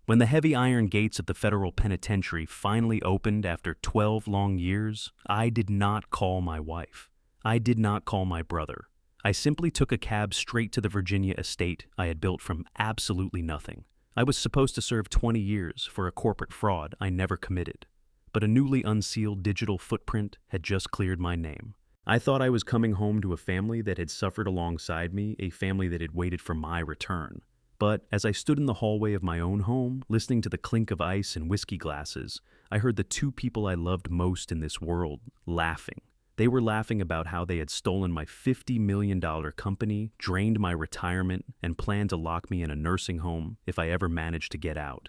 When the heavy iron gates of the federal penitentiary finally opened after 12 long years, I did not call my wife. I did not call my brother. I simply took a cab straight to the Virginia estate I had built from absolutely nothing. I was supposed to serve 20 years for a corporate fraud I never committed, but a newly unsealed digital footprint had just cleared my name. I thought I was coming home to a family that had suffered alongside me, a family that had waited for my return. But as I stood in the hallway of my own home, listening to the clink of ice and whiskey glasses, I heard the two people I loved most in this world laughing. They were laughing about how they had stolen my $50 million company, drained my retirement, and planned to lock me in a nursing home if I ever managed to get out.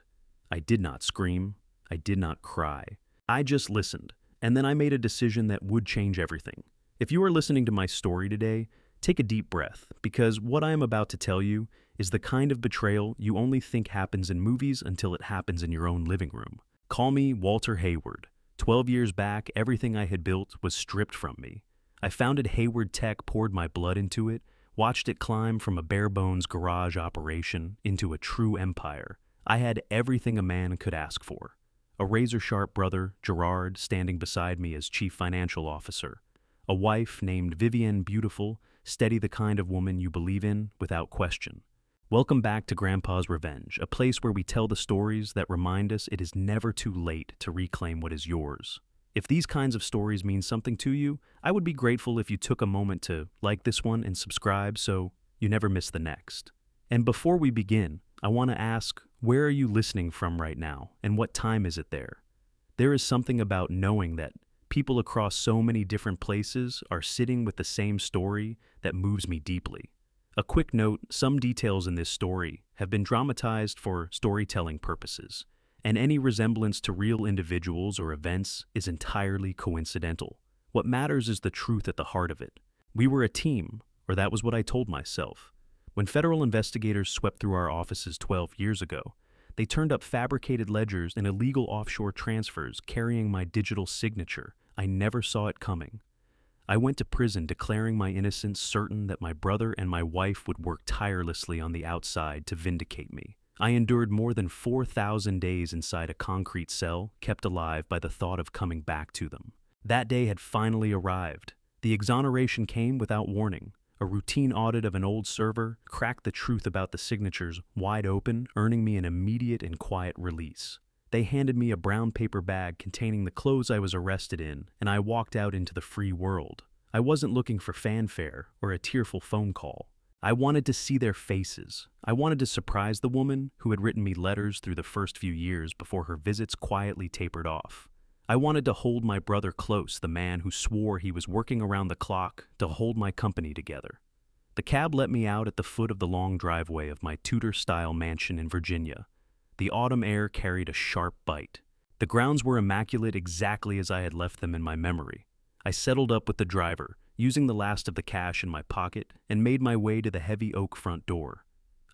I did not scream. I did not cry. I just listened, and then I made a decision that would change everything. If you are listening to my story today, take a deep breath, because what I am about to tell you is the kind of betrayal you only think happens in movies until it happens in your own living room. Call me Walter Hayward. 12 years back, everything I had built was stripped from me. I founded Hayward Tech, poured my blood into it, watched it climb from a bare-bones garage operation into a true empire. I had everything a man could ask for. A razor-sharp brother, Gerard, standing beside me as chief financial officer. A wife named Vivienne Beautiful, steady, the kind of woman you believe in without question. Welcome back to Grandpa's Revenge, a place where we tell the stories that remind us it is never too late to reclaim what is yours. If these kinds of stories mean something to you, I would be grateful if you took a moment to like this one and subscribe so you never miss the next. And before we begin, I want to ask, where are you listening from right now, and what time is it there? There is something about knowing that people across so many different places are sitting with the same story that moves me deeply. A quick note, some details in this story have been dramatized for storytelling purposes, and any resemblance to real individuals or events is entirely coincidental. What matters is the truth at the heart of it. We were a team, or that was what I told myself. When federal investigators swept through our offices 12 years ago, they turned up fabricated ledgers and illegal offshore transfers carrying my digital signature. I never saw it coming. I went to prison declaring my innocence, certain that my brother and my wife would work tirelessly on the outside to vindicate me. I endured more than 4,000 days inside a concrete cell, kept alive by the thought of coming back to them. That day had finally arrived. The exoneration came without warning. A routine audit of an old server cracked the truth about the signatures wide open, earning me an immediate and quiet release. They handed me a brown paper bag containing the clothes I was arrested in, and I walked out into the free world. I wasn't looking for fanfare or a tearful phone call. I wanted to see their faces. I wanted to surprise the woman who had written me letters through the first few years before her visits quietly tapered off. I wanted to hold my brother close, the man who swore he was working around the clock to hold my company together. The cab let me out at the foot of the long driveway of my Tudor-style mansion in Virginia. The autumn air carried a sharp bite. The grounds were immaculate, exactly as I had left them in my memory. I settled up with the driver, using the last of the cash in my pocket, and made my way to the heavy oak front door.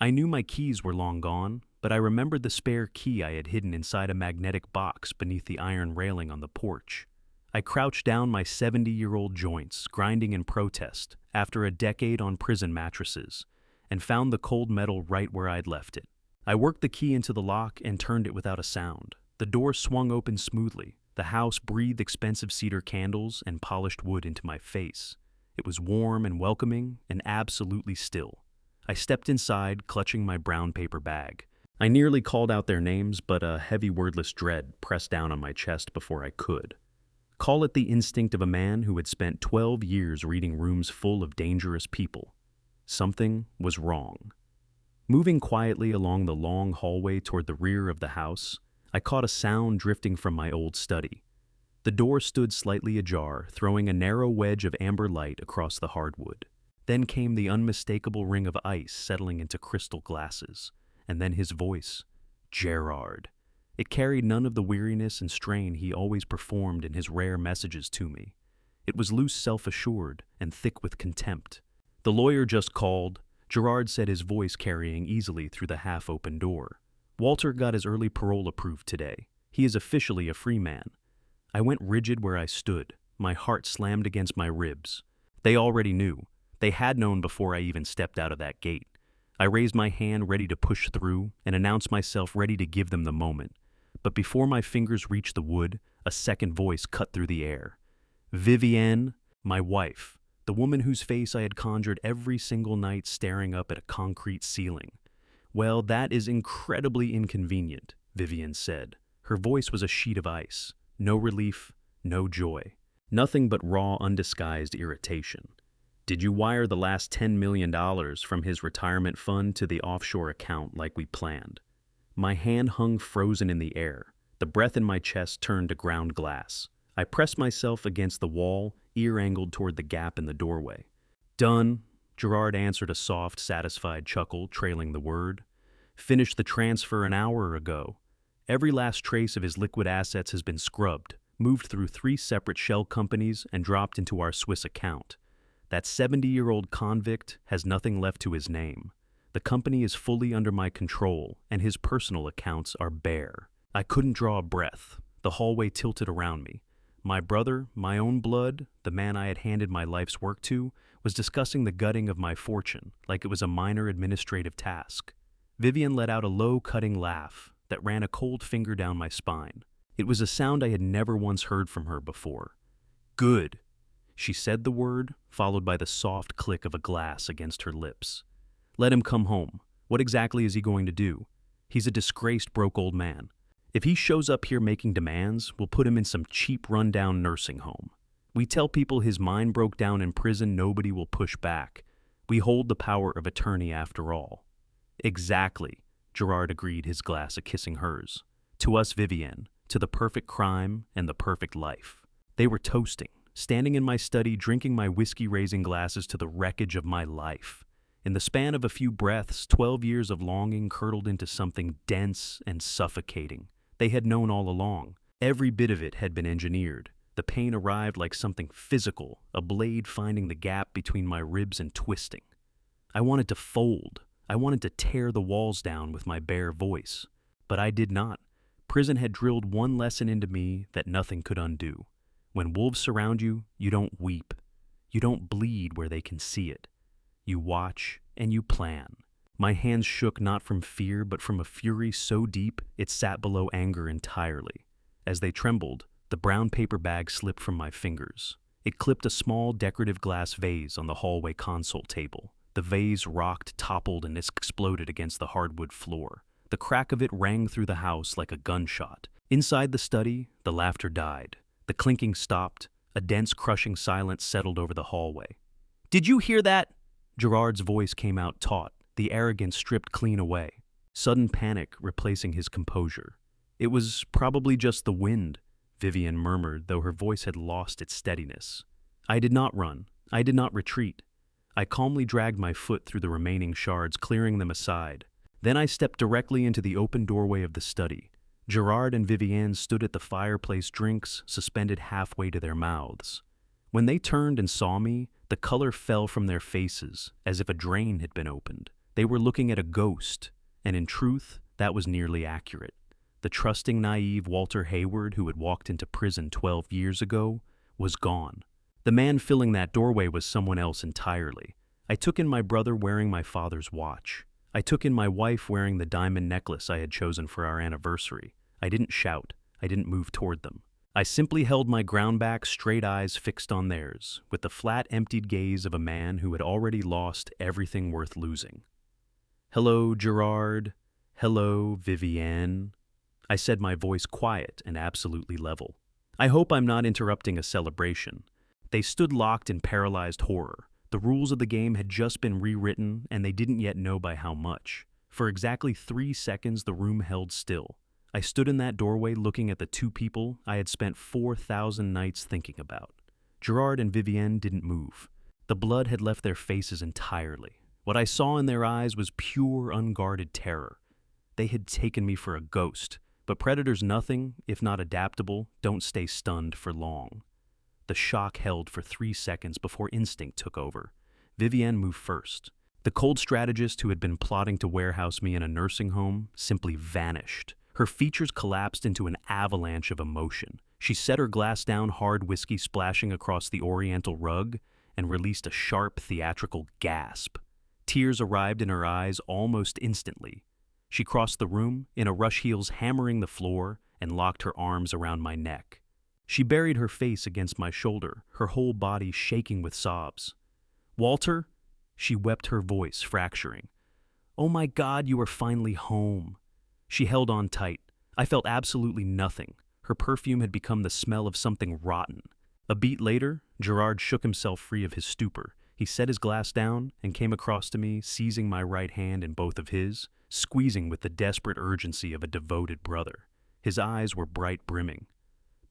I knew my keys were long gone, but I remembered the spare key I had hidden inside a magnetic box beneath the iron railing on the porch. I crouched down my 70-year-old joints, grinding in protest, after a decade on prison mattresses, and found the cold metal right where I'd left it. I worked the key into the lock and turned it without a sound. The door swung open smoothly. The house breathed expensive cedar candles and polished wood into my face. It was warm and welcoming and absolutely still. I stepped inside, clutching my brown paper bag. I nearly called out their names, but a heavy wordless dread pressed down on my chest before I could. Call it the instinct of a man who had spent 12 years reading rooms full of dangerous people. Something was wrong. Moving quietly along the long hallway toward the rear of the house, I caught a sound drifting from my old study. The door stood slightly ajar, throwing a narrow wedge of amber light across the hardwood. Then came the unmistakable ring of ice settling into crystal glasses, and then his voice, Gerard. It carried none of the weariness and strain he always performed in his rare messages to me. It was loose, self-assured, and thick with contempt. The lawyer just called, Gerard said, his voice carrying easily through the half-open door. Walter got his early parole approved today. He is officially a free man. I went rigid where I stood, my heart slammed against my ribs. They already knew. They had known before I even stepped out of that gate. I raised my hand ready to push through and announced myself ready to give them the moment. But before my fingers reached the wood, a second voice cut through the air. Vivienne, my wife, the woman whose face I had conjured every single night staring up at a concrete ceiling. Well, that is incredibly inconvenient, Vivienne said. Her voice was a sheet of ice. No relief, no joy. Nothing but raw, undisguised irritation. Did you wire the last $10 million from his retirement fund to the offshore account like we planned? My hand hung frozen in the air. The breath in my chest turned to ground glass. I pressed myself against the wall, ear angled toward the gap in the doorway. Done, Gerard answered, a soft, satisfied chuckle trailing the word. Finished the transfer an hour ago. Every last trace of his liquid assets has been scrubbed, moved through 3 separate shell companies, and dropped into our Swiss account. That 70-year-old convict has nothing left to his name. The company is fully under my control, and his personal accounts are bare. I couldn't draw a breath. The hallway tilted around me. My brother, my own blood, the man I had handed my life's work to, was discussing the gutting of my fortune like it was a minor administrative task. Vivienne let out a low, cutting laugh that ran a cold finger down my spine. It was a sound I had never once heard from her before. Good. She said the word, followed by the soft click of a glass against her lips. Let him come home. What exactly is he going to do? He's a disgraced, broke old man. If he shows up here making demands, we'll put him in some cheap, run-down nursing home. We tell people his mind broke down in prison, nobody will push back. We hold the power of attorney after all. Exactly, Gerard agreed, his glass a kissing hers. To us, Vivienne, to the perfect crime and the perfect life. They were toasting, standing in my study, drinking my whiskey-raising glasses to the wreckage of my life. In the span of a few breaths, 12 years of longing curdled into something dense and suffocating. They had known all along. Every bit of it had been engineered. The pain arrived like something physical, a blade finding the gap between my ribs and twisting. I wanted to fold. I wanted to tear the walls down with my bare voice. But I did not. Prison had drilled one lesson into me that nothing could undo. When wolves surround you, you don't weep. You don't bleed where they can see it. You watch and you plan. My hands shook not from fear, but from a fury so deep it sat below anger entirely. As they trembled, the brown paper bag slipped from my fingers. It clipped a small decorative glass vase on the hallway console table. The vase rocked, toppled, and exploded against the hardwood floor. The crack of it rang through the house like a gunshot. Inside the study, the laughter died. The clinking stopped. A dense, crushing silence settled over the hallway. Did you hear that? Gerard's voice came out taut, the arrogance stripped clean away. Sudden panic replacing his composure. It was probably just the wind, Vivienne murmured, though her voice had lost its steadiness. I did not run. I did not retreat. I calmly dragged my foot through the remaining shards, clearing them aside. Then I stepped directly into the open doorway of the study. Gerard and Vivienne stood at the fireplace, drinks suspended halfway to their mouths. When they turned and saw me, the color fell from their faces, as if a drain had been opened. They were looking at a ghost, and in truth, that was nearly accurate. The trusting, naive Walter Hayward, who had walked into prison 12 years ago, was gone. The man filling that doorway was someone else entirely. I took in my brother wearing my father's watch. I took in my wife wearing the diamond necklace I had chosen for our anniversary. I didn't shout. I didn't move toward them. I simply held my ground back, straight eyes fixed on theirs, with the flat, emptied gaze of a man who had already lost everything worth losing. Hello, Gerard. Hello, Vivienne. I said, my voice quiet and absolutely level. I hope I'm not interrupting a celebration. They stood locked in paralyzed horror. The rules of the game had just been rewritten, and they didn't yet know by how much. For exactly 3 seconds, the room held still. I stood in that doorway looking at the two people I had spent 4,000 nights thinking about. Gerard and Vivienne didn't move. The blood had left their faces entirely. What I saw in their eyes was pure, unguarded terror. They had taken me for a ghost, but predators, nothing, if not adaptable, don't stay stunned for long. The shock held for 3 seconds before instinct took over. Vivienne moved first. The cold strategist who had been plotting to warehouse me in a nursing home simply vanished. Her features collapsed into an avalanche of emotion. She set her glass down, hard whiskey splashing across the oriental rug, and released a sharp, theatrical gasp. Tears arrived in her eyes almost instantly. She crossed the room, in a rush heels hammering the floor, and locked her arms around my neck. She buried her face against my shoulder, her whole body shaking with sobs. "Walter?" She wept, her voice fracturing. "Oh my God, you are finally home." She held on tight. I felt absolutely nothing. Her perfume had become the smell of something rotten. A beat later, Gerard shook himself free of his stupor. He set his glass down and came across to me, seizing my right hand in both of his, squeezing with the desperate urgency of a devoted brother. His eyes were bright brimming.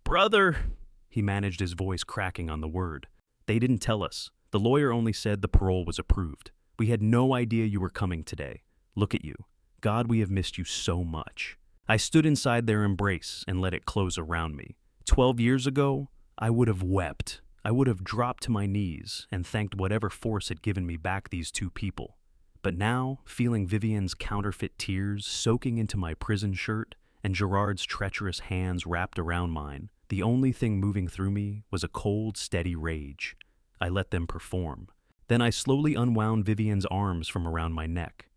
"Brother!" He managed, his voice cracking on the word. "They didn't tell us. The lawyer only said the parole was approved. We had no idea you were coming today. Look at you. God, we have missed you so much." I stood inside their embrace and let it close around me. 12 years ago, I would have wept. I would have dropped to my knees and thanked whatever force had given me back these two people. But now, feeling Vivian's counterfeit tears soaking into my prison shirt and Gerard's treacherous hands wrapped around mine, the only thing moving through me was a cold, steady rage. I let them perform. Then I slowly unwound Vivian's arms from around my neck.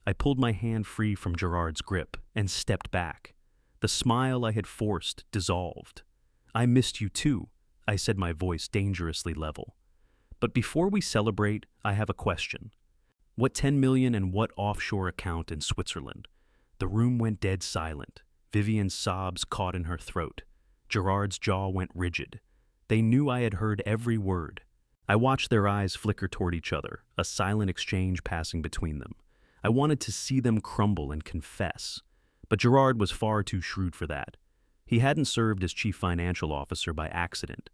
I pulled my hand free from Gerard's grip and stepped back. The smile I had forced dissolved. "I missed you too," I said, my voice dangerously level. "But before we celebrate, I have a question. What 10 million and what offshore account in Switzerland?" The room went dead silent. Vivian's sobs caught in her throat. Gerard's jaw went rigid. They knew I had heard every word. I watched their eyes flicker toward each other, a silent exchange passing between them. I wanted to see them crumble and confess. But Gerard was far too shrewd for that. He hadn't served as chief financial officer by accident.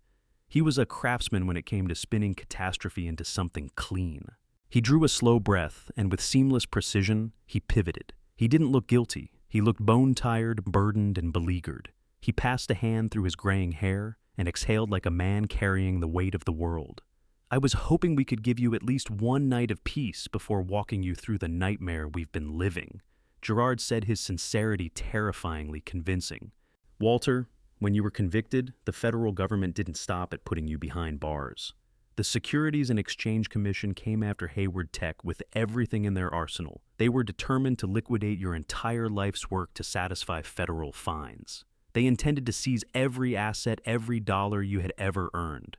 He was a craftsman when it came to spinning catastrophe into something clean. He drew a slow breath, and with seamless precision, he pivoted. He didn't look guilty. He looked bone-tired, burdened, and beleaguered. He passed a hand through his graying hair and exhaled like a man carrying the weight of the world. "I was hoping we could give you at least one night of peace before walking you through the nightmare we've been living." Gerard said, his sincerity terrifyingly convincing. "Walter, when you were convicted, the federal government didn't stop at putting you behind bars. The Securities and Exchange Commission came after Hayward Tech with everything in their arsenal. They were determined to liquidate your entire life's work to satisfy federal fines. They intended to seize every asset, every dollar you had ever earned."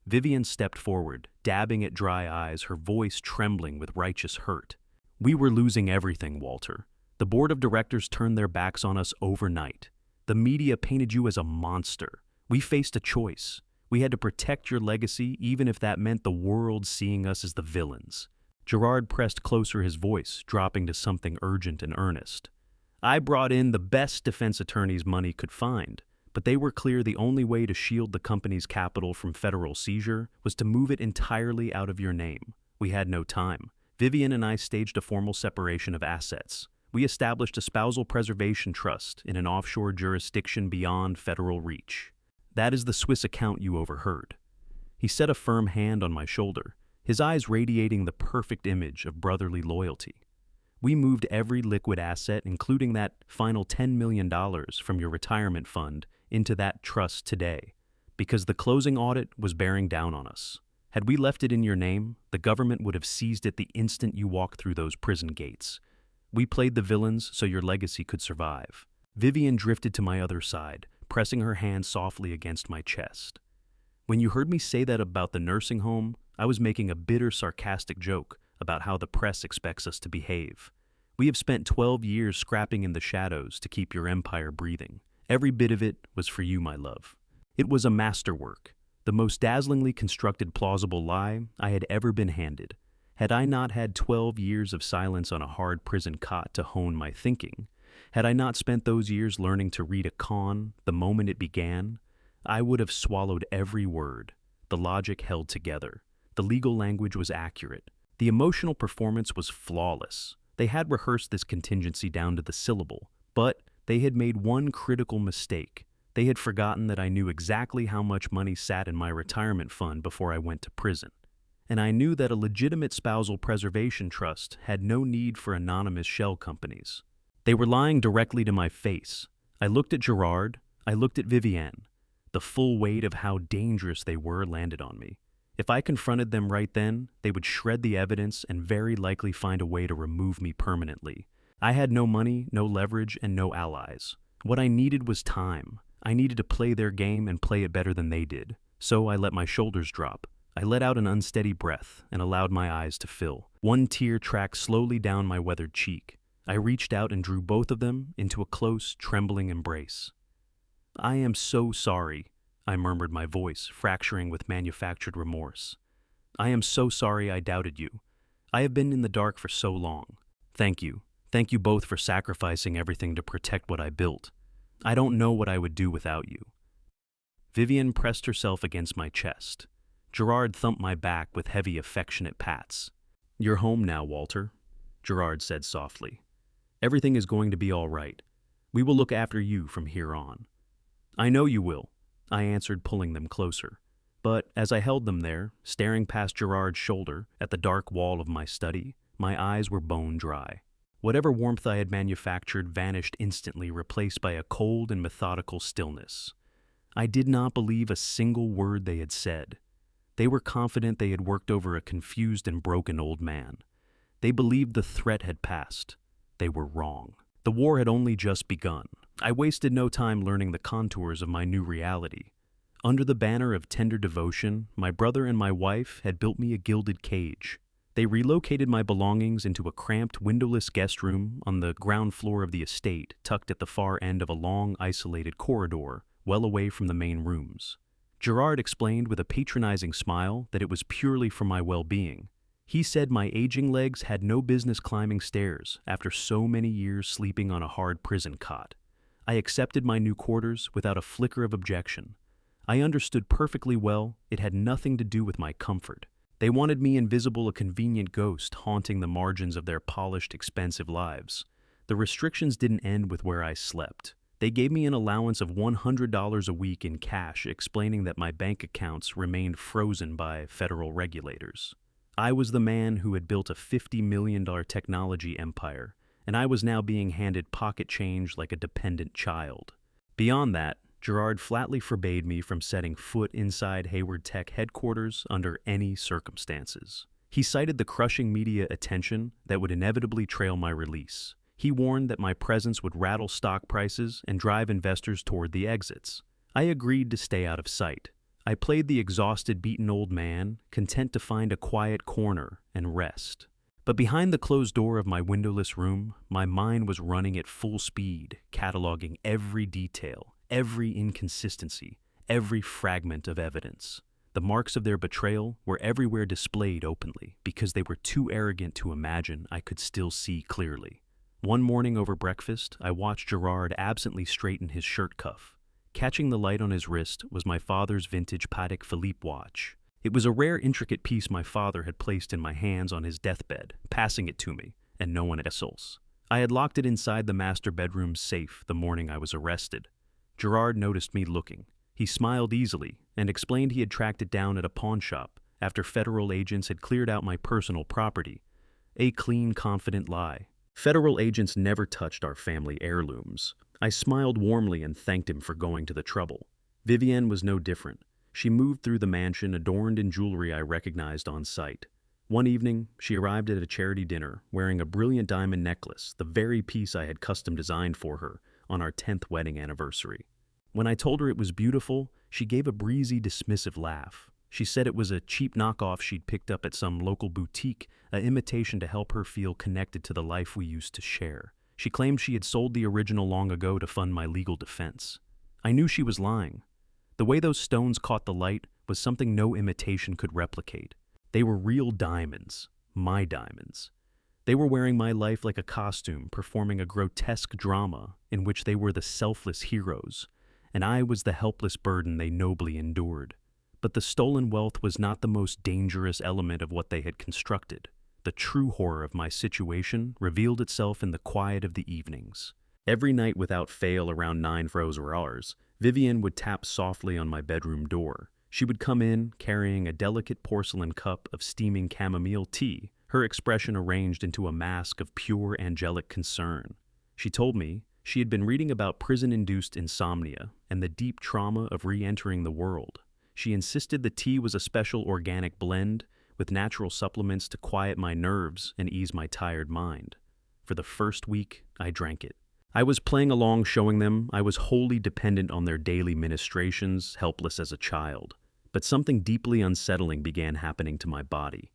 Vivian stepped forward, dabbing at dry eyes, her voice trembling with righteous hurt. "We were losing everything, Walter. The board of directors turned their backs on us overnight. The media painted you as a monster. We faced a choice. We had to protect your legacy, even if that meant the world seeing us as the villains." Gerard pressed closer, his voice dropping to something urgent and earnest. "I brought in the best defense attorneys money could find, but they were clear the only way to shield the company's capital from federal seizure was to move it entirely out of your name. We had no time. Vivian and I staged a formal separation of assets. We established a spousal preservation trust in an offshore jurisdiction beyond federal reach. That is the Swiss account you overheard." He set a firm hand on my shoulder, his eyes radiating the perfect image of brotherly loyalty. "We moved every liquid asset, including that final $10 million from your retirement fund, into that trust today, because the closing audit was bearing down on us. Had we left it in your name, the government would have seized it the instant you walked through those prison gates. We played the villains so your legacy could survive." Vivian drifted to my other side, pressing her hand softly against my chest. "When you heard me say that about the nursing home, I was making a bitter, sarcastic joke about how the press expects us to behave. We have spent 12 years scrapping in the shadows to keep your empire breathing. Every bit of it was for you, my love. It was a masterwork, the most dazzlingly constructed plausible lie I had ever been handed. Had I not had 12 years of silence on a hard prison cot to hone my thinking, had I not spent those years learning to read a con the moment it began, I would have swallowed every word. The logic held together. The legal language was accurate. The emotional performance was flawless. They had rehearsed this contingency down to the syllable, but they had made one critical mistake. They had forgotten that I knew exactly how much money sat in my retirement fund before I went to prison. And I knew that a legitimate spousal preservation trust had no need for anonymous shell companies. They were lying directly to my face. I looked at Gerard. I looked at Vivienne. The full weight of how dangerous they were landed on me. If I confronted them right then, they would shred the evidence and very likely find a way to remove me permanently. I had no money, no leverage, and no allies. What I needed was time. I needed to play their game and play it better than they did. So I let my shoulders drop. I let out an unsteady breath and allowed my eyes to fill. One tear tracked slowly down my weathered cheek. I reached out and drew both of them into a close, trembling embrace. "I am so sorry," I murmured, my voice fracturing with manufactured remorse. "I am so sorry I doubted you. I have been in the dark for so long. Thank you. Thank you both for sacrificing everything to protect what I built. I don't know what I would do without you." Vivian pressed herself against my chest. Gerard thumped my back with heavy, affectionate pats. "You're home now, Walter," Gerard said softly. "Everything is going to be all right. We will look after you from here on." "I know you will," I answered, pulling them closer. But as I held them there, staring past Gerard's shoulder at the dark wall of my study, my eyes were bone dry. Whatever warmth I had manufactured vanished instantly, replaced by a cold and methodical stillness. I did not believe a single word they had said. They were confident they had worked over a confused and broken old man. They believed the threat had passed. They were wrong. The war had only just begun. I wasted no time learning the contours of my new reality. Under the banner of tender devotion, my brother and my wife had built me a gilded cage. They relocated my belongings into a cramped, windowless guest room on the ground floor of the estate, tucked at the far end of a long, isolated corridor, well away from the main rooms. Gerard explained with a patronizing smile that it was purely for my well-being. He said my aging legs had no business climbing stairs after so many years sleeping on a hard prison cot. I accepted my new quarters without a flicker of objection. I understood perfectly well it had nothing to do with my comfort. They wanted me invisible, a convenient ghost haunting the margins of their polished, expensive lives. The restrictions didn't end with where I slept. They gave me an allowance of $100 a week in cash, explaining that my bank accounts remained frozen by federal regulators. I was the man who had built a $50 million technology empire, and I was now being handed pocket change like a dependent child. Beyond that, Gerard flatly forbade me from setting foot inside Hayward Tech headquarters under any circumstances. He cited the crushing media attention that would inevitably trail my release. He warned that my presence would rattle stock prices and drive investors toward the exits. I agreed to stay out of sight. I played the exhausted, beaten old man, content to find a quiet corner and rest. But behind the closed door of my windowless room, my mind was running at full speed, cataloging every detail, every inconsistency, every fragment of evidence. The marks of their betrayal were everywhere displayed openly, because they were too arrogant to imagine I could still see clearly. One morning over breakfast, I watched Gerard absently straighten his shirt cuff. Catching the light on his wrist was my father's vintage Patek Philippe watch. It was a rare, intricate piece my father had placed in my hands on his deathbed, passing it to me, and no one else. I had locked it inside the master bedroom's safe the morning I was arrested. Gerard noticed me looking. He smiled easily and explained he had tracked it down at a pawn shop after federal agents had cleared out my personal property. A clean, confident lie. Federal agents never touched our family heirlooms. I smiled warmly and thanked him for going to the trouble. Vivienne was no different. She moved through the mansion adorned in jewelry I recognized on sight. One evening, she arrived at a charity dinner wearing a brilliant diamond necklace, the very piece I had custom designed for her on our 10th wedding anniversary. When I told her it was beautiful, she gave a breezy, dismissive laugh. She said it was a cheap knockoff she'd picked up at some local boutique, an imitation to help her feel connected to the life we used to share. She claimed she had sold the original long ago to fund my legal defense. I knew she was lying. The way those stones caught the light was something no imitation could replicate. They were real diamonds, my diamonds. They were wearing my life like a costume, performing a grotesque drama in which they were the selfless heroes, and I was the helpless burden they nobly endured. But the stolen wealth was not the most dangerous element of what they had constructed. The true horror of my situation revealed itself in the quiet of the evenings. Every night without fail around 9 hours, Vivienne would tap softly on my bedroom door. She would come in carrying a delicate porcelain cup of steaming chamomile tea, her expression arranged into a mask of pure angelic concern. She told me she had been reading about prison-induced insomnia and the deep trauma of re-entering the world. She insisted the tea was a special organic blend with natural supplements to quiet my nerves and ease my tired mind. For the first week, I drank it. I was playing along, showing them I was wholly dependent on their daily ministrations, helpless as a child. But something deeply unsettling began happening to my body.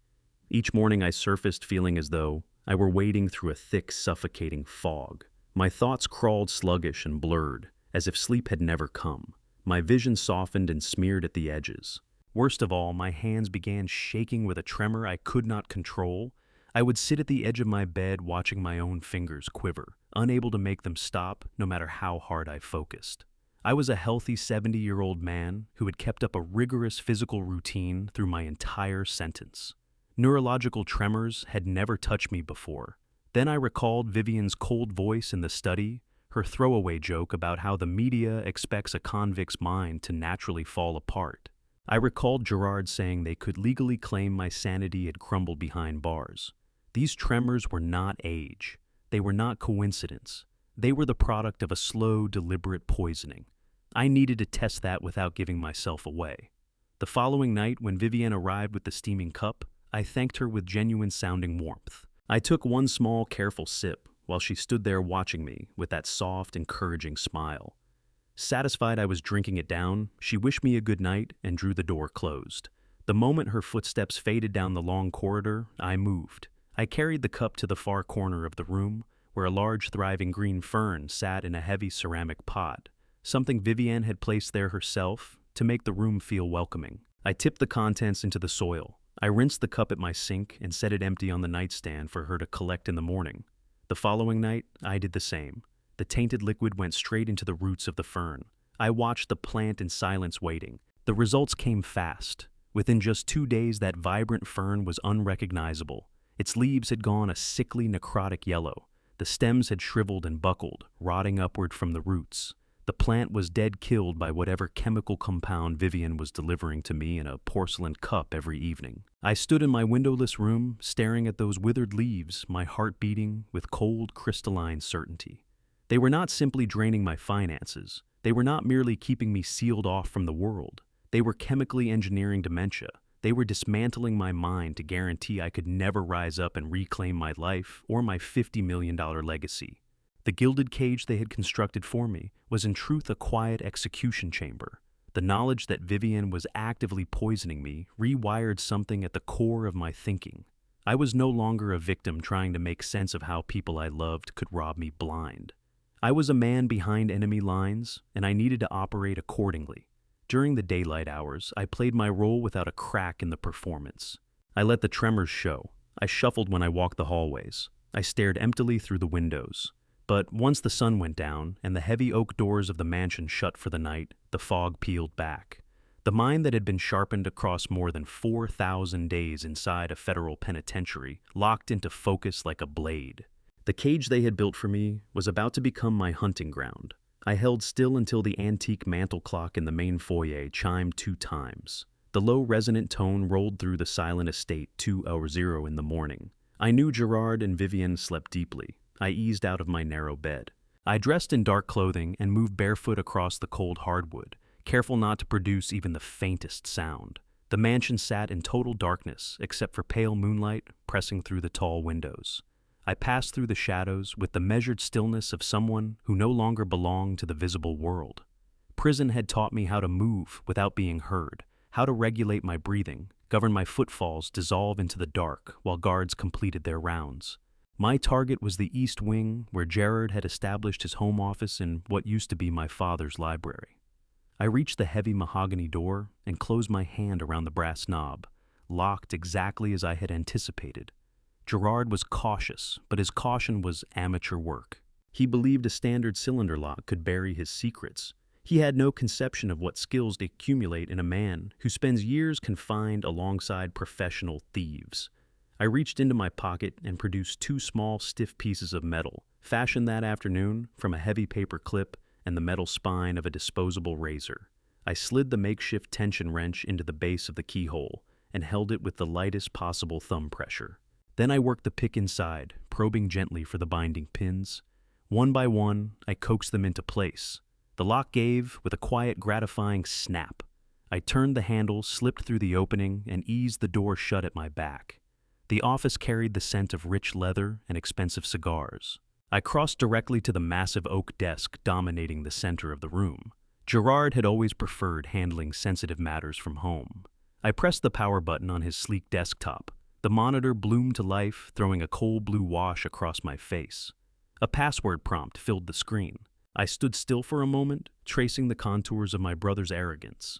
Each morning I surfaced feeling as though I were wading through a thick, suffocating fog. My thoughts crawled sluggish and blurred, as if sleep had never come. My vision softened and smeared at the edges. Worst of all, my hands began shaking with a tremor I could not control. I would sit at the edge of my bed watching my own fingers quiver, unable to make them stop no matter how hard I focused. I was a healthy 70-year-old man who had kept up a rigorous physical routine through my entire sentence. Neurological tremors had never touched me before. Then I recalled Vivian's cold voice in the study, her throwaway joke about how the media expects a convict's mind to naturally fall apart. I recalled Gerard saying they could legally claim my sanity had crumbled behind bars. These tremors were not age. They were not coincidence. They were the product of a slow, deliberate poisoning. I needed to test that without giving myself away. The following night, when Vivian arrived with the steaming cup, I thanked her with genuine-sounding warmth. I took one small, careful sip while she stood there watching me with that soft, encouraging smile. Satisfied I was drinking it down, she wished me a good night and drew the door closed. The moment her footsteps faded down the long corridor, I moved. I carried the cup to the far corner of the room, where a large, thriving green fern sat in a heavy ceramic pot, something Vivian had placed there herself to make the room feel welcoming. I tipped the contents into the soil. I rinsed the cup at my sink and set it empty on the nightstand for her to collect in the morning. The following night, I did the same. The tainted liquid went straight into the roots of the fern. I watched the plant in silence, waiting. The results came fast. Within just 2 days, that vibrant fern was unrecognizable. Its leaves had gone a sickly, necrotic yellow. The stems had shriveled and buckled, rotting upward from the roots. The plant was dead, killed by whatever chemical compound Vivian was delivering to me in a porcelain cup every evening. I stood in my windowless room, staring at those withered leaves, my heart beating with cold, crystalline certainty. They were not simply draining my finances. They were not merely keeping me sealed off from the world. They were chemically engineering dementia. They were dismantling my mind to guarantee I could never rise up and reclaim my life or my $50 million legacy. The gilded cage they had constructed for me was in truth a quiet execution chamber. The knowledge that Vivian was actively poisoning me rewired something at the core of my thinking. I was no longer a victim trying to make sense of how people I loved could rob me blind. I was a man behind enemy lines, and I needed to operate accordingly. During the daylight hours, I played my role without a crack in the performance. I let the tremors show. I shuffled when I walked the hallways. I stared emptily through the windows. But once the sun went down and the heavy oak doors of the mansion shut for the night, the fog peeled back. The mind that had been sharpened across more than 4,000 days inside a federal penitentiary locked into focus like a blade. The cage they had built for me was about to become my hunting ground. I held still until the antique mantel clock in the main foyer chimed 2 times. The low resonant tone rolled through the silent estate 2:00 in the morning. I knew Gerard and Vivian slept deeply. I eased out of my narrow bed. I dressed in dark clothing and moved barefoot across the cold hardwood, careful not to produce even the faintest sound. The mansion sat in total darkness, except for pale moonlight pressing through the tall windows. I passed through the shadows with the measured stillness of someone who no longer belonged to the visible world. Prison had taught me how to move without being heard, how to regulate my breathing, govern my footfalls, dissolve into the dark while guards completed their rounds. My target was the East Wing, where Gerard had established his home office in what used to be my father's library. I reached the heavy mahogany door and closed my hand around the brass knob, locked exactly as I had anticipated. Gerard was cautious, but his caution was amateur work. He believed a standard cylinder lock could bury his secrets. He had no conception of what skills accumulate in a man who spends years confined alongside professional thieves. I reached into my pocket and produced 2 small, stiff pieces of metal, fashioned that afternoon from a heavy paper clip and the metal spine of a disposable razor. I slid the makeshift tension wrench into the base of the keyhole and held it with the lightest possible thumb pressure. Then I worked the pick inside, probing gently for the binding pins. One by one, I coaxed them into place. The lock gave with a quiet, gratifying snap. I turned the handle, slipped through the opening, and eased the door shut at my back. The office carried the scent of rich leather and expensive cigars. I crossed directly to the massive oak desk dominating the center of the room. Gerard had always preferred handling sensitive matters from home. I pressed the power button on his sleek desktop. The monitor bloomed to life, throwing a cold blue wash across my face. A password prompt filled the screen. I stood still for a moment, tracing the contours of my brother's arrogance.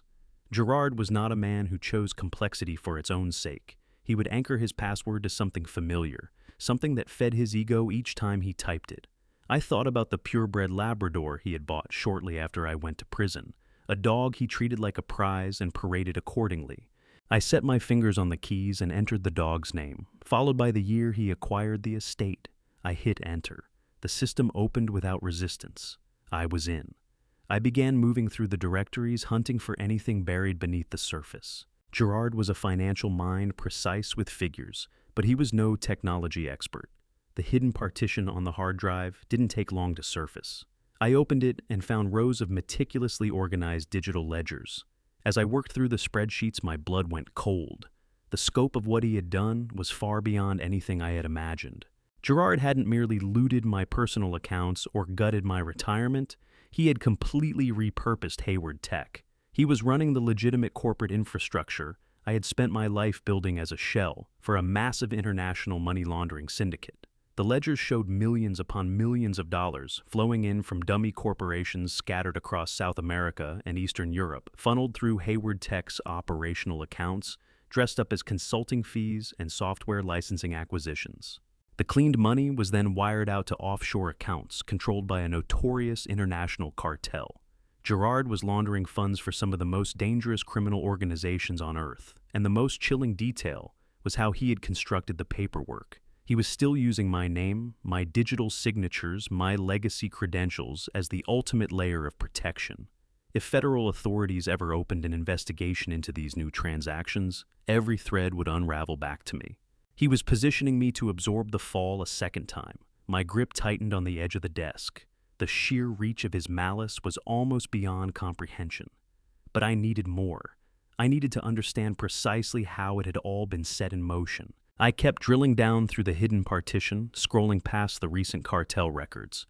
Gerard was not a man who chose complexity for its own sake. He would anchor his password to something familiar, something that fed his ego each time he typed it. I thought about the purebred Labrador he had bought shortly after I went to prison, a dog he treated like a prize and paraded accordingly. I set my fingers on the keys and entered the dog's name, followed by the year he acquired the estate. I hit enter. The system opened without resistance. I was in. I began moving through the directories, hunting for anything buried beneath the surface. Gerard was a financial mind precise with figures, but he was no technology expert. The hidden partition on the hard drive didn't take long to surface. I opened it and found rows of meticulously organized digital ledgers. As I worked through the spreadsheets, my blood went cold. The scope of what he had done was far beyond anything I had imagined. Gerard hadn't merely looted my personal accounts or gutted my retirement. He had completely repurposed Hayward Tech. He was running the legitimate corporate infrastructure I had spent my life building as a shell for a massive international money laundering syndicate. The ledgers showed millions upon millions of dollars flowing in from dummy corporations scattered across South America and Eastern Europe, funneled through Hayward Tech's operational accounts, dressed up as consulting fees and software licensing acquisitions. The cleaned money was then wired out to offshore accounts controlled by a notorious international cartel. Gerard was laundering funds for some of the most dangerous criminal organizations on Earth, and the most chilling detail was how he had constructed the paperwork. He was still using my name, my digital signatures, my legacy credentials as the ultimate layer of protection. If federal authorities ever opened an investigation into these new transactions, every thread would unravel back to me. He was positioning me to absorb the fall a second time. My grip tightened on the edge of the desk. The sheer reach of his malice was almost beyond comprehension. But I needed more. I needed to understand precisely how it had all been set in motion. I kept drilling down through the hidden partition, scrolling past the recent cartel records.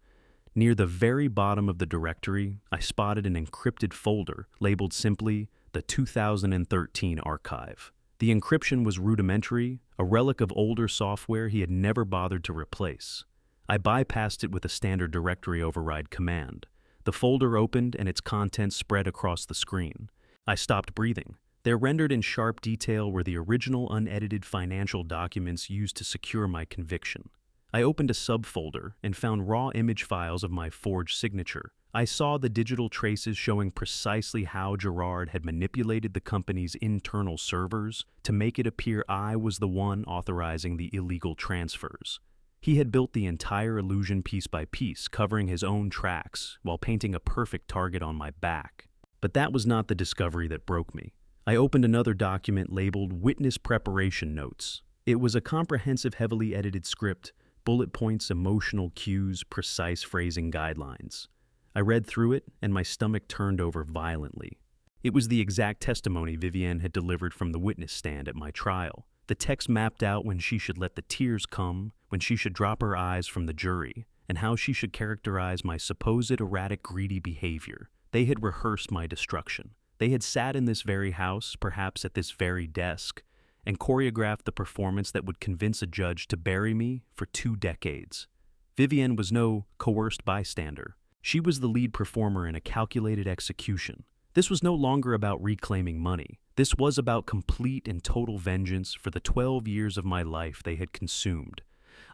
Near the very bottom of the directory, I spotted an encrypted folder labeled simply the 2013 archive. The encryption was rudimentary, a relic of older software he had never bothered to replace. I bypassed it with a standard directory override command. The folder opened and its contents spread across the screen. I stopped breathing. There, rendered in sharp detail, were the original unedited financial documents used to secure my conviction. I opened a subfolder and found raw image files of my forged signature. I saw the digital traces showing precisely how Gerard had manipulated the company's internal servers to make it appear I was the one authorizing the illegal transfers. He had built the entire illusion piece by piece, covering his own tracks while painting a perfect target on my back. But that was not the discovery that broke me. I opened another document labeled Witness Preparation Notes. It was a comprehensive, heavily edited script, bullet points, emotional cues, precise phrasing guidelines. I read through it, and my stomach turned over violently. It was the exact testimony Vivienne had delivered from the witness stand at my trial. The text mapped out when she should let the tears come, when she should drop her eyes from the jury, and how she should characterize my supposed erratic, greedy behavior. They had rehearsed my destruction. They had sat in this very house, perhaps at this very desk, and choreographed the performance that would convince a judge to bury me for 2 decades. Vivienne was no coerced bystander. She was the lead performer in a calculated execution. This was no longer about reclaiming money. This was about complete and total vengeance for the 12 years of my life they had consumed.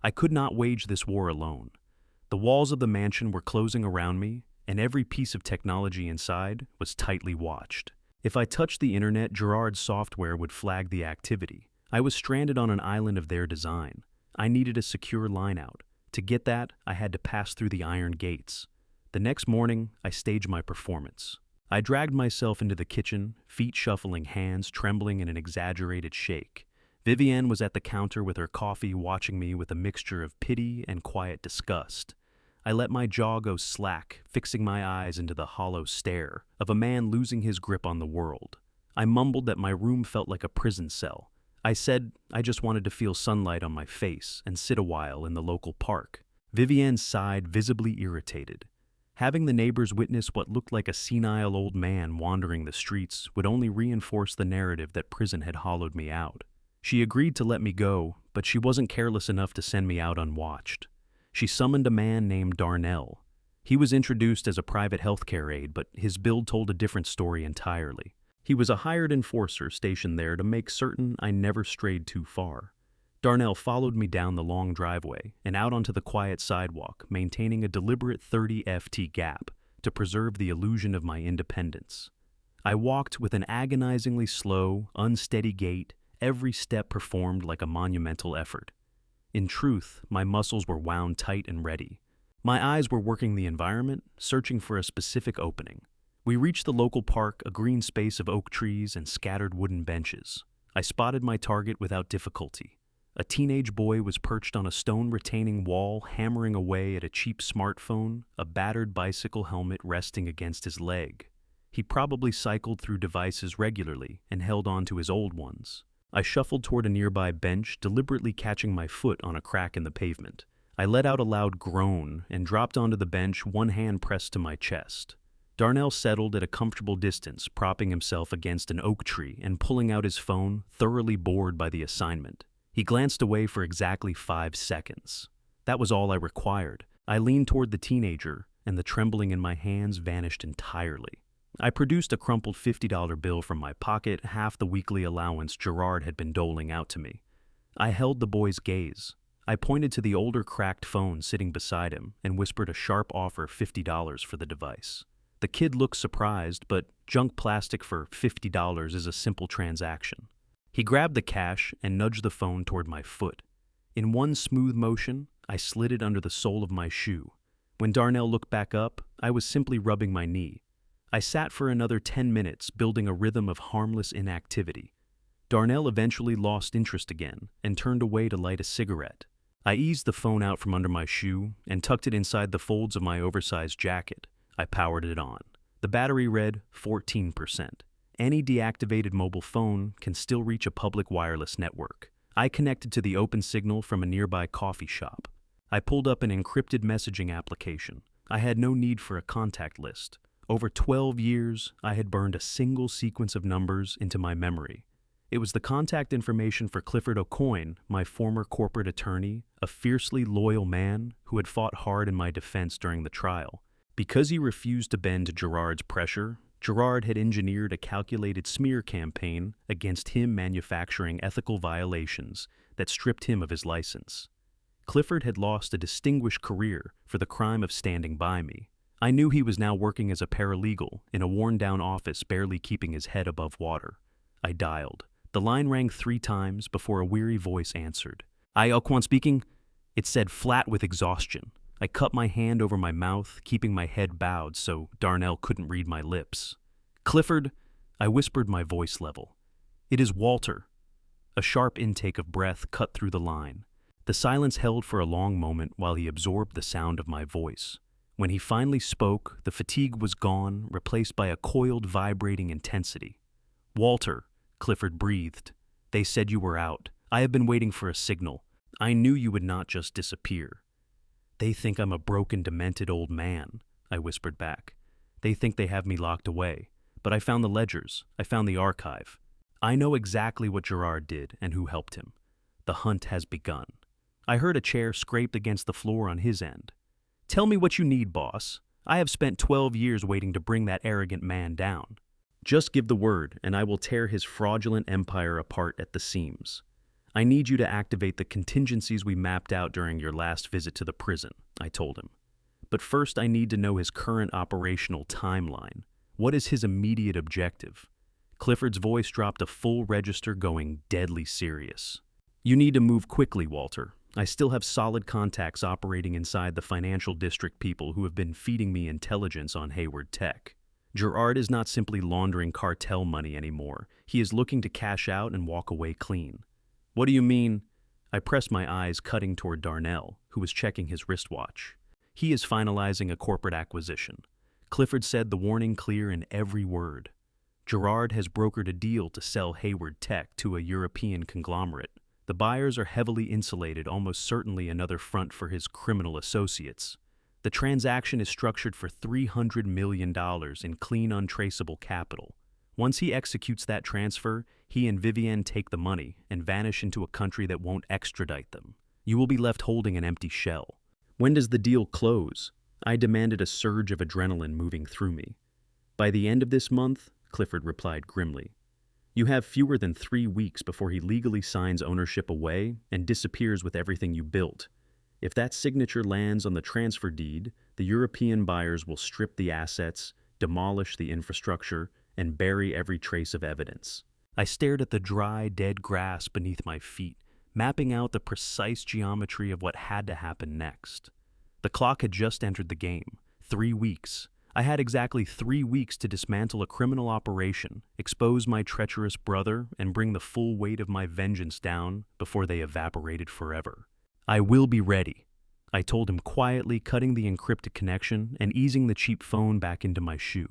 I could not wage this war alone. The walls of the mansion were closing around me, and every piece of technology inside was tightly watched. If I touched the internet, Gerard's software would flag the activity. I was stranded on an island of their design. I needed a secure line out. To get that, I had to pass through the iron gates. The next morning, I staged my performance. I dragged myself into the kitchen, feet shuffling, hands trembling in an exaggerated shake. Vivienne was at the counter with her coffee, watching me with a mixture of pity and quiet disgust. I let my jaw go slack, fixing my eyes into the hollow stare of a man losing his grip on the world. I mumbled that my room felt like a prison cell. I said I just wanted to feel sunlight on my face and sit a while in the local park. Vivienne sighed, visibly irritated. Having the neighbors witness what looked like a senile old man wandering the streets would only reinforce the narrative that prison had hollowed me out. She agreed to let me go, but she wasn't careless enough to send me out unwatched. She summoned a man named Darnell. He was introduced as a private healthcare aide, but his build told a different story entirely. He was a hired enforcer stationed there to make certain I never strayed too far. Darnell followed me down the long driveway and out onto the quiet sidewalk, maintaining a deliberate 30 ft gap to preserve the illusion of my independence. I walked with an agonizingly slow, unsteady gait, every step performed like a monumental effort. In truth, my muscles were wound tight and ready. My eyes were working the environment, searching for a specific opening. We reached the local park, a green space of oak trees and scattered wooden benches. I spotted my target without difficulty. A teenage boy was perched on a stone retaining wall, hammering away at a cheap smartphone, a battered bicycle helmet resting against his leg. He probably cycled through devices regularly and held on to his old ones. I shuffled toward a nearby bench, deliberately catching my foot on a crack in the pavement. I let out a loud groan and dropped onto the bench, one hand pressed to my chest. Darnell settled at a comfortable distance, propping himself against an oak tree and pulling out his phone, thoroughly bored by the assignment. He glanced away for exactly 5 seconds. That was all I required. I leaned toward the teenager, and the trembling in my hands vanished entirely. I produced a crumpled $50 bill from my pocket, half the weekly allowance Gerard had been doling out to me. I held the boy's gaze. I pointed to the older cracked phone sitting beside him and whispered a sharp offer of $50 for the device. The kid looked surprised, but junk plastic for $50 is a simple transaction. He grabbed the cash and nudged the phone toward my foot. In one smooth motion, I slid it under the sole of my shoe. When Darnell looked back up, I was simply rubbing my knee. I sat for another 10 minutes, building a rhythm of harmless inactivity. Darnell eventually lost interest again and turned away to light a cigarette. I eased the phone out from under my shoe and tucked it inside the folds of my oversized jacket. I powered it on. The battery read 14%. Any deactivated mobile phone can still reach a public wireless network. I connected to the open signal from a nearby coffee shop. I pulled up an encrypted messaging application. I had no need for a contact list. Over 12 years, I had burned a single sequence of numbers into my memory. It was the contact information for Clifford O'Coin, my former corporate attorney, a fiercely loyal man who had fought hard in my defense during the trial. Because he refused to bend to Gerard's pressure, Gerard had engineered a calculated smear campaign against him, manufacturing ethical violations that stripped him of his license. Clifford had lost a distinguished career for the crime of standing by me. I knew he was now working as a paralegal in a worn-down office, barely keeping his head above water. I dialed. The line rang 3 times before a weary voice answered. "Aye, O'Quan speaking." It said flat with exhaustion. I cut my hand over my mouth, keeping my head bowed so Darnell couldn't read my lips. "Clifford," I whispered, my voice level. "It is Walter." A sharp intake of breath cut through the line. The silence held for a long moment while he absorbed the sound of my voice. When he finally spoke, the fatigue was gone, replaced by a coiled, vibrating intensity. "Walter," Clifford breathed. "They said you were out. I have been waiting for a signal. I knew you would not just disappear." "They think I'm a broken, demented old man," I whispered back. "They think they have me locked away. But I found the ledgers. I found the archive. I know exactly what Gerard did and who helped him. The hunt has begun." I heard a chair scraped against the floor on his end. "Tell me what you need, boss. I have spent 12 years waiting to bring that arrogant man down. Just give the word, and I will tear his fraudulent empire apart at the seams. I need you to activate the contingencies we mapped out during your last visit to the prison," I told him. "But first I need to know his current operational timeline. What is his immediate objective?" Clifford's voice dropped a full register, going deadly serious. "You need to move quickly, Walter. I still have solid contacts operating inside the financial district, people who have been feeding me intelligence on Hayward Tech. Gerard is not simply laundering cartel money anymore. He is looking to cash out and walk away clean." "What do you mean?" I pressed my eyes, cutting toward Darnell, who was checking his wristwatch. "He is finalizing a corporate acquisition." Clifford said, the warning clear in every word. Gerard has brokered a deal to sell Hayward Tech to a European conglomerate. The buyers are heavily insulated, almost certainly another front for his criminal associates. The transaction is structured for $300 million in clean, untraceable capital. Once he executes that transfer, he and Vivienne take the money and vanish into a country that won't extradite them. You will be left holding an empty shell. When does the deal close? I demanded, a surge of adrenaline moving through me. By the end of this month, Clifford replied grimly. You have fewer than 3 weeks before he legally signs ownership away and disappears with everything you built. If that signature lands on the transfer deed, the European buyers will strip the assets, demolish the infrastructure, and bury every trace of evidence. I stared at the dry, dead grass beneath my feet, mapping out the precise geometry of what had to happen next. The clock had just entered the game. 3 weeks. I had exactly 3 weeks to dismantle a criminal operation, expose my treacherous brother, and bring the full weight of my vengeance down before they evaporated forever. I will be ready, I told him quietly, cutting the encrypted connection and easing the cheap phone back into my shoe.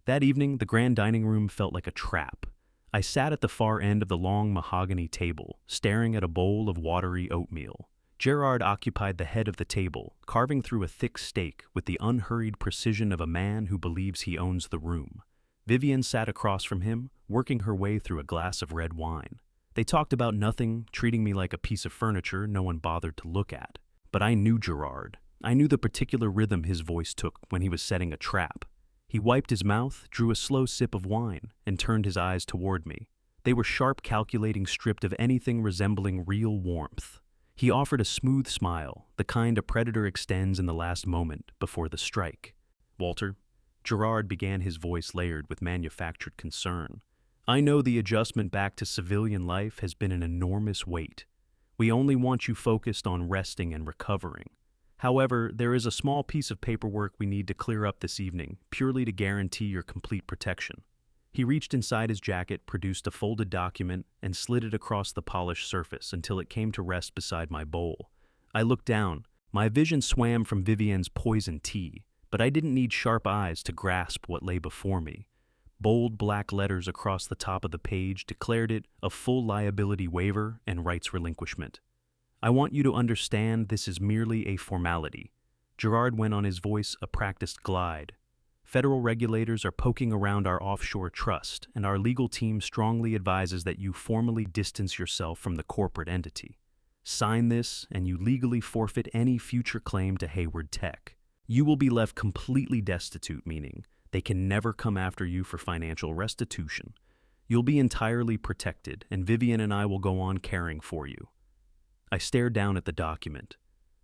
That evening, the grand dining room felt like a trap. I sat at the far end of the long mahogany table, staring at a bowl of watery oatmeal. Gerard occupied the head of the table, carving through a thick steak with the unhurried precision of a man who believes he owns the room. Vivienne sat across from him, working her way through a glass of red wine. They talked about nothing, treating me like a piece of furniture no one bothered to look at. But I knew Gerard. I knew the particular rhythm his voice took when he was setting a trap. He wiped his mouth, drew a slow sip of wine, and turned his eyes toward me. They were sharp, calculating, stripped of anything resembling real warmth. He offered a smooth smile, the kind a predator extends in the last moment before the strike. Walter, Gerard began, his voice layered with manufactured concern. I know the adjustment back to civilian life has been an enormous weight. We only want you focused on resting and recovering. However, there is a small piece of paperwork we need to clear up this evening, purely to guarantee your complete protection. He reached inside his jacket, produced a folded document, and slid it across the polished surface until it came to rest beside my bowl. I looked down. My vision swam from Vivienne's poison tea, but I didn't need sharp eyes to grasp what lay before me. Bold black letters across the top of the page declared it a full liability waiver and rights relinquishment. I want you to understand this is merely a formality. Gerard went on, his voice a practiced glide. Federal regulators are poking around our offshore trust, and our legal team strongly advises that you formally distance yourself from the corporate entity. Sign this, and you legally forfeit any future claim to Hayward Tech. You will be left completely destitute, meaning they can never come after you for financial restitution. You'll be entirely protected, and Vivienne and I will go on caring for you. I stared down at the document.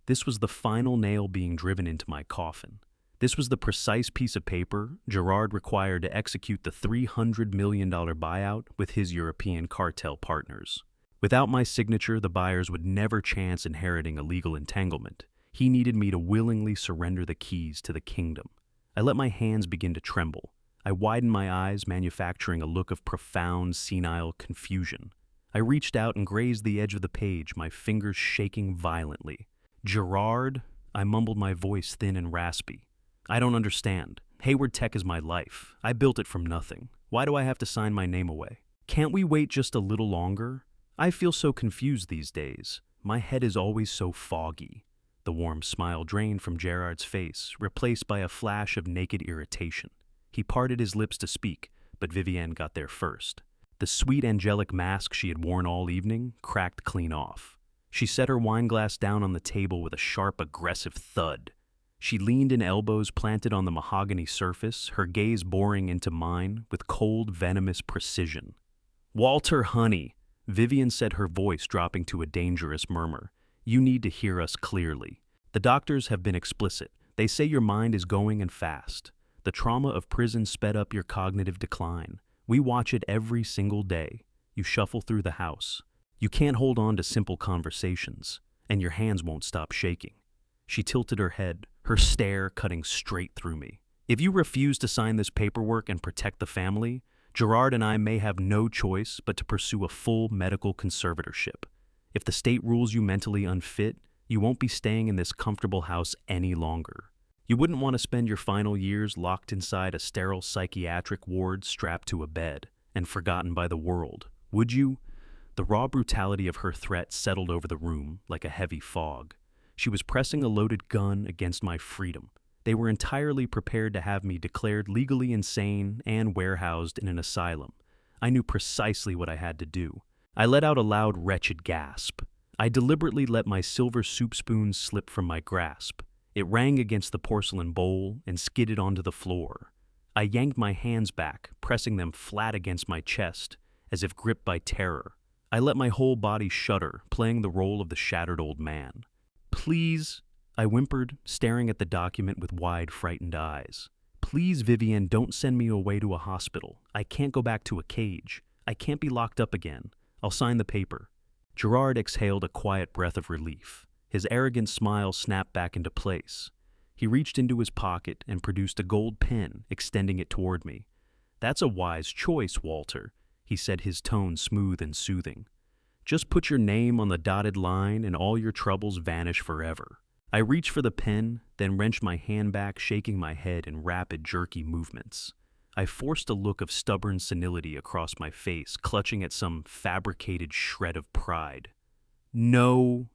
This was the final nail being driven into my coffin. This was the precise piece of paper Gerard required to execute the $300 million buyout with his European cartel partners. Without my signature, the buyers would never chance inheriting a legal entanglement. He needed me to willingly surrender the keys to the kingdom. I let my hands begin to tremble. I widened my eyes, manufacturing a look of profound, senile confusion. I reached out and grazed the edge of the page, my fingers shaking violently. Gerard, I mumbled, my voice thin and raspy. I don't understand. Hayward Tech is my life. I built it from nothing. Why do I have to sign my name away? Can't we wait just a little longer? I feel so confused these days. My head is always so foggy. The warm smile drained from Gerard's face, replaced by a flash of naked irritation. He parted his lips to speak, but Vivienne got there first. The sweet angelic mask she had worn all evening cracked clean off. She set her wineglass down on the table with a sharp, aggressive thud. She leaned in, elbows planted on the mahogany surface, her gaze boring into mine with cold, venomous precision. "Walter, honey," Vivienne said, her voice dropping to a dangerous murmur. "You need to hear us clearly. The doctors have been explicit. They say your mind is going and fast. The trauma of prison sped up your cognitive decline. We watch it every single day. You shuffle through the house. You can't hold on to simple conversations, and your hands won't stop shaking." She tilted her head, her stare cutting straight through me. "If you refuse to sign this paperwork and protect the family, Gerard and I may have no choice but to pursue a full medical conservatorship. If the state rules you mentally unfit, you won't be staying in this comfortable house any longer. You wouldn't want to spend your final years locked inside a sterile psychiatric ward strapped to a bed and forgotten by the world, would you? The raw brutality of her threat settled over the room like a heavy fog. She was pressing a loaded gun against my freedom. They were entirely prepared to have me declared legally insane and warehoused in an asylum. I knew precisely what I had to do. I let out a loud, wretched gasp. I deliberately let my silver soup spoon slip from my grasp. It rang against the porcelain bowl and skidded onto the floor. I yanked my hands back, pressing them flat against my chest, as if gripped by terror. I let my whole body shudder, playing the role of the shattered old man. "Please," I whimpered, staring at the document with wide, frightened eyes. "Please, Vivienne, don't send me away to a hospital. I can't go back to a cage. I can't be locked up again. I'll sign the paper." Gerard exhaled a quiet breath of relief. His arrogant smile snapped back into place. He reached into his pocket and produced a gold pen, extending it toward me. "That's a wise choice, Walter," he said, his tone smooth and soothing. "Just put your name on the dotted line and all your troubles vanish forever." I reached for the pen, then wrenched my hand back, shaking my head in rapid, jerky movements. I forced a look of stubborn senility across my face, clutching at some fabricated shred of pride. "No,"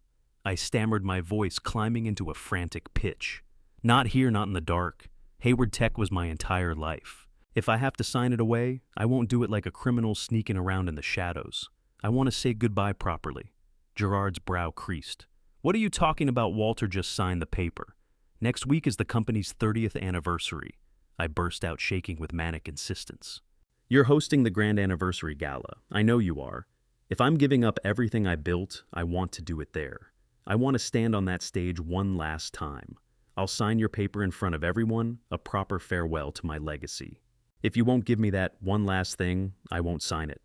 I stammered, my voice climbing into a frantic pitch. "Not here, not in the dark. Hayward Tech was my entire life. If I have to sign it away, I won't do it like a criminal sneaking around in the shadows. I want to say goodbye properly." Gerard's brow creased. "What are you talking about? Walter just signed the paper. Next week is the company's 30th anniversary." I burst out, shaking with manic insistence. "You're hosting the grand anniversary gala. I know you are. If I'm giving up everything I built, I want to do it there. I want to stand on that stage one last time. I'll sign your paper in front of everyone, a proper farewell to my legacy. If you won't give me that one last thing, I won't sign it."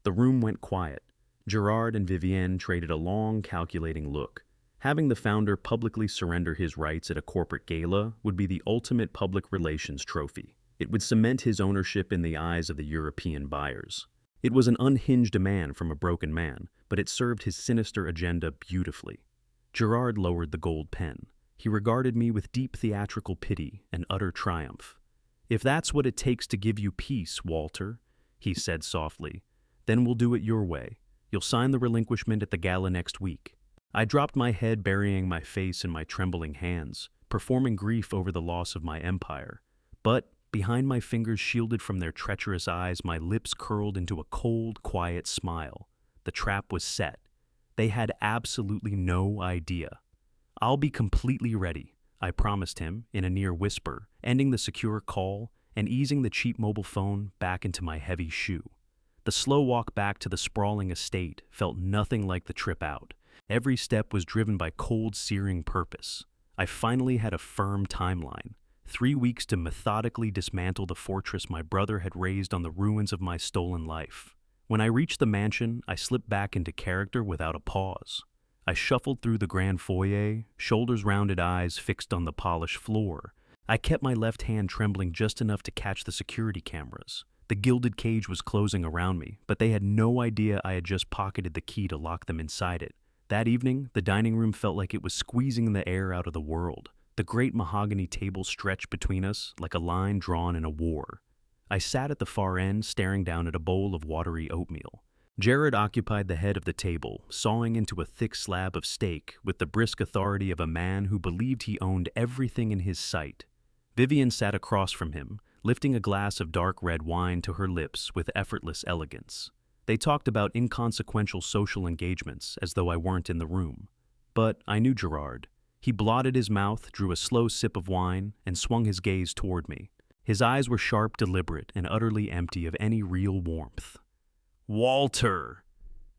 The room went quiet. Gerard and Vivienne traded a long, calculating look. Having the founder publicly surrender his rights at a corporate gala would be the ultimate public relations trophy. It would cement his ownership in the eyes of the European buyers. It was an unhinged demand from a broken man, but it served his sinister agenda beautifully. Gerard lowered the gold pen. He regarded me with deep theatrical pity and utter triumph. "If that's what it takes to give you peace, Walter," he said softly, "then we'll do it your way. You'll sign the relinquishment at the gala next week." I dropped my head, burying my face in my trembling hands, performing grief over the loss of my empire. But, behind my fingers shielded from their treacherous eyes, my lips curled into a cold, quiet smile. The trap was set. They had absolutely no idea. "I'll be completely ready," I promised him in a near whisper, ending the secure call and easing the cheap mobile phone back into my heavy shoe. The slow walk back to the sprawling estate felt nothing like the trip out. Every step was driven by cold, searing purpose. I finally had a firm timeline. 3 weeks to methodically dismantle the fortress my brother had raised on the ruins of my stolen life. When I reached the mansion, I slipped back into character without a pause. I shuffled through the grand foyer, shoulders rounded, eyes fixed on the polished floor. I kept my left hand trembling just enough to catch the security cameras. The gilded cage was closing around me, but they had no idea I had just pocketed the key to lock them inside it. That evening, the dining room felt like it was squeezing the air out of the world. The great mahogany table stretched between us like a line drawn in a war. I sat at the far end, staring down at a bowl of watery oatmeal. Jared occupied the head of the table, sawing into a thick slab of steak with the brisk authority of a man who believed he owned everything in his sight. Vivienne sat across from him, lifting a glass of dark red wine to her lips with effortless elegance. They talked about inconsequential social engagements as though I weren't in the room. But I knew Gerard. He blotted his mouth, drew a slow sip of wine, and swung his gaze toward me. His eyes were sharp, deliberate, and utterly empty of any real warmth. "Walter!"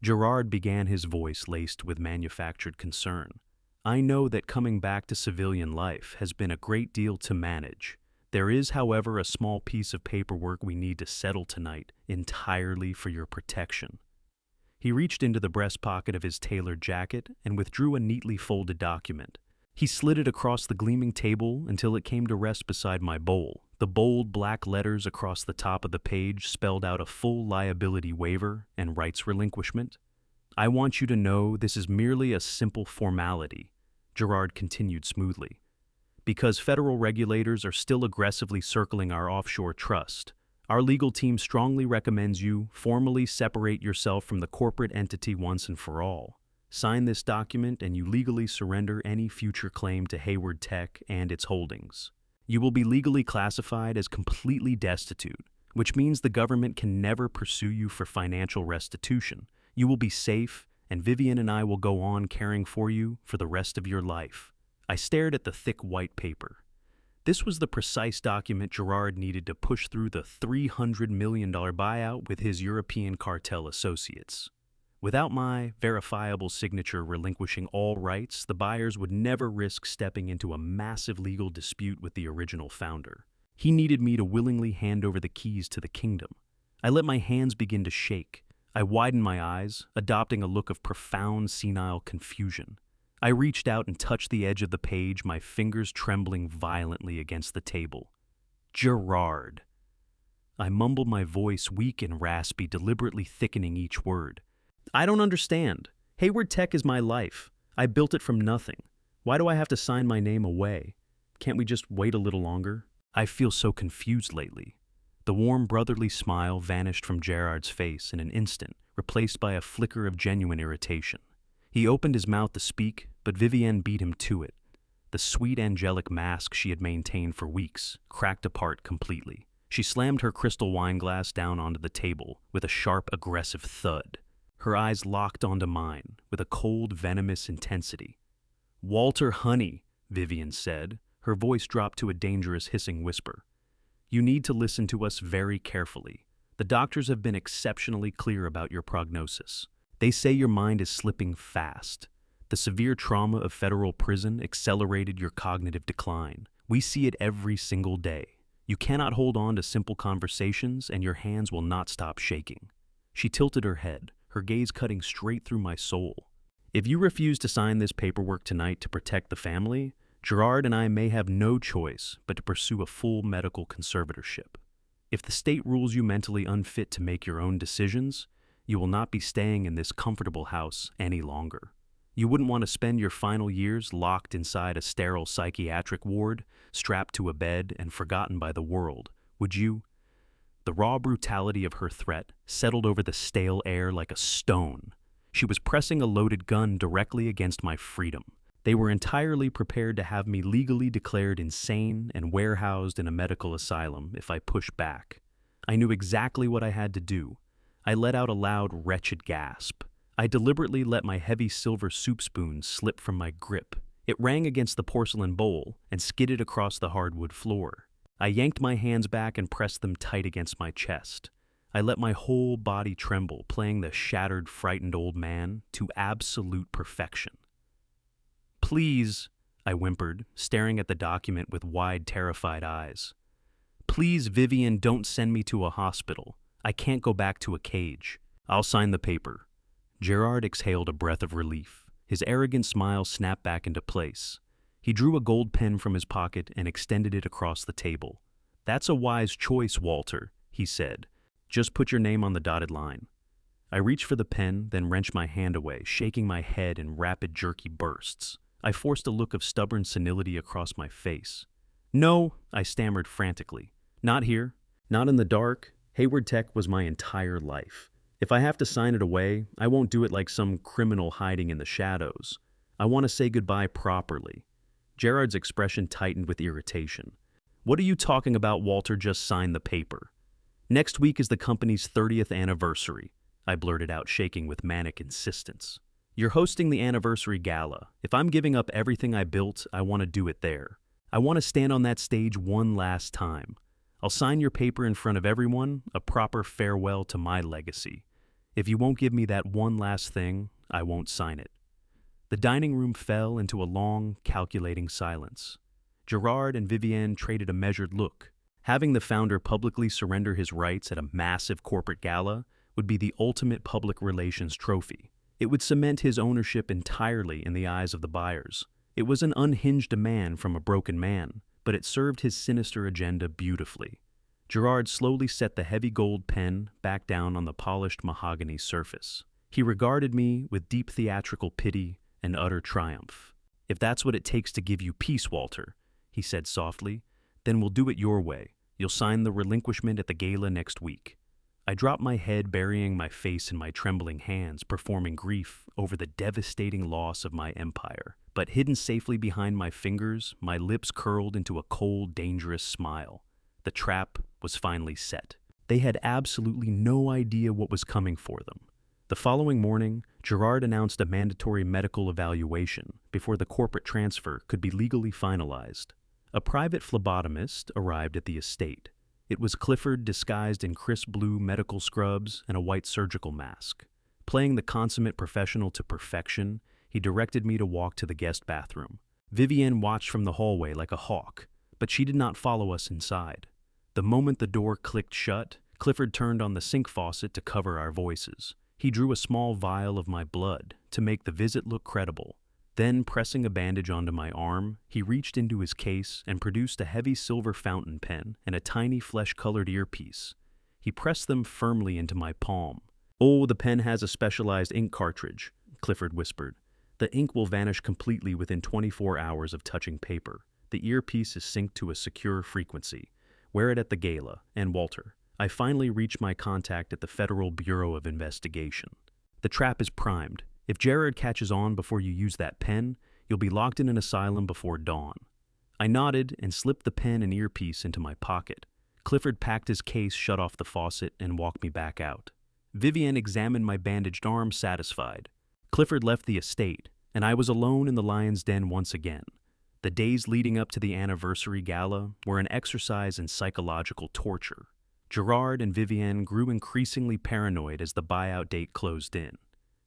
Gerard began, his voice laced with manufactured concern. "I know that coming back to civilian life has been a great deal to manage. There is, however, a small piece of paperwork we need to settle tonight, entirely for your protection." He reached into the breast pocket of his tailored jacket and withdrew a neatly folded document. He slid it across the gleaming table until it came to rest beside my bowl. The bold black letters across the top of the page spelled out a full liability waiver and rights relinquishment. "I want you to know this is merely a simple formality," Gerard continued smoothly. Because federal regulators are still aggressively circling our offshore trust, our legal team strongly recommends you formally separate yourself from the corporate entity once and for all. Sign this document and you legally surrender any future claim to Hayward Tech and its holdings. You will be legally classified as completely destitute, which means the government can never pursue you for financial restitution. You will be safe, and Vivian and I will go on caring for you for the rest of your life. I stared at the thick white paper. This was the precise document Gerard needed to push through the $300 million buyout with his European cartel associates. Without my verifiable signature relinquishing all rights, the buyers would never risk stepping into a massive legal dispute with the original founder. He needed me to willingly hand over the keys to the kingdom. I let my hands begin to shake. I widened my eyes, adopting a look of profound senile confusion. I reached out and touched the edge of the page, my fingers trembling violently against the table. Gerard. I mumbled, my voice weak and raspy, deliberately thickening each word. I don't understand. Hayward Tech is my life. I built it from nothing. Why do I have to sign my name away? Can't we just wait a little longer? I feel so confused lately. The warm brotherly smile vanished from Gerard's face in an instant, replaced by a flicker of genuine irritation. He opened his mouth to speak, but Vivienne beat him to it. The sweet angelic mask she had maintained for weeks cracked apart completely. She slammed her crystal wine glass down onto the table with a sharp, aggressive thud. Her eyes locked onto mine with a cold, venomous intensity. "Walter, honey," Vivienne said. Her voice dropped to a dangerous hissing whisper. "You need to listen to us very carefully. The doctors have been exceptionally clear about your prognosis. They say your mind is slipping fast. The severe trauma of federal prison accelerated your cognitive decline. We see it every single day. You cannot hold on to simple conversations, and your hands will not stop shaking." She tilted her head, her gaze cutting straight through my soul. "If you refuse to sign this paperwork tonight to protect the family, Gerard and I may have no choice but to pursue a full medical conservatorship. If the state rules you mentally unfit to make your own decisions, you will not be staying in this comfortable house any longer. You wouldn't want to spend your final years locked inside a sterile psychiatric ward, strapped to a bed and forgotten by the world, would you?" The raw brutality of her threat settled over the stale air like a stone. She was pressing a loaded gun directly against my freedom. They were entirely prepared to have me legally declared insane and warehoused in a medical asylum if I pushed back. I knew exactly what I had to do. I let out a loud, wretched gasp. I deliberately let my heavy silver soup spoon slip from my grip. It rang against the porcelain bowl and skidded across the hardwood floor. I yanked my hands back and pressed them tight against my chest. I let my whole body tremble, playing the shattered, frightened old man to absolute perfection. "Please," I whimpered, staring at the document with wide, terrified eyes. "Please, Vivian, don't send me to a hospital. I can't go back to a cage. I'll sign the paper." Gerard exhaled a breath of relief. His arrogant smile snapped back into place. He drew a gold pen from his pocket and extended it across the table. "That's a wise choice, Walter," he said. "Just put your name on the dotted line." I reached for the pen, then wrenched my hand away, shaking my head in rapid, jerky bursts. I forced a look of stubborn senility across my face. "No," I stammered frantically. "Not here. Not in the dark. Hayward Tech was my entire life. If I have to sign it away, I won't do it like some criminal hiding in the shadows. I want to say goodbye properly." Gerard's expression tightened with irritation. "What are you talking about, Walter? Just sign the paper." "Next week is the company's 30th anniversary," I blurted out, shaking with manic insistence. "You're hosting the anniversary gala. If I'm giving up everything I built, I want to do it there. I want to stand on that stage one last time. I'll sign your paper in front of everyone, a proper farewell to my legacy. If you won't give me that one last thing, I won't sign it." The dining room fell into a long, calculating silence. Gerard and Vivienne traded a measured look. Having the founder publicly surrender his rights at a massive corporate gala would be the ultimate public relations trophy. It would cement his ownership entirely in the eyes of the buyers. It was an unhinged demand from a broken man, but it served his sinister agenda beautifully. Gerard slowly set the heavy gold pen back down on the polished mahogany surface. He regarded me with deep theatrical pity and utter triumph. "If that's what it takes to give you peace, Walter," he said softly. Then we'll do it your way. You'll sign the relinquishment at the gala next week. I dropped my head, burying my face in my trembling hands, performing grief over the devastating loss of my empire. But hidden safely behind my fingers, my lips curled into a cold, dangerous smile. The trap was finally set. They had absolutely no idea what was coming for them. The following morning, Gerard announced a mandatory medical evaluation before the corporate transfer could be legally finalized. A private phlebotomist arrived at the estate. It was Clifford disguised in crisp blue medical scrubs and a white surgical mask. Playing the consummate professional to perfection, he directed me to walk to the guest bathroom. Vivienne watched from the hallway like a hawk, but she did not follow us inside. The moment the door clicked shut, Clifford turned on the sink faucet to cover our voices. He drew a small vial of my blood to make the visit look credible. Then, pressing a bandage onto my arm, he reached into his case and produced a heavy silver fountain pen and a tiny flesh-colored earpiece. He pressed them firmly into my palm. "Oh, the pen has a specialized ink cartridge," Clifford whispered. "The ink will vanish completely within 24 hours of touching paper. The earpiece is synced to a secure frequency. Wear it at the gala, and Walter." I finally reached my contact at the Federal Bureau of Investigation. "The trap is primed. If Gerard catches on before you use that pen, you'll be locked in an asylum before dawn." I nodded and slipped the pen and earpiece into my pocket. Clifford packed his case, shut off the faucet, and walked me back out. Vivienne examined my bandaged arm, satisfied. Clifford left the estate, and I was alone in the lion's den once again. The days leading up to the anniversary gala were an exercise in psychological torture. Gerard and Vivienne grew increasingly paranoid as the buyout date closed in.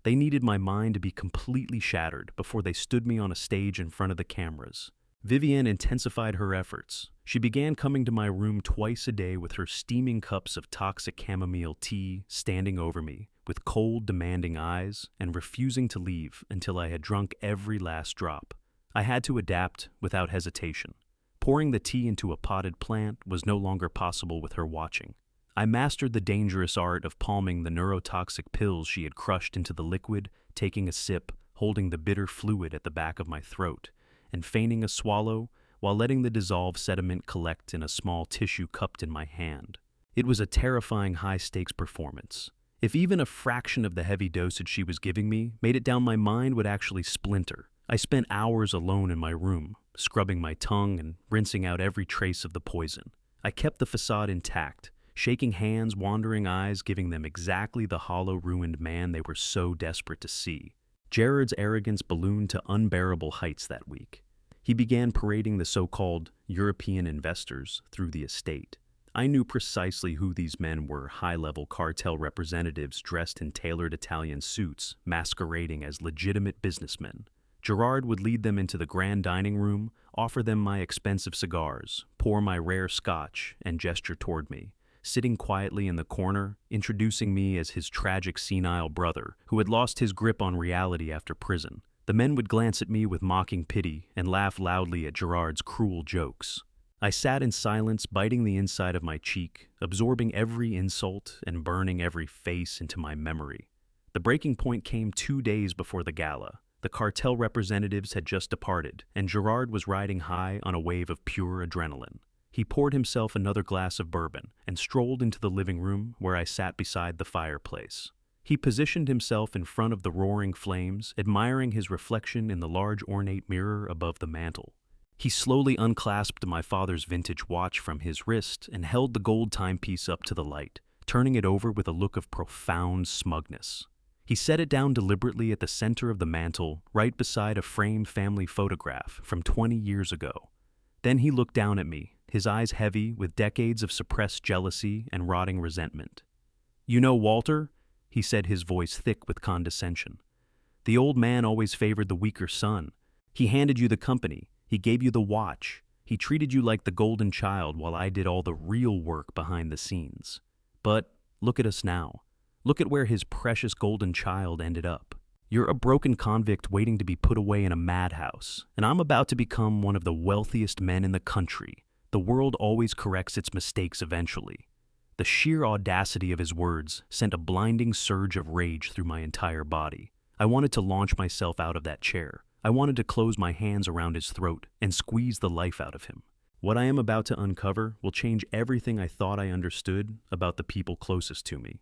They needed my mind to be completely shattered before they stood me on a stage in front of the cameras. Vivienne intensified her efforts. She began coming to my room twice a day with her steaming cups of toxic chamomile tea, standing over me with cold, demanding eyes, and refusing to leave until I had drunk every last drop. I had to adapt without hesitation. Pouring the tea into a potted plant was no longer possible with her watching. I mastered the dangerous art of palming the neurotoxic pills she had crushed into the liquid, taking a sip, holding the bitter fluid at the back of my throat, and feigning a swallow while letting the dissolved sediment collect in a small tissue cupped in my hand. It was a terrifying high-stakes performance. If even a fraction of the heavy dosage she was giving me made it down, my mind would actually splinter. I spent hours alone in my room, scrubbing my tongue and rinsing out every trace of the poison. I kept the facade intact, shaking hands, wandering eyes, giving them exactly the hollow, ruined man they were so desperate to see. Gerard's arrogance ballooned to unbearable heights that week. He began parading the so-called European investors through the estate. I knew precisely who these men were: high-level cartel representatives dressed in tailored Italian suits, masquerading as legitimate businessmen. Gerard would lead them into the grand dining room, offer them my expensive cigars, pour my rare scotch, and gesture toward me, sitting quietly in the corner, introducing me as his tragic senile brother, who had lost his grip on reality after prison. The men would glance at me with mocking pity and laugh loudly at Gerard's cruel jokes. I sat in silence, biting the inside of my cheek, absorbing every insult and burning every face into my memory. The breaking point came 2 days before the gala. The cartel representatives had just departed, and Gerard was riding high on a wave of pure adrenaline. He poured himself another glass of bourbon and strolled into the living room where I sat beside the fireplace. He positioned himself in front of the roaring flames, admiring his reflection in the large ornate mirror above the mantel. He slowly unclasped my father's vintage watch from his wrist and held the gold timepiece up to the light, turning it over with a look of profound smugness. He set it down deliberately at the center of the mantel, right beside a framed family photograph from 20 years ago. Then he looked down at me, his eyes heavy with decades of suppressed jealousy and rotting resentment. "You know Walter?" he said, his voice thick with condescension. "The old man always favored the weaker son. He handed you the company. He gave you the watch. He treated you like the golden child while I did all the real work behind the scenes. But look at us now. Look at where his precious golden child ended up. You're a broken convict waiting to be put away in a madhouse, and I'm about to become one of the wealthiest men in the country. The world always corrects its mistakes eventually." The sheer audacity of his words sent a blinding surge of rage through my entire body. I wanted to launch myself out of that chair. I wanted to close my hands around his throat and squeeze the life out of him. What I am about to uncover will change everything I thought I understood about the people closest to me.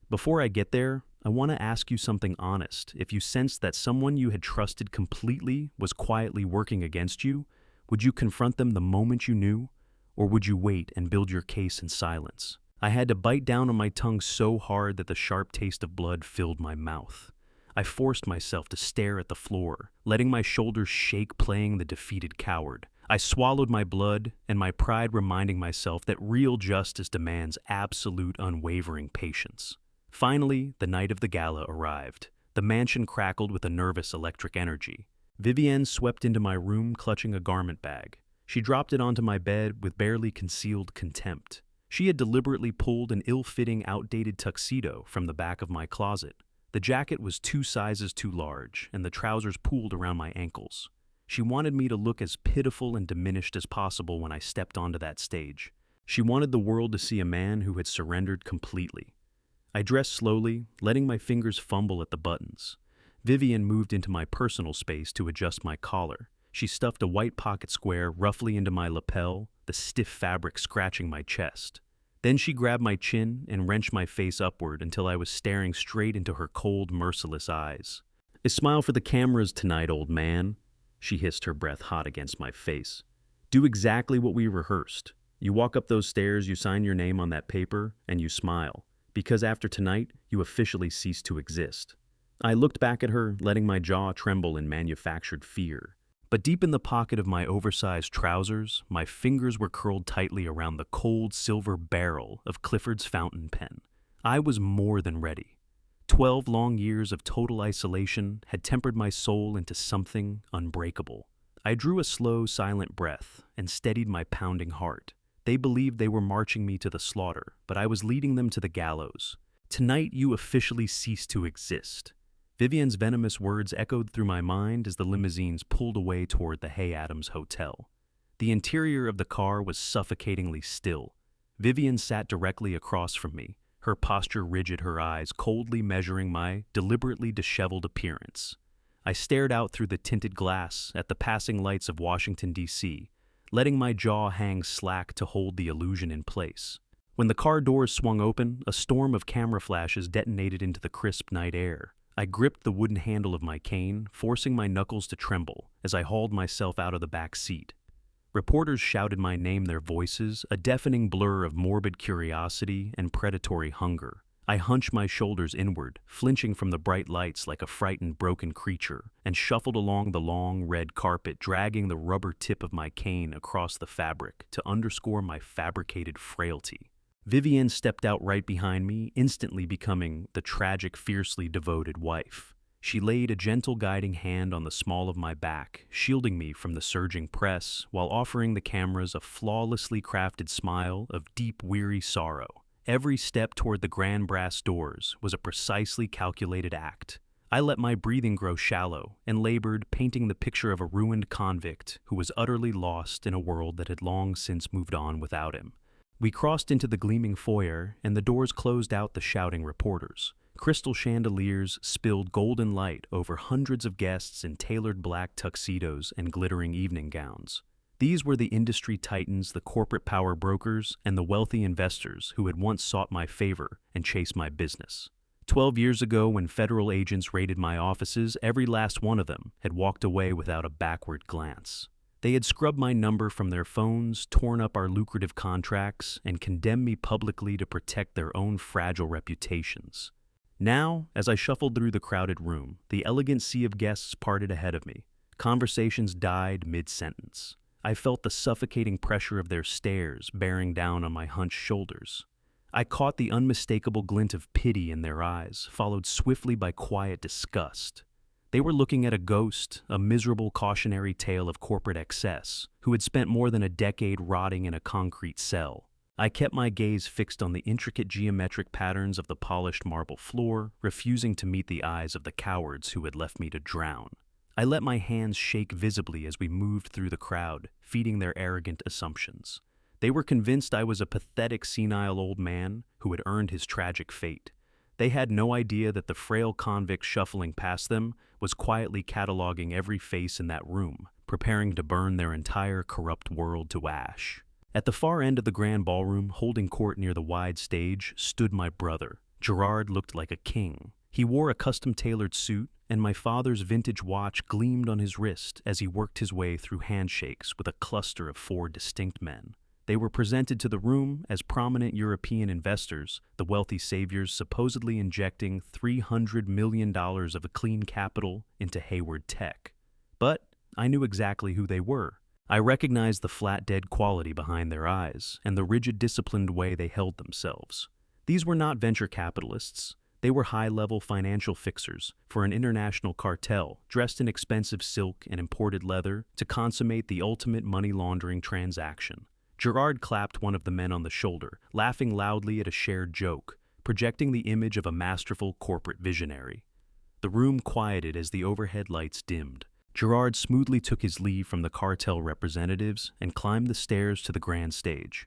Before I get there, I want to ask you something honest. If you sensed that someone you had trusted completely was quietly working against you, would you confront them the moment you knew, or would you wait and build your case in silence? I had to bite down on my tongue so hard that the sharp taste of blood filled my mouth. I forced myself to stare at the floor, letting my shoulders shake, playing the defeated coward. I swallowed my blood, and my pride reminding myself that real justice demands absolute, unwavering patience. Finally, the night of the gala arrived. The mansion crackled with a nervous electric energy. Vivienne swept into my room clutching a garment bag. She dropped it onto my bed with barely concealed contempt. She had deliberately pulled an ill-fitting, outdated tuxedo from the back of my closet. The jacket was 2 sizes too large, and the trousers pooled around my ankles. She wanted me to look as pitiful and diminished as possible when I stepped onto that stage. She wanted the world to see a man who had surrendered completely. I dressed slowly, letting my fingers fumble at the buttons. Vivienne moved into my personal space to adjust my collar. She stuffed a white pocket square roughly into my lapel, the stiff fabric scratching my chest. Then she grabbed my chin and wrenched my face upward until I was staring straight into her cold, merciless eyes. "A smile for the cameras tonight, old man," she hissed, her breath hot against my face. "Do exactly what we rehearsed. You walk up those stairs, you sign your name on that paper, and you smile. Because after tonight, you officially cease to exist." I looked back at her, letting my jaw tremble in manufactured fear. But deep in the pocket of my oversized trousers, my fingers were curled tightly around the cold silver barrel of Clifford's fountain pen. I was more than ready. 12 long years of total isolation had tempered my soul into something unbreakable. I drew a slow, silent breath and steadied my pounding heart. They believed they were marching me to the slaughter, but I was leading them to the gallows. "Tonight you officially cease to exist." Vivienne's venomous words echoed through my mind as the limousines pulled away toward the Hay Adams Hotel. The interior of the car was suffocatingly still. Vivienne sat directly across from me, her posture rigid, her eyes coldly measuring my deliberately disheveled appearance. I stared out through the tinted glass at the passing lights of Washington, D.C., letting my jaw hang slack to hold the illusion in place. When the car doors swung open, a storm of camera flashes detonated into the crisp night air. I gripped the wooden handle of my cane, forcing my knuckles to tremble as I hauled myself out of the back seat. Reporters shouted my name, their voices, a deafening blur of morbid curiosity and predatory hunger. I hunched my shoulders inward, flinching from the bright lights like a frightened, broken creature, and shuffled along the long, red carpet, dragging the rubber tip of my cane across the fabric to underscore my fabricated frailty. Vivienne stepped out right behind me, instantly becoming the tragic, fiercely devoted wife. She laid a gentle guiding hand on the small of my back, shielding me from the surging press, while offering the cameras a flawlessly crafted smile of deep, weary sorrow. Every step toward the grand brass doors was a precisely calculated act. I let my breathing grow shallow and labored, painting the picture of a ruined convict who was utterly lost in a world that had long since moved on without him. We crossed into the gleaming foyer, and the doors closed out the shouting reporters. Crystal chandeliers spilled golden light over hundreds of guests in tailored black tuxedos and glittering evening gowns. These were the industry titans, the corporate power brokers, and the wealthy investors who had once sought my favor and chased my business. 12 years ago, when federal agents raided my offices, every last one of them had walked away without a backward glance. They had scrubbed my number from their phones, torn up our lucrative contracts, and condemned me publicly to protect their own fragile reputations. Now, as I shuffled through the crowded room, the elegant sea of guests parted ahead of me. Conversations died mid-sentence. I felt the suffocating pressure of their stares bearing down on my hunched shoulders. I caught the unmistakable glint of pity in their eyes, followed swiftly by quiet disgust. They were looking at a ghost, a miserable cautionary tale of corporate excess, who had spent more than a decade rotting in a concrete cell. I kept my gaze fixed on the intricate geometric patterns of the polished marble floor, refusing to meet the eyes of the cowards who had left me to drown. I let my hands shake visibly as we moved through the crowd, feeding their arrogant assumptions. They were convinced I was a pathetic, senile old man who had earned his tragic fate. They had no idea that the frail convict shuffling past them was quietly cataloging every face in that room, preparing to burn their entire corrupt world to ash. At the far end of the grand ballroom, holding court near the wide stage, stood my brother. Gerard looked like a king. He wore a custom-tailored suit, and my father's vintage watch gleamed on his wrist as he worked his way through handshakes with a cluster of 4 distinct men. They were presented to the room as prominent European investors, the wealthy saviors supposedly injecting $300 million of clean capital into Hayward Tech. But I knew exactly who they were. I recognized the flat dead quality behind their eyes and the rigid disciplined way they held themselves. These were not venture capitalists. They were high-level financial fixers for an international cartel dressed in expensive silk and imported leather to consummate the ultimate money laundering transaction. Gerard clapped one of the men on the shoulder, laughing loudly at a shared joke, projecting the image of a masterful corporate visionary. The room quieted as the overhead lights dimmed. Gerard smoothly took his leave from the cartel representatives and climbed the stairs to the grand stage.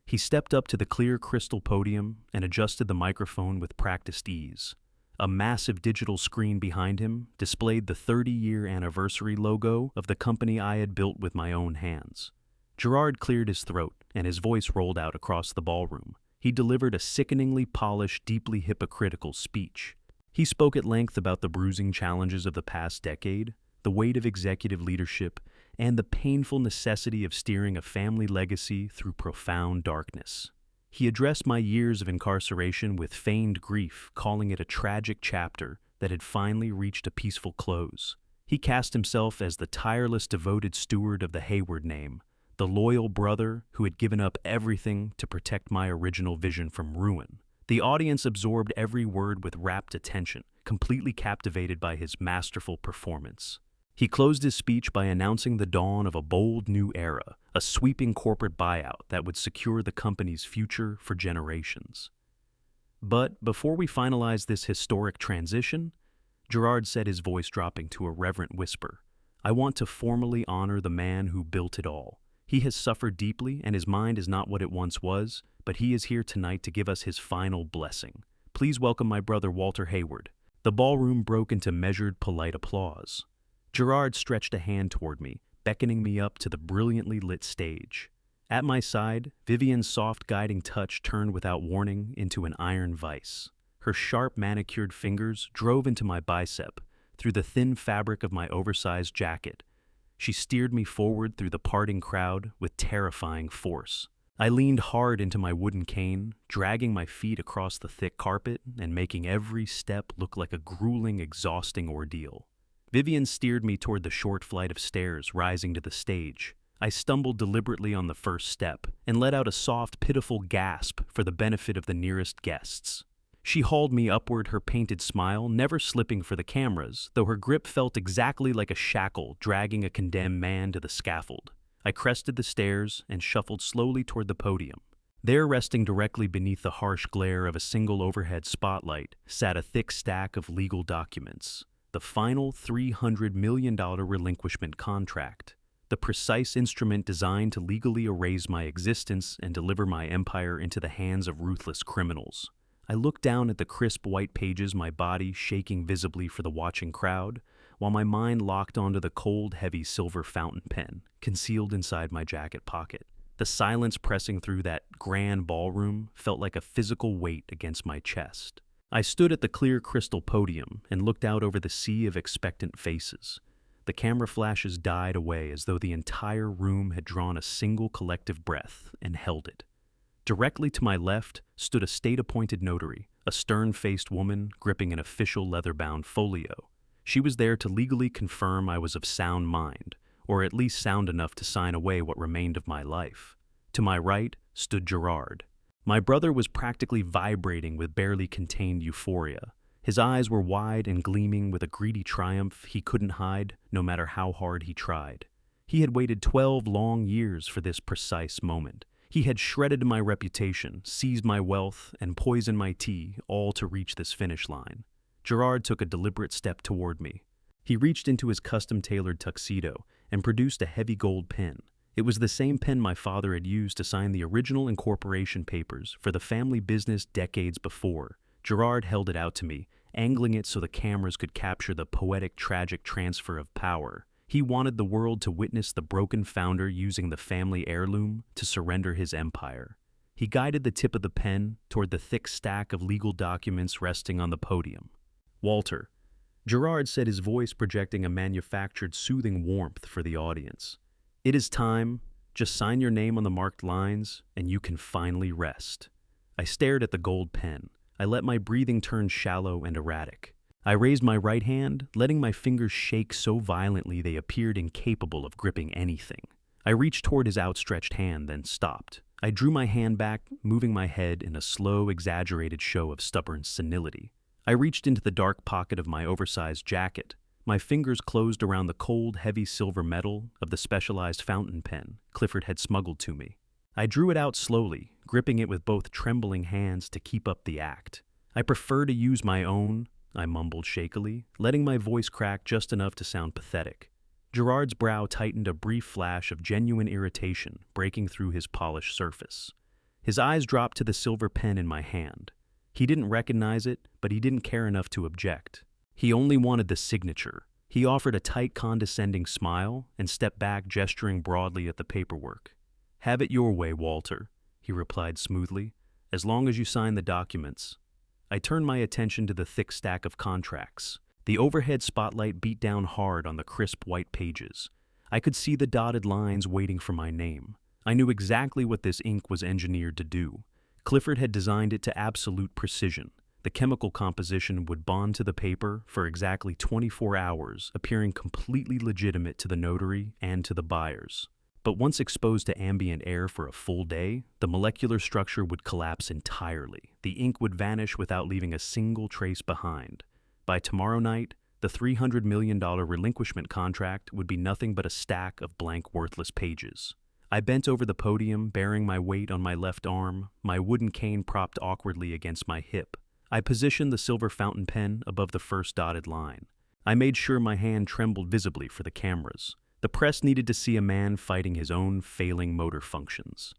He stepped up to the clear crystal podium and adjusted the microphone with practiced ease. A massive digital screen behind him displayed the 30-year anniversary logo of the company I had built with my own hands. Gerard cleared his throat, and his voice rolled out across the ballroom. He delivered a sickeningly polished, deeply hypocritical speech. He spoke at length about the bruising challenges of the past decade, the weight of executive leadership, and the painful necessity of steering a family legacy through profound darkness. He addressed my years of incarceration with feigned grief, calling it a tragic chapter that had finally reached a peaceful close. He cast himself as the tireless, devoted steward of the Hayward name, the loyal brother who had given up everything to protect my original vision from ruin. The audience absorbed every word with rapt attention, completely captivated by his masterful performance. He closed his speech by announcing the dawn of a bold new era, a sweeping corporate buyout that would secure the company's future for generations. But before we finalize this historic transition, Gerard said, his voice dropping to a reverent whisper, "I want to formally honor the man who built it all. He has suffered deeply, and his mind is not what it once was, but he is here tonight to give us his final blessing. Please welcome my brother Walter Hayward." The ballroom broke into measured, polite applause. Gerard stretched a hand toward me, beckoning me up to the brilliantly lit stage. At my side, Vivian's soft guiding touch turned without warning into an iron vice. Her sharp manicured fingers drove into my bicep, through the thin fabric of my oversized jacket. She steered me forward through the parting crowd with terrifying force. I leaned hard into my wooden cane, dragging my feet across the thick carpet and making every step look like a grueling, exhausting ordeal. Vivian steered me toward the short flight of stairs rising to the stage. I stumbled deliberately on the first step and let out a soft, pitiful gasp for the benefit of the nearest guests. She hauled me upward, her painted smile never slipping for the cameras, though her grip felt exactly like a shackle dragging a condemned man to the scaffold. I crested the stairs and shuffled slowly toward the podium. There, resting directly beneath the harsh glare of a single overhead spotlight, sat a thick stack of legal documents. The final $300 million relinquishment contract. The precise instrument designed to legally erase my existence and deliver my empire into the hands of ruthless criminals. I looked down at the crisp white pages, my body shaking visibly for the watching crowd, while my mind locked onto the cold, heavy silver fountain pen concealed inside my jacket pocket. The silence pressing through that grand ballroom felt like a physical weight against my chest. I stood at the clear crystal podium and looked out over the sea of expectant faces. The camera flashes died away as though the entire room had drawn a single collective breath and held it. Directly to my left stood a state-appointed notary, a stern-faced woman gripping an official leather-bound folio. She was there to legally confirm I was of sound mind, or at least sound enough to sign away what remained of my life. To my right stood Gerard. My brother was practically vibrating with barely contained euphoria. His eyes were wide and gleaming with a greedy triumph he couldn't hide, no matter how hard he tried. He had waited 12 long years for this precise moment. He had shredded my reputation, seized my wealth, and poisoned my tea, all to reach this finish line. Gerard took a deliberate step toward me. He reached into his custom-tailored tuxedo and produced a heavy gold pen. It was the same pen my father had used to sign the original incorporation papers for the family business decades before. Gerard held it out to me, angling it so the cameras could capture the poetic, tragic transfer of power. He wanted the world to witness the broken founder using the family heirloom to surrender his empire. He guided the tip of the pen toward the thick stack of legal documents resting on the podium. "Walter," Gerard said, his voice projecting a manufactured, soothing warmth for the audience. "It is time. Just sign your name on the marked lines, and you can finally rest." I stared at the gold pen. I let my breathing turn shallow and erratic. I raised my right hand, letting my fingers shake so violently they appeared incapable of gripping anything. I reached toward his outstretched hand, then stopped. I drew my hand back, moving my head in a slow, exaggerated show of stubborn senility. I reached into the dark pocket of my oversized jacket. My fingers closed around the cold, heavy silver metal of the specialized fountain pen Clifford had smuggled to me. I drew it out slowly, gripping it with both trembling hands to keep up the act. "I prefer to use my own," I mumbled shakily, letting my voice crack just enough to sound pathetic. Gerard's brow tightened, a brief flash of genuine irritation breaking through his polished surface. His eyes dropped to the silver pen in my hand. He didn't recognize it, but he didn't care enough to object. He only wanted the signature. He offered a tight, condescending smile and stepped back, gesturing broadly at the paperwork. "Have it your way, Walter," he replied smoothly, "as long as you sign the documents." I turned my attention to the thick stack of contracts. The overhead spotlight beat down hard on the crisp white pages. I could see the dotted lines waiting for my name. I knew exactly what this ink was engineered to do. Clifford had designed it to absolute precision. The chemical composition would bond to the paper for exactly 24 hours, appearing completely legitimate to the notary and to the buyers. But once exposed to ambient air for a full day, the molecular structure would collapse entirely. The ink would vanish without leaving a single trace behind. By tomorrow night, the $300 million relinquishment contract would be nothing but a stack of blank, worthless pages. I bent over the podium, bearing my weight on my left arm, my wooden cane propped awkwardly against my hip. I positioned the silver fountain pen above the first dotted line. I made sure my hand trembled visibly for the cameras. The press needed to see a man fighting his own failing motor functions.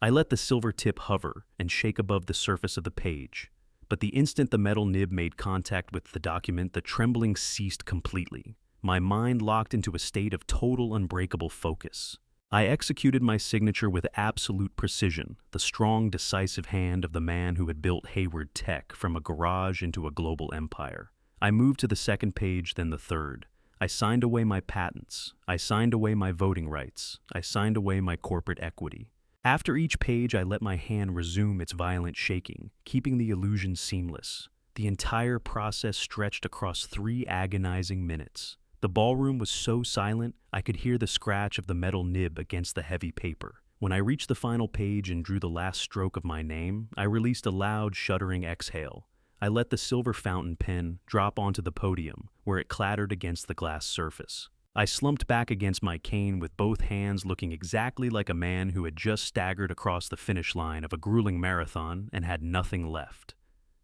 I let the silver tip hover and shake above the surface of the page. But the instant the metal nib made contact with the document, the trembling ceased completely. My mind locked into a state of total, unbreakable focus. I executed my signature with absolute precision, the strong, decisive hand of the man who had built Hayward Tech from a garage into a global empire. I moved to the second page, then the third. I signed away my patents. I signed away my voting rights. I signed away my corporate equity. After each page, I let my hand resume its violent shaking, keeping the illusion seamless. The entire process stretched across 3 agonizing minutes. The ballroom was so silent, I could hear the scratch of the metal nib against the heavy paper. When I reached the final page and drew the last stroke of my name, I released a loud, shuddering exhale. I let the silver fountain pen drop onto the podium, where it clattered against the glass surface. I slumped back against my cane with both hands, looking exactly like a man who had just staggered across the finish line of a grueling marathon and had nothing left.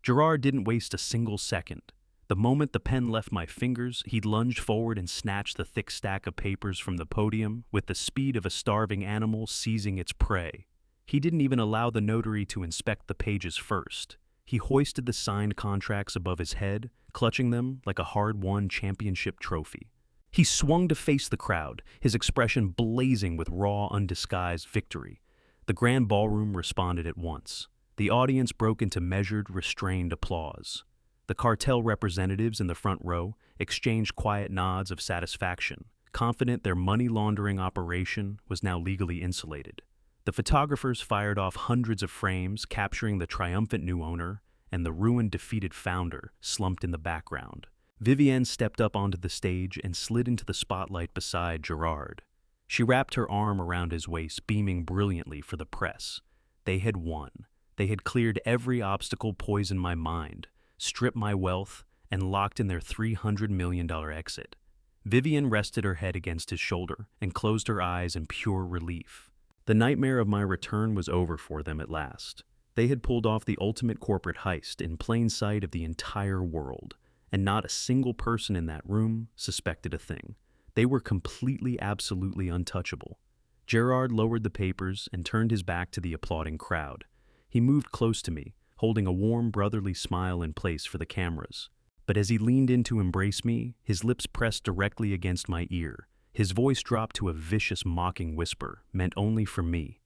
Gerard didn't waste a single second. The moment the pen left my fingers, he lunged forward and snatched the thick stack of papers from the podium with the speed of a starving animal seizing its prey. He didn't even allow the notary to inspect the pages first. He hoisted the signed contracts above his head, clutching them like a hard-won championship trophy. He swung to face the crowd, his expression blazing with raw, undisguised victory. The grand ballroom responded at once. The audience broke into measured, restrained applause. The cartel representatives in the front row exchanged quiet nods of satisfaction, confident their money-laundering operation was now legally insulated. The photographers fired off hundreds of frames, capturing the triumphant new owner and the ruined, defeated founder slumped in the background. Vivienne stepped up onto the stage and slid into the spotlight beside Gerard. She wrapped her arm around his waist, beaming brilliantly for the press. They had won. They had cleared every obstacle, poisoned my mind, stripped my wealth, and locked in their $300 million exit. Vivienne rested her head against his shoulder and closed her eyes in pure relief. The nightmare of my return was over for them at last. They had pulled off the ultimate corporate heist in plain sight of the entire world, and not a single person in that room suspected a thing. They were completely, absolutely untouchable. Gerard lowered the papers and turned his back to the applauding crowd. He moved close to me, holding a warm brotherly smile in place for the cameras. But as he leaned in to embrace me, his lips pressed directly against my ear. His voice dropped to a vicious mocking whisper, meant only for me.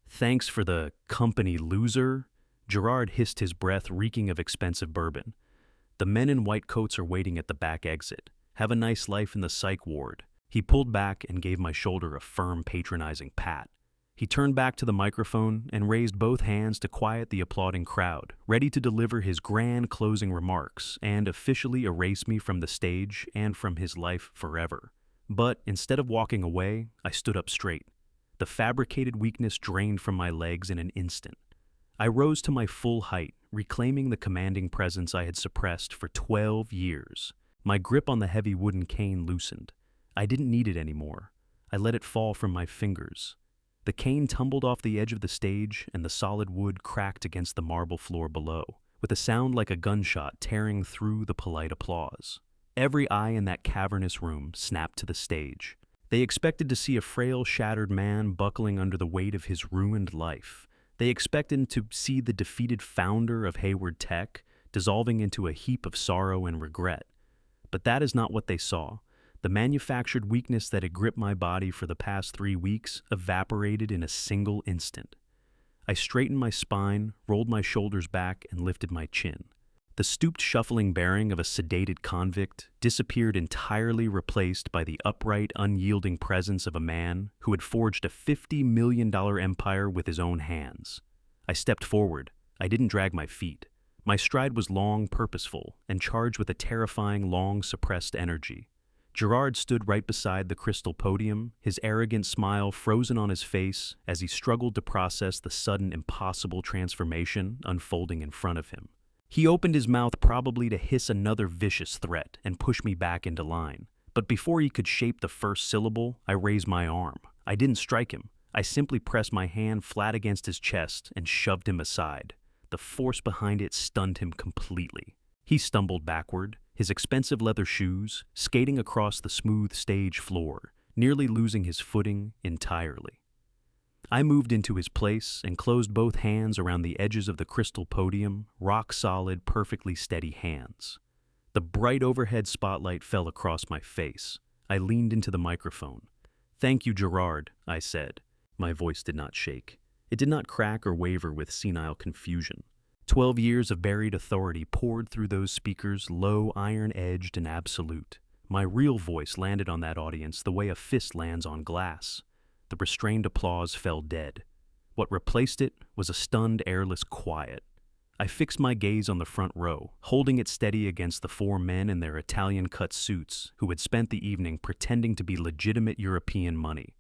"Thanks for the company, loser." Gerard hissed, his breath reeking of expensive bourbon. "The men in white coats are waiting at the back exit. Have a nice life in the psych ward." He pulled back and gave my shoulder a firm, patronizing pat. He turned back to the microphone and raised both hands to quiet the applauding crowd, ready to deliver his grand closing remarks and officially erase me from the stage and from his life forever. But instead of walking away, I stood up straight. The fabricated weakness drained from my legs in an instant. I rose to my full height, reclaiming the commanding presence I had suppressed for 12 years. My grip on the heavy wooden cane loosened. I didn't need it anymore. I let it fall from my fingers. The cane tumbled off the edge of the stage, and the solid wood cracked against the marble floor below, with a sound like a gunshot tearing through the polite applause. Every eye in that cavernous room snapped to the stage. They expected to see a frail, shattered man buckling under the weight of his ruined life. They expected to see the defeated founder of Hayward Tech dissolving into a heap of sorrow and regret. But that is not what they saw. The manufactured weakness that had gripped my body for the past 3 weeks evaporated in a single instant. I straightened my spine, rolled my shoulders back, and lifted my chin. The stooped, shuffling bearing of a sedated convict disappeared, entirely replaced by the upright, unyielding presence of a man who had forged a $50 million empire with his own hands. I stepped forward. I didn't drag my feet. My stride was long, purposeful, and charged with a terrifying, long-suppressed energy. Gerard stood right beside the crystal podium, his arrogant smile frozen on his face as he struggled to process the sudden, impossible transformation unfolding in front of him. He opened his mouth, probably to hiss another vicious threat and push me back into line. But before he could shape the first syllable, I raised my arm. I didn't strike him. I simply pressed my hand flat against his chest and shoved him aside. The force behind it stunned him completely. He stumbled backward, his expensive leather shoes skating across the smooth stage floor, nearly losing his footing entirely. I moved into his place and closed both hands around the edges of the crystal podium, rock-solid, perfectly steady hands. The bright overhead spotlight fell across my face. I leaned into the microphone. "Thank you, Gerard," I said. My voice did not shake. It did not crack or waver with senile confusion. 12 years of buried authority poured through those speakers, low, iron-edged, and absolute. My real voice landed on that audience the way a fist lands on glass. The restrained applause fell dead. What replaced it was a stunned, airless quiet. I fixed my gaze on the front row, holding it steady against the 4 men in their Italian-cut suits who had spent the evening pretending to be legitimate European money.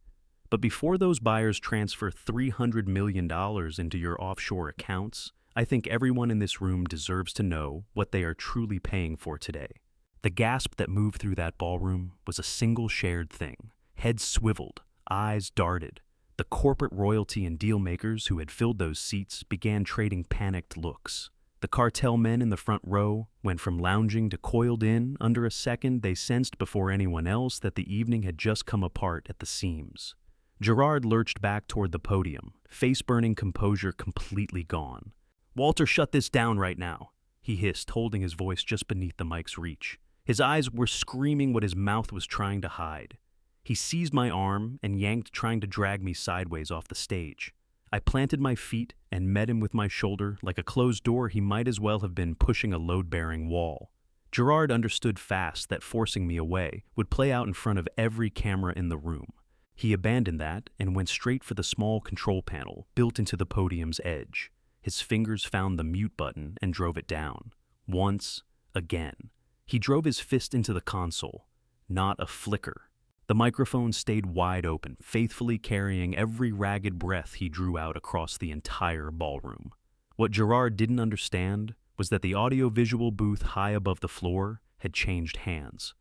But before those buyers transfer $300 million into your offshore accounts, I think everyone in this room deserves to know what they are truly paying for today. The gasp that moved through that ballroom was a single shared thing. Heads swiveled, eyes darted. The corporate royalty and deal-makers who had filled those seats began trading panicked looks. The cartel men in the front row went from lounging to coiled in. Under a second, they sensed before anyone else that the evening had just come apart at the seams. Gerard lurched back toward the podium, face-burning composure completely gone. "Walter, shut this down right now," he hissed, holding his voice just beneath the mic's reach. His eyes were screaming what his mouth was trying to hide. He seized my arm and yanked, trying to drag me sideways off the stage. I planted my feet and met him with my shoulder. Like a closed door, he might as well have been pushing a load-bearing wall. Gerard understood fast that forcing me away would play out in front of every camera in the room. He abandoned that and went straight for the small control panel built into the podium's edge. His fingers found the mute button and drove it down. Once, again. He drove his fist into the console. Not a flicker. The microphone stayed wide open, faithfully carrying every ragged breath he drew out across the entire ballroom. What Gerard didn't understand was that the audio-visual booth high above the floor had changed hands.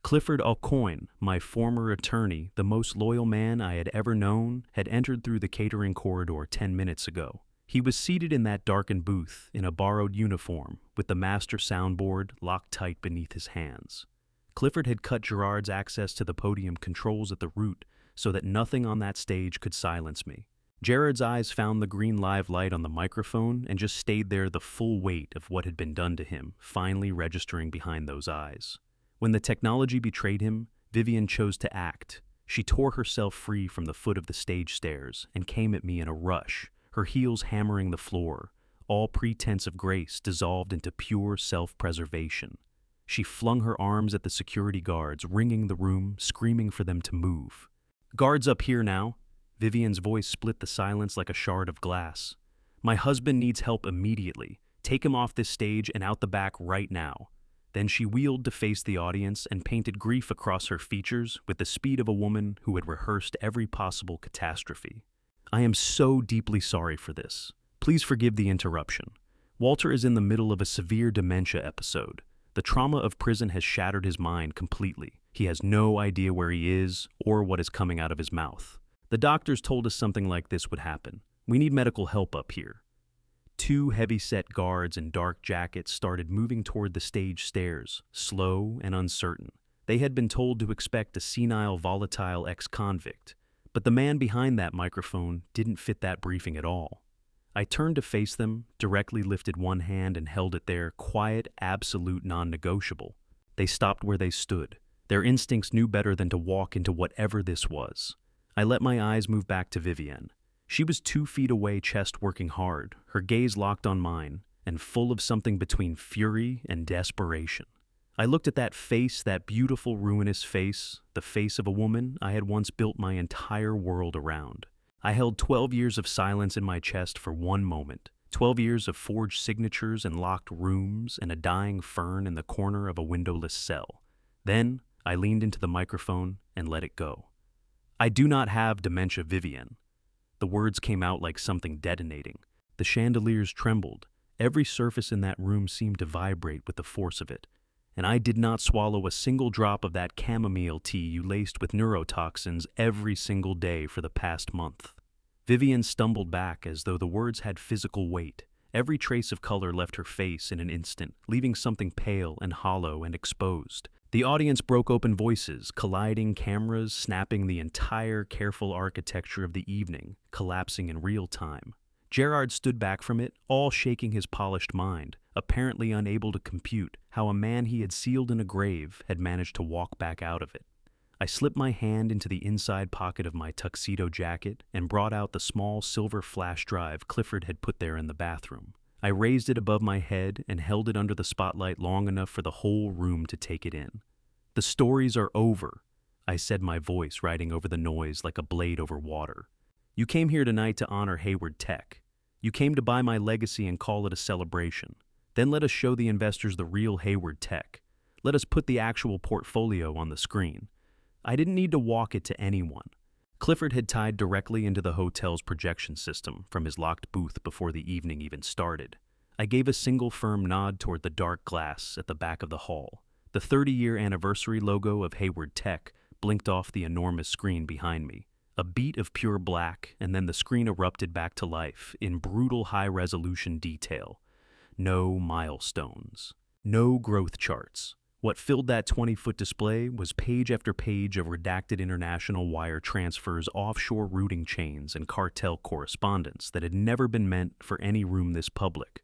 Clifford Aucoin, my former attorney, the most loyal man I had ever known, had entered through the catering corridor 10 minutes ago. He was seated in that darkened booth in a borrowed uniform, with the master soundboard locked tight beneath his hands. Clifford had cut Gerard's access to the podium controls at the root so that nothing on that stage could silence me. Jared's eyes found the green live light on the microphone and just stayed there, the full weight of what had been done to him finally registering behind those eyes. When the technology betrayed him, Vivian chose to act. She tore herself free from the foot of the stage stairs and came at me in a rush, her heels hammering the floor. All pretense of grace dissolved into pure self-preservation. She flung her arms at the security guards, ringing the room, screaming for them to move. "Guards up here now!" Vivian's voice split the silence like a shard of glass. "My husband needs help immediately. Take him off this stage and out the back right now." Then she wheeled to face the audience and painted grief across her features with the speed of a woman who had rehearsed every possible catastrophe. "I am so deeply sorry for this. Please forgive the interruption. Walter is in the middle of a severe dementia episode. The trauma of prison has shattered his mind completely. He has no idea where he is or what is coming out of his mouth. The doctors told us something like this would happen. We need medical help up here." Two heavy-set guards in dark jackets started moving toward the stage stairs, slow and uncertain. They had been told to expect a senile, volatile ex-convict, but the man behind that microphone didn't fit that briefing at all. I turned to face them, directly lifted one hand and held it there, quiet, absolute, non-negotiable. They stopped where they stood. Their instincts knew better than to walk into whatever this was. I let my eyes move back to Vivienne. She was 2 feet away, chest working hard, her gaze locked on mine, and full of something between fury and desperation. I looked at that face, that beautiful, ruinous face, the face of a woman I had once built my entire world around. I held 12 years of silence in my chest for one moment, 12 years of forged signatures and locked rooms and a dying fern in the corner of a windowless cell. Then I leaned into the microphone and let it go. "I do not have dementia, Vivienne." The words came out like something detonating. The chandeliers trembled. Every surface in that room seemed to vibrate with the force of it. And I did not swallow a single drop of that chamomile tea you laced with neurotoxins every single day for the past month. Vivienne stumbled back as though the words had physical weight. Every trace of color left her face in an instant, leaving something pale and hollow and exposed. The audience broke open, voices, colliding, cameras snapping, the entire careful architecture of the evening collapsing in real time. Gerard stood back from it, all shaking his polished mind, apparently unable to compute how a man he had sealed in a grave had managed to walk back out of it. I slipped my hand into the inside pocket of my tuxedo jacket and brought out the small silver flash drive Clifford had put there in the bathroom. I raised it above my head and held it under the spotlight long enough for the whole room to take it in. "The stories are over," I said, my voice riding over the noise like a blade over water. "You came here tonight to honor Hayward Tech. You came to buy my legacy and call it a celebration. Then let us show the investors the real Hayward Tech. Let us put the actual portfolio on the screen." I didn't need to walk it to anyone. Clifford had tied directly into the hotel's projection system from his locked booth before the evening even started. I gave a single firm nod toward the dark glass at the back of the hall. The 30-year anniversary logo of Hayward Tech blinked off the enormous screen behind me. A beat of pure black, and then the screen erupted back to life in brutal high-resolution detail. No milestones. No growth charts. What filled that 20-foot display was page after page of redacted international wire transfers, offshore routing chains, and cartel correspondence that had never been meant for any room this public.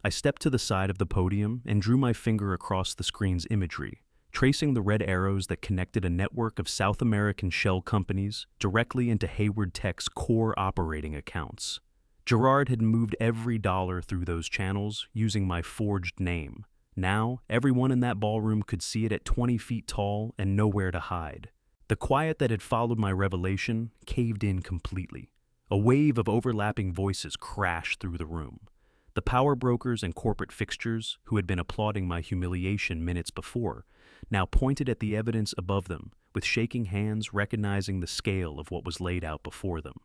I stepped to the side of the podium and drew my finger across the screen's imagery, tracing the red arrows that connected a network of South American shell companies directly into Hayward Tech's core operating accounts. Gerard had moved every dollar through those channels using my forged name. Now, everyone in that ballroom could see it at 20 feet tall and nowhere to hide. The quiet that had followed my revelation caved in completely. A wave of overlapping voices crashed through the room. The power brokers and corporate fixtures, who had been applauding my humiliation minutes before, now pointed at the evidence above them, with shaking hands, recognizing the scale of what was laid out before them.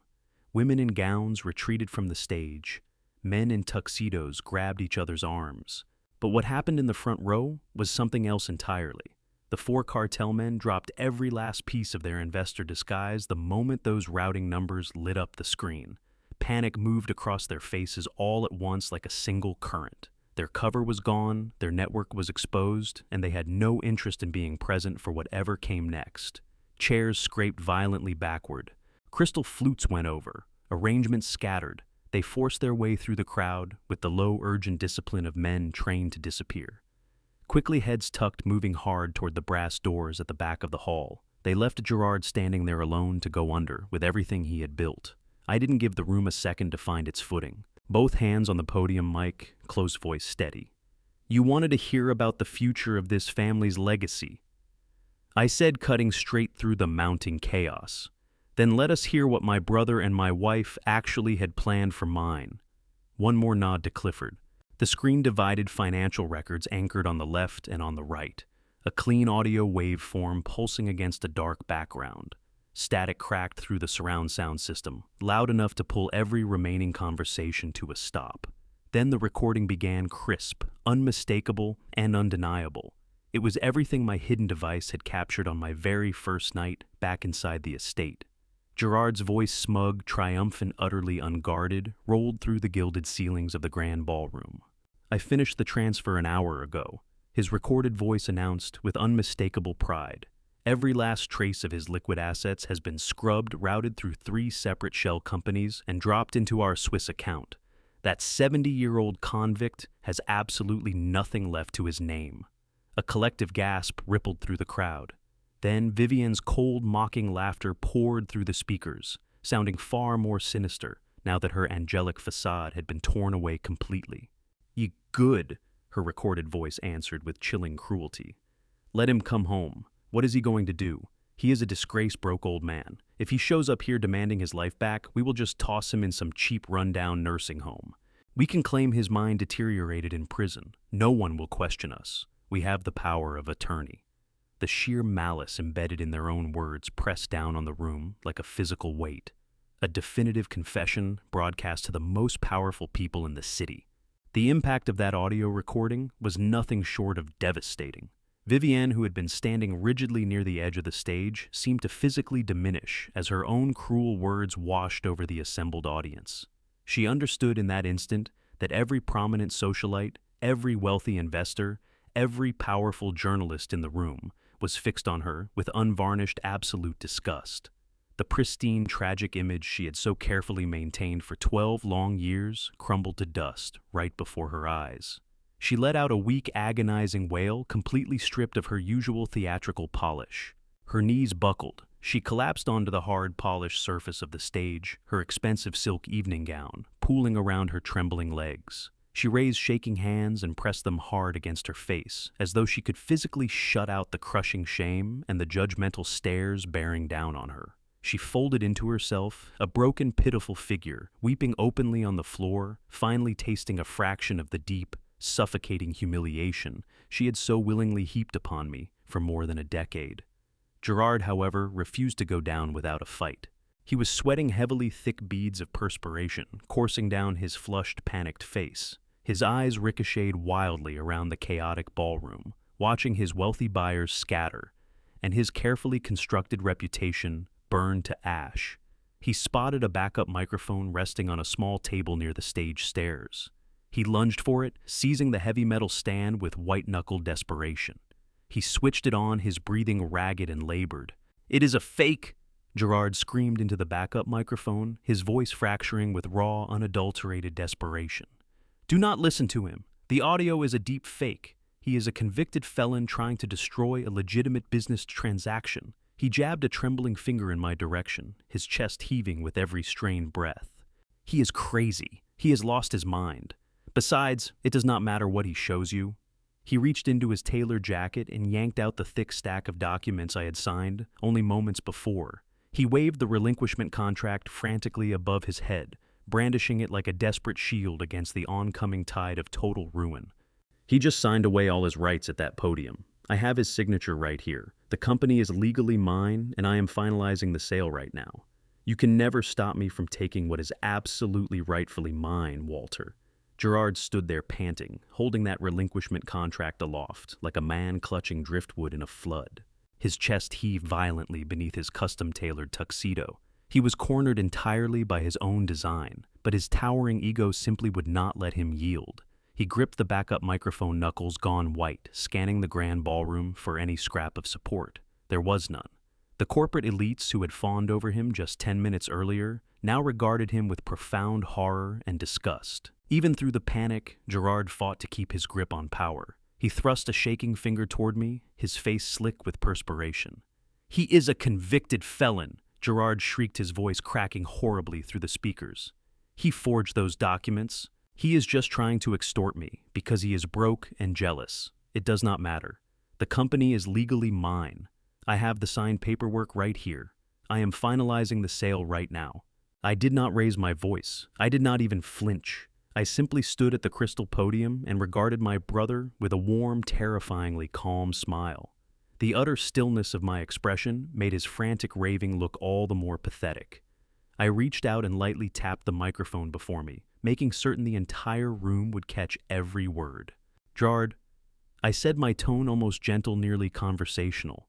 Women in gowns retreated from the stage. Men in tuxedos grabbed each other's arms. But what happened in the front row was something else entirely. The 4 cartel men dropped every last piece of their investor disguise the moment those routing numbers lit up the screen. Panic moved across their faces all at once like a single current. Their cover was gone, their network was exposed, and they had no interest in being present for whatever came next. Chairs scraped violently backward. Crystal flutes went over. Arrangements scattered. They forced their way through the crowd with the low, urgent discipline of men trained to disappear. Quickly, heads tucked, moving hard toward the brass doors at the back of the hall. They left Gerard standing there alone to go under with everything he had built. I didn't give the room a second to find its footing. Both hands on the podium mic, close voice steady. "You wanted to hear about the future of this family's legacy," I said, cutting straight through the mounting chaos. "Then let us hear what my brother and my wife actually had planned for mine." One more nod to Clifford. The screen divided financial records anchored on the left and on the right. A clean audio waveform pulsing against a dark background. Static cracked through the surround sound system, loud enough to pull every remaining conversation to a stop. Then the recording began, crisp, unmistakable, and undeniable. It was everything my hidden device had captured on my very first night back inside the estate. Gerard's voice, smug, triumphant, utterly unguarded, rolled through the gilded ceilings of the grand ballroom. "I finished the transfer an hour ago," his recorded voice announced with unmistakable pride. "Every last trace of his liquid assets has been scrubbed, routed through 3 separate shell companies, and dropped into our Swiss account. That 70-year-old convict has absolutely nothing left to his name." A collective gasp rippled through the crowd. Then Vivian's cold, mocking laughter poured through the speakers, sounding far more sinister now that her angelic facade had been torn away completely. "Ye good," her recorded voice answered with chilling cruelty. "Let him come home. What is he going to do? He is a disgraced, broke old man. If he shows up here demanding his life back, we will just toss him in some cheap, run-down nursing home. We can claim his mind deteriorated in prison. No one will question us. We have the power of attorney." The sheer malice embedded in their own words pressed down on the room like a physical weight. A definitive confession broadcast to the most powerful people in the city. The impact of that audio recording was nothing short of devastating. Vivienne, who had been standing rigidly near the edge of the stage, seemed to physically diminish as her own cruel words washed over the assembled audience. She understood in that instant that every prominent socialite, every wealthy investor, every powerful journalist in the room was fixed on her with unvarnished, absolute disgust. The pristine, tragic image she had so carefully maintained for 12 long years crumbled to dust right before her eyes. She let out a weak, agonizing wail, completely stripped of her usual theatrical polish. Her knees buckled. She collapsed onto the hard, polished surface of the stage, her expensive silk evening gown pooling around her trembling legs. She raised shaking hands and pressed them hard against her face, as though she could physically shut out the crushing shame and the judgmental stares bearing down on her. She folded into herself, a broken, pitiful figure, weeping openly on the floor, finally tasting a fraction of the deep, suffocating humiliation she had so willingly heaped upon me for more than a decade. Gerard, however, refused to go down without a fight. He was sweating heavily, thick beads of perspiration coursing down his flushed, panicked face. His eyes ricocheted wildly around the chaotic ballroom, watching his wealthy buyers scatter, and his carefully constructed reputation burn to ash. He spotted a backup microphone resting on a small table near the stage stairs. He lunged for it, seizing the heavy metal stand with white-knuckled desperation. He switched it on, his breathing ragged and labored. "It is a fake!" Gerard screamed into the backup microphone, his voice fracturing with raw, unadulterated desperation. "Do not listen to him. The audio is a deep fake. He is a convicted felon trying to destroy a legitimate business transaction." He jabbed a trembling finger in my direction, his chest heaving with every strained breath. "He is crazy. He has lost his mind. Besides, it does not matter what he shows you." He reached into his tailored jacket and yanked out the thick stack of documents I had signed only moments before. He waved the relinquishment contract frantically above his head, brandishing it like a desperate shield against the oncoming tide of total ruin. "He just signed away all his rights at that podium. I have his signature right here. The company is legally mine, and I am finalizing the sale right now. You can never stop me from taking what is absolutely rightfully mine, Walter." Gerard stood there panting, holding that relinquishment contract aloft, like a man clutching driftwood in a flood. His chest heaved violently beneath his custom-tailored tuxedo. He was cornered entirely by his own design, but his towering ego simply would not let him yield. He gripped the backup microphone, knuckles gone white, scanning the grand ballroom for any scrap of support. There was none. The corporate elites who had fawned over him just 10 minutes earlier now regarded him with profound horror and disgust. Even through the panic, Gerard fought to keep his grip on power. He thrust a shaking finger toward me, his face slick with perspiration. "He is a convicted felon," Gerard shrieked, his voice cracking horribly through the speakers. "He forged those documents. He is just trying to extort me because he is broke and jealous. It does not matter. The company is legally mine. I have the signed paperwork right here. I am finalizing the sale right now." I did not raise my voice. I did not even flinch. I simply stood at the crystal podium and regarded my brother with a warm, terrifyingly calm smile. The utter stillness of my expression made his frantic raving look all the more pathetic. I reached out and lightly tapped the microphone before me, making certain the entire room would catch every word. "Gerard," I said, my tone almost gentle, nearly conversational.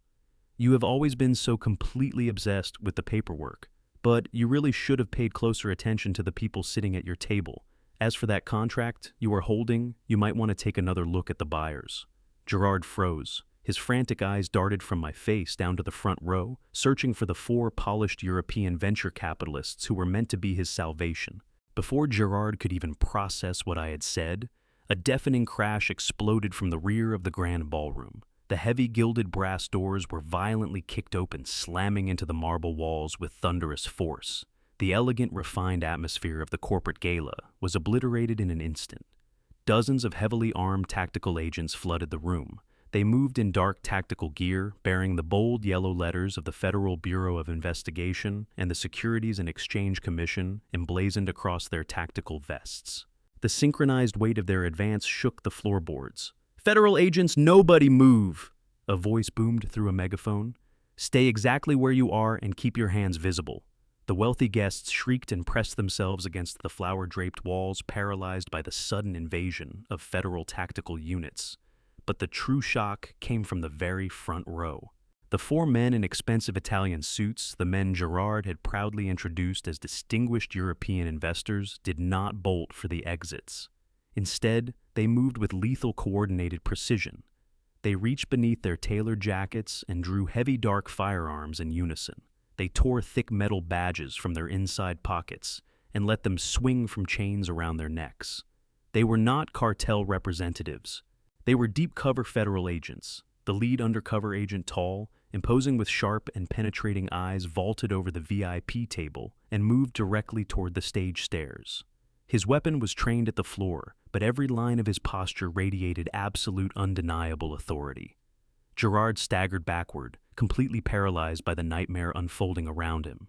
"You have always been so completely obsessed with the paperwork, but you really should have paid closer attention to the people sitting at your table. As for that contract you are holding, you might want to take another look at the buyers." Gerard froze. His frantic eyes darted from my face down to the front row, searching for the four polished European venture capitalists who were meant to be his salvation. Before Gerard could even process what I had said, a deafening crash exploded from the rear of the grand ballroom. The heavy gilded brass doors were violently kicked open, slamming into the marble walls with thunderous force. The elegant, refined atmosphere of the corporate gala was obliterated in an instant. Dozens of heavily armed tactical agents flooded the room. They moved in dark tactical gear, bearing the bold yellow letters of the Federal Bureau of Investigation and the Securities and Exchange Commission emblazoned across their tactical vests. The synchronized weight of their advance shook the floorboards. "Federal agents, nobody move!" a voice boomed through a megaphone. "Stay exactly where you are and keep your hands visible." The wealthy guests shrieked and pressed themselves against the flower-draped walls, paralyzed by the sudden invasion of federal tactical units. But the true shock came from the very front row. The four men in expensive Italian suits, the men Gerard had proudly introduced as distinguished European investors, did not bolt for the exits. Instead, they moved with lethal coordinated precision. They reached beneath their tailored jackets and drew heavy dark firearms in unison. They tore thick metal badges from their inside pockets and let them swing from chains around their necks. They were not cartel representatives. They were deep-cover federal agents. The lead undercover agent, tall, imposing with sharp and penetrating eyes, vaulted over the VIP table and moved directly toward the stage stairs. His weapon was trained at the floor, but every line of his posture radiated absolute, undeniable authority. Gerard staggered backward, completely paralyzed by the nightmare unfolding around him.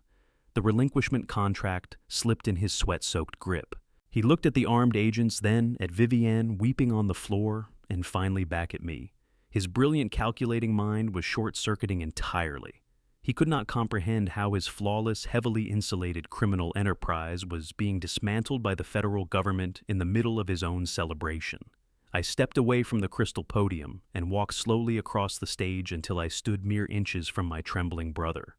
The relinquishment contract slipped in his sweat-soaked grip. He looked at the armed agents, then at Vivienne weeping on the floor, and finally back at me. His brilliant calculating mind was short-circuiting entirely. He could not comprehend how his flawless, heavily insulated criminal enterprise was being dismantled by the federal government in the middle of his own celebration. I stepped away from the crystal podium and walked slowly across the stage until I stood mere inches from my trembling brother.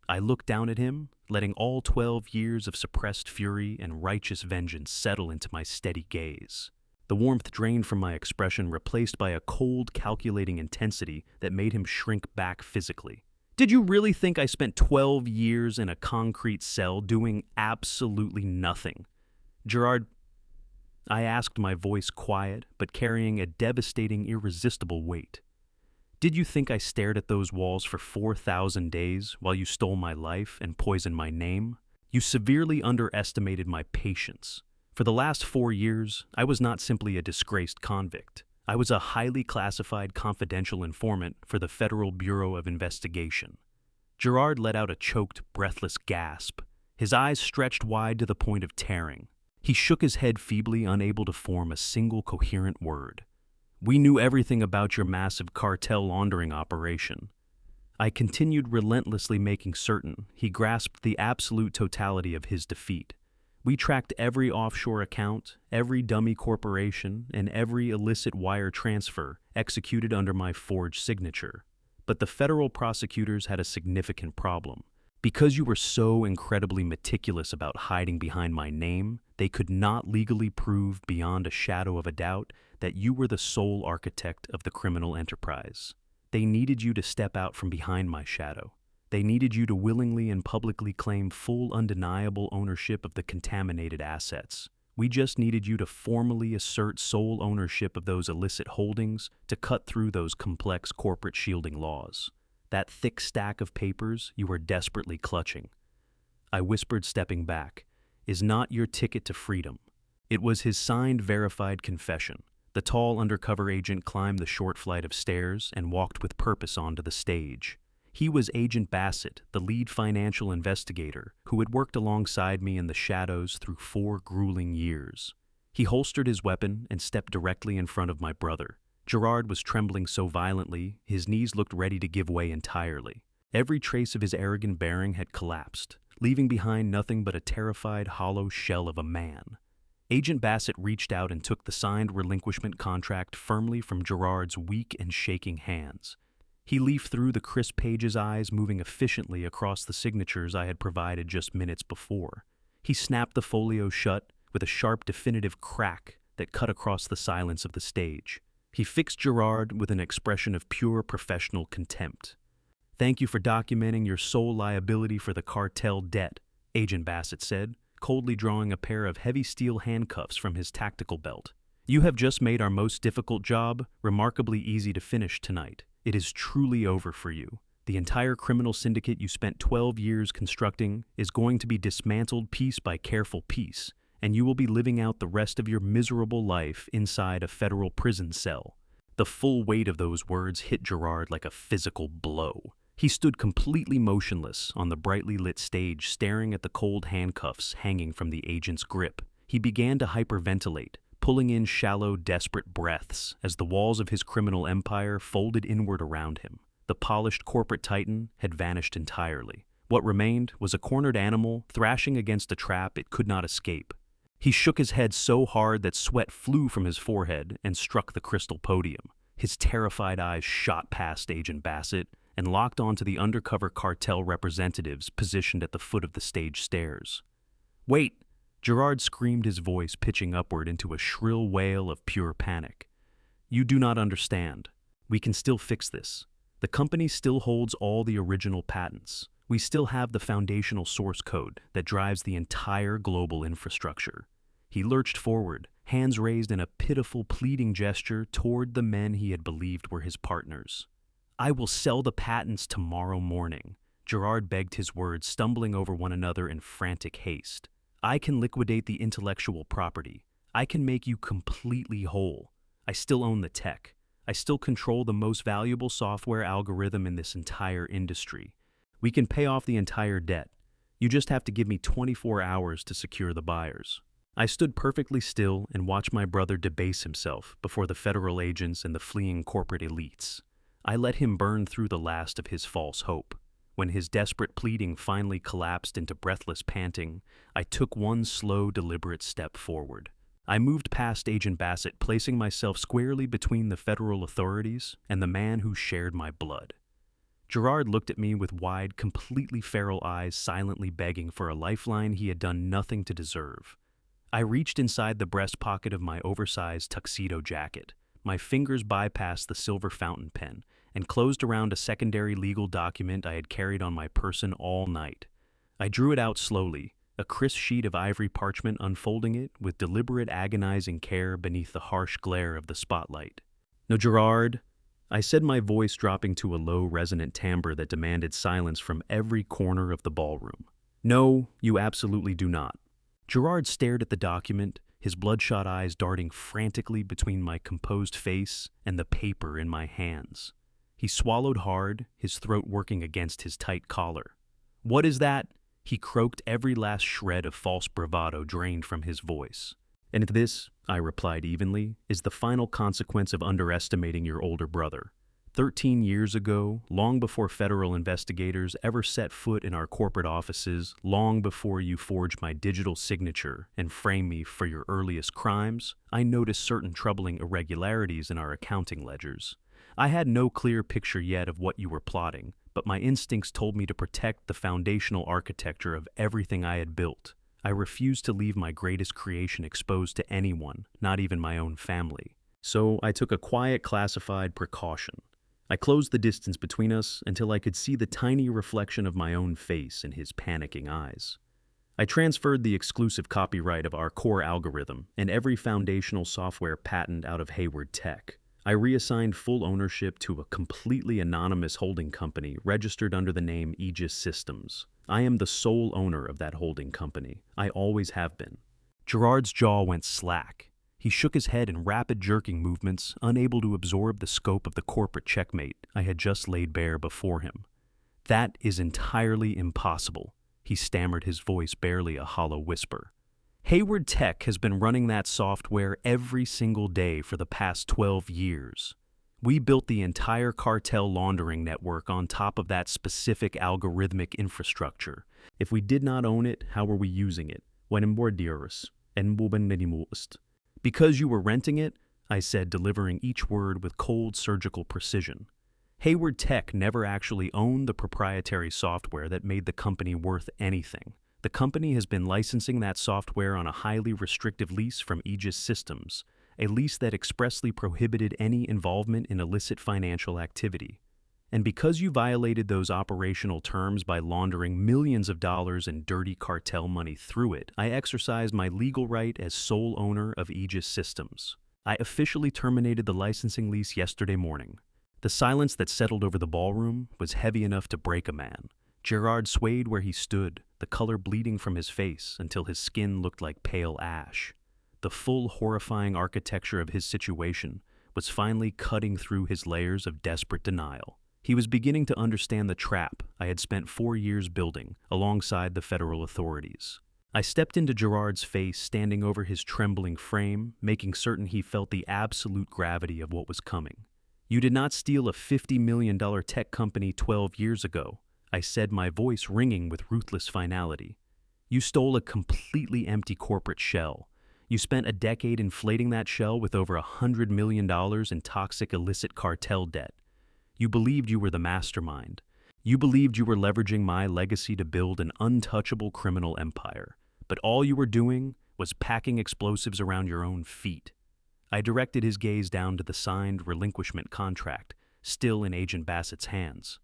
I looked down at him, letting all 12 years of suppressed fury and righteous vengeance settle into my steady gaze. The warmth drained from my expression, replaced by a cold, calculating intensity that made him shrink back physically. "Did you really think I spent 12 years in a concrete cell doing absolutely nothing? Gerard," I asked, my voice quiet but carrying a devastating, irresistible weight. "Did you think I stared at those walls for 4,000 days while you stole my life and poisoned my name? You severely underestimated my patience. For the last 4 years, I was not simply a disgraced convict. I was a highly classified confidential informant for the Federal Bureau of Investigation." Gerard let out a choked, breathless gasp. His eyes stretched wide to the point of tearing. He shook his head feebly, unable to form a single coherent word. "We knew everything about your massive cartel laundering operation." I continued, relentlessly making certain he grasped the absolute totality of his defeat. "We tracked every offshore account, every dummy corporation, and every illicit wire transfer executed under my forged signature. But the federal prosecutors had a significant problem. Because you were so incredibly meticulous about hiding behind my name, they could not legally prove beyond a shadow of a doubt that you were the sole architect of the criminal enterprise. They needed you to step out from behind my shadow. They needed you to willingly and publicly claim full undeniable ownership of the contaminated assets. We just needed you to formally assert sole ownership of those illicit holdings to cut through those complex corporate shielding laws. That thick stack of papers you were desperately clutching, I whispered, stepping back, is not your ticket to freedom. It was his signed, verified confession. The tall undercover agent climbed the short flight of stairs and walked with purpose onto the stage. He was Agent Bassett, the lead financial investigator, who had worked alongside me in the shadows through 4 grueling years. He holstered his weapon and stepped directly in front of my brother. Gerard was trembling so violently, his knees looked ready to give way entirely. Every trace of his arrogant bearing had collapsed, leaving behind nothing but a terrified, hollow shell of a man. Agent Bassett reached out and took the signed relinquishment contract firmly from Gerard's weak and shaking hands. He leafed through the crisp pages, eyes moving efficiently across the signatures I had provided just minutes before. He snapped the folio shut with a sharp, definitive crack that cut across the silence of the stage. He fixed Gerard with an expression of pure professional contempt. "Thank you for documenting your sole liability for the cartel debt," Agent Bassett said, coldly drawing a pair of heavy steel handcuffs from his tactical belt. "You have just made our most difficult job remarkably easy to finish tonight. It is truly over for you. The entire criminal syndicate you spent 12 years constructing is going to be dismantled piece by careful piece, and you will be living out the rest of your miserable life inside a federal prison cell." The full weight of those words hit Gerard like a physical blow. He stood completely motionless on the brightly lit stage, staring at the cold handcuffs hanging from the agent's grip. He began to hyperventilate, pulling in shallow, desperate breaths as the walls of his criminal empire folded inward around him. The polished corporate titan had vanished entirely. What remained was a cornered animal thrashing against a trap it could not escape. He shook his head so hard that sweat flew from his forehead and struck the crystal podium. His terrified eyes shot past Agent Bassett and locked onto the undercover cartel representatives positioned at the foot of the stage stairs. "Wait!" Gerard screamed, his voice pitching upward into a shrill wail of pure panic. "You do not understand. We can still fix this. The company still holds all the original patents. We still have the foundational source code that drives the entire global infrastructure." He lurched forward, hands raised in a pitiful, pleading gesture toward the men he had believed were his partners. "I will sell the patents tomorrow morning." Gerard begged, his words stumbling over one another in frantic haste. "I can liquidate the intellectual property. I can make you completely whole. I still own the tech. I still control the most valuable software algorithm in this entire industry. We can pay off the entire debt. You just have to give me 24 hours to secure the buyers." I stood perfectly still and watched my brother debase himself before the federal agents and the fleeing corporate elites. I let him burn through the last of his false hope. When his desperate pleading finally collapsed into breathless panting, I took one slow, deliberate step forward. I moved past Agent Bassett, placing myself squarely between the federal authorities and the man who shared my blood. Gerard looked at me with wide, completely feral eyes, silently begging for a lifeline he had done nothing to deserve. I reached inside the breast pocket of my oversized tuxedo jacket. My fingers bypassed the silver fountain pen and closed around a secondary legal document I had carried on my person all night. I drew it out slowly, a crisp sheet of ivory parchment, unfolding it with deliberate, agonizing care beneath the harsh glare of the spotlight. "No, Gerard," I said, my voice dropping to a low, resonant timbre that demanded silence from every corner of the ballroom. "No, you absolutely do not." Gerard stared at the document, his bloodshot eyes darting frantically between my composed face and the paper in my hands. He swallowed hard, his throat working against his tight collar. "What is that?" He croaked, every last shred of false bravado drained from his voice. "And this," I replied evenly, "is the final consequence of underestimating your older brother. 13 years ago, long before federal investigators ever set foot in our corporate offices, long before you forged my digital signature and framed me for your earliest crimes, I noticed certain troubling irregularities in our accounting ledgers. I had no clear picture yet of what you were plotting, but my instincts told me to protect the foundational architecture of everything I had built. I refused to leave my greatest creation exposed to anyone, not even my own family. So I took a quiet, classified precaution. I closed the distance between us until I could see the tiny reflection of my own face in his panicking eyes. I transferred the exclusive copyright of our core algorithm and every foundational software patent out of Hayward Tech. I reassigned full ownership to a completely anonymous holding company registered under the name Aegis Systems. I am the sole owner of that holding company. I always have been. Gerard's jaw went slack. He shook his head in rapid jerking movements, unable to absorb the scope of the corporate checkmate I had just laid bare before him. "That is entirely impossible," he stammered, his voice barely a hollow whisper. "Hayward Tech has been running that software every single day for the past 12 years. We built the entire cartel laundering network on top of that specific algorithmic infrastructure. If we did not own it, how were we using it? Because you were renting it," I said, delivering each word with cold surgical precision. "Hayward Tech never actually owned the proprietary software that made the company worth anything. The company has been licensing that software on a highly restrictive lease from Aegis Systems, a lease that expressly prohibited any involvement in illicit financial activity. And because you violated those operational terms by laundering millions of dollars in dirty cartel money through it, I exercised my legal right as sole owner of Aegis Systems. I officially terminated the licensing lease yesterday morning." The silence that settled over the ballroom was heavy enough to break a man. Gerard swayed where he stood, the color bleeding from his face until his skin looked like pale ash. The full, horrifying architecture of his situation was finally cutting through his layers of desperate denial. He was beginning to understand the trap I had spent 4 years building alongside the federal authorities. I stepped into Gerard's face, standing over his trembling frame, making certain he felt the absolute gravity of what was coming. "You did not steal a $50 million tech company 12 years ago," I said, my voice ringing with ruthless finality. "You stole a completely empty corporate shell. You spent a decade inflating that shell with over $100 million in toxic illicit cartel debt. You believed you were the mastermind. You believed you were leveraging my legacy to build an untouchable criminal empire. But all you were doing was packing explosives around your own feet." I directed his gaze down to the signed relinquishment contract, still in Agent Bassett's hands.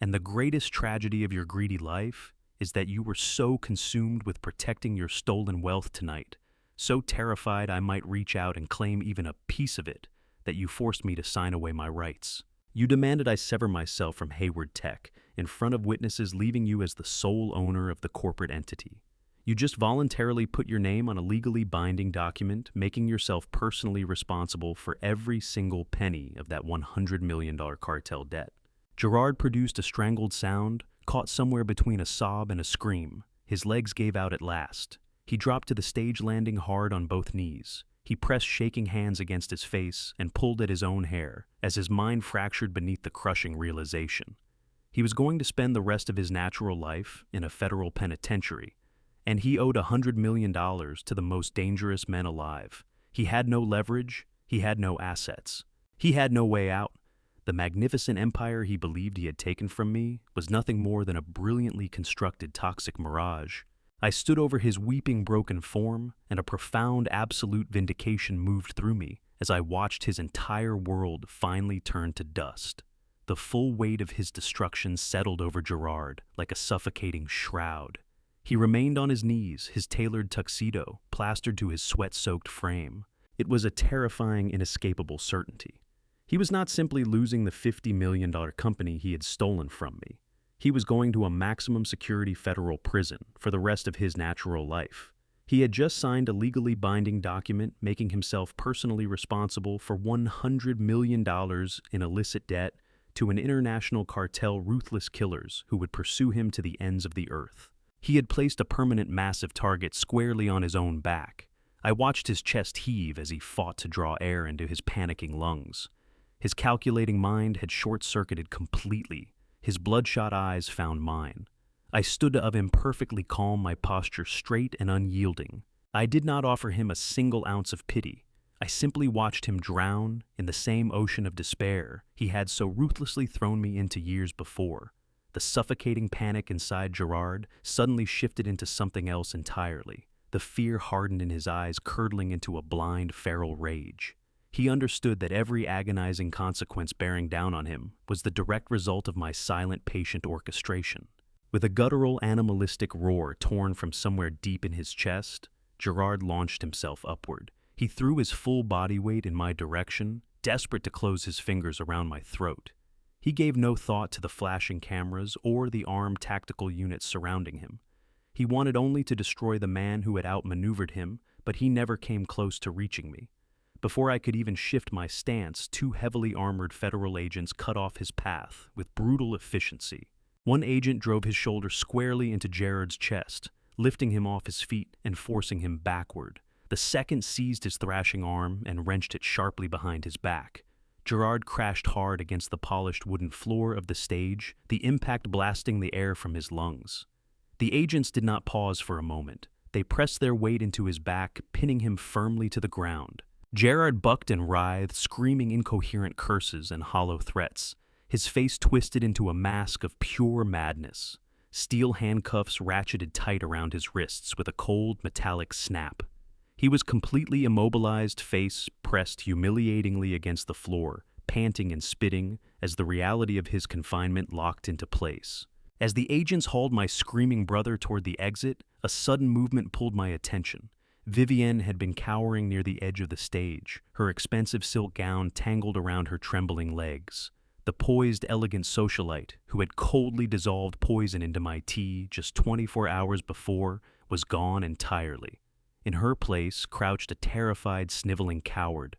"And the greatest tragedy of your greedy life is that you were so consumed with protecting your stolen wealth tonight, so terrified I might reach out and claim even a piece of it, that you forced me to sign away my rights. You demanded I sever myself from Hayward Tech in front of witnesses, leaving you as the sole owner of the corporate entity. You just voluntarily put your name on a legally binding document, making yourself personally responsible for every single penny of that $100 million cartel debt." Gerard produced a strangled sound, caught somewhere between a sob and a scream. His legs gave out at last. He dropped to the stage landing hard on both knees. He pressed shaking hands against his face and pulled at his own hair as his mind fractured beneath the crushing realization. He was going to spend the rest of his natural life in a federal penitentiary, and he owed $100 million to the most dangerous men alive. He had no leverage, he had no assets. He had no way out. The magnificent empire he believed he had taken from me was nothing more than a brilliantly constructed toxic mirage. I stood over his weeping broken form, and a profound absolute vindication moved through me as I watched his entire world finally turn to dust. The full weight of his destruction settled over Gerard like a suffocating shroud. He remained on his knees, his tailored tuxedo plastered to his sweat-soaked frame. It was a terrifying, inescapable certainty. He was not simply losing the $50 million company he had stolen from me. He was going to a maximum security federal prison for the rest of his natural life. He had just signed a legally binding document making himself personally responsible for $100 million in illicit debt to an international cartel ruthless killers who would pursue him to the ends of the earth. He had placed a permanent massive target squarely on his own back. I watched his chest heave as he fought to draw air into his panicking lungs. His calculating mind had short-circuited completely. His bloodshot eyes found mine. I stood of him perfectly calm, my posture straight and unyielding. I did not offer him a single ounce of pity. I simply watched him drown in the same ocean of despair he had so ruthlessly thrown me into years before. The suffocating panic inside Gerard suddenly shifted into something else entirely. The fear hardened in his eyes, curdling into a blind, feral rage. He understood that every agonizing consequence bearing down on him was the direct result of my silent, patient orchestration. With a guttural, animalistic roar torn from somewhere deep in his chest, Gerard launched himself upward. He threw his full body weight in my direction, desperate to close his fingers around my throat. He gave no thought to the flashing cameras or the armed tactical units surrounding him. He wanted only to destroy the man who had outmaneuvered him, but he never came close to reaching me. Before I could even shift my stance, two heavily armored federal agents cut off his path with brutal efficiency. One agent drove his shoulder squarely into Gerard's chest, lifting him off his feet and forcing him backward. The second seized his thrashing arm and wrenched it sharply behind his back. Gerard crashed hard against the polished wooden floor of the stage, the impact blasting the air from his lungs. The agents did not pause for a moment. They pressed their weight into his back, pinning him firmly to the ground. Gerard bucked and writhed, screaming incoherent curses and hollow threats, his face twisted into a mask of pure madness. Steel handcuffs ratcheted tight around his wrists with a cold, metallic snap. He was completely immobilized, face pressed humiliatingly against the floor, panting and spitting as the reality of his confinement locked into place. As the agents hauled my screaming brother toward the exit, a sudden movement pulled my attention. Vivienne had been cowering near the edge of the stage, her expensive silk gown tangled around her trembling legs. The poised, elegant socialite, who had coldly dissolved poison into my tea just 24 hours before, was gone entirely. In her place crouched a terrified, sniveling coward.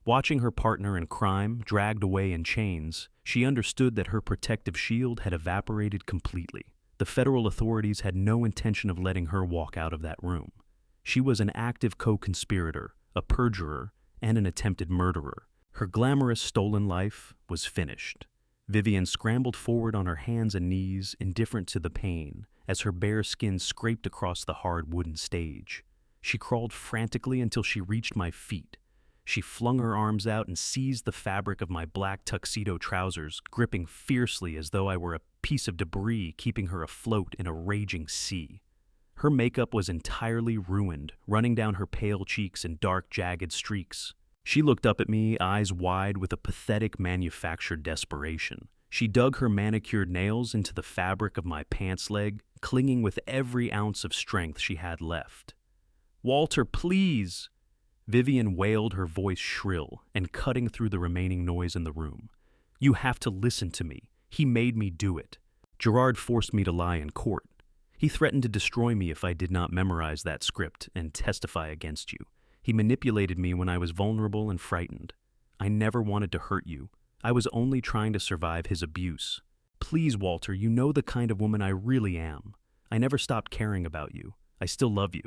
Watching her partner in crime dragged away in chains, she understood that her protective shield had evaporated completely. The federal authorities had no intention of letting her walk out of that room. She was an active co-conspirator, a perjurer, and an attempted murderer. Her glamorous stolen life was finished. Vivienne scrambled forward on her hands and knees, indifferent to the pain, as her bare skin scraped across the hard wooden stage. She crawled frantically until she reached my feet. She flung her arms out and seized the fabric of my black tuxedo trousers, gripping fiercely as though I were a piece of debris keeping her afloat in a raging sea. Her makeup was entirely ruined, running down her pale cheeks in dark, jagged streaks. She looked up at me, eyes wide with a pathetic manufactured desperation. She dug her manicured nails into the fabric of my pants leg, clinging with every ounce of strength she had left. "Walter, please!" Vivienne wailed, her voice shrill and cutting through the remaining noise in the room. "You have to listen to me. He made me do it. Gerard forced me to lie in court. He threatened to destroy me if I did not memorize that script and testify against you. He manipulated me when I was vulnerable and frightened. I never wanted to hurt you. I was only trying to survive his abuse. Please, Walter, you know the kind of woman I really am. I never stopped caring about you. I still love you."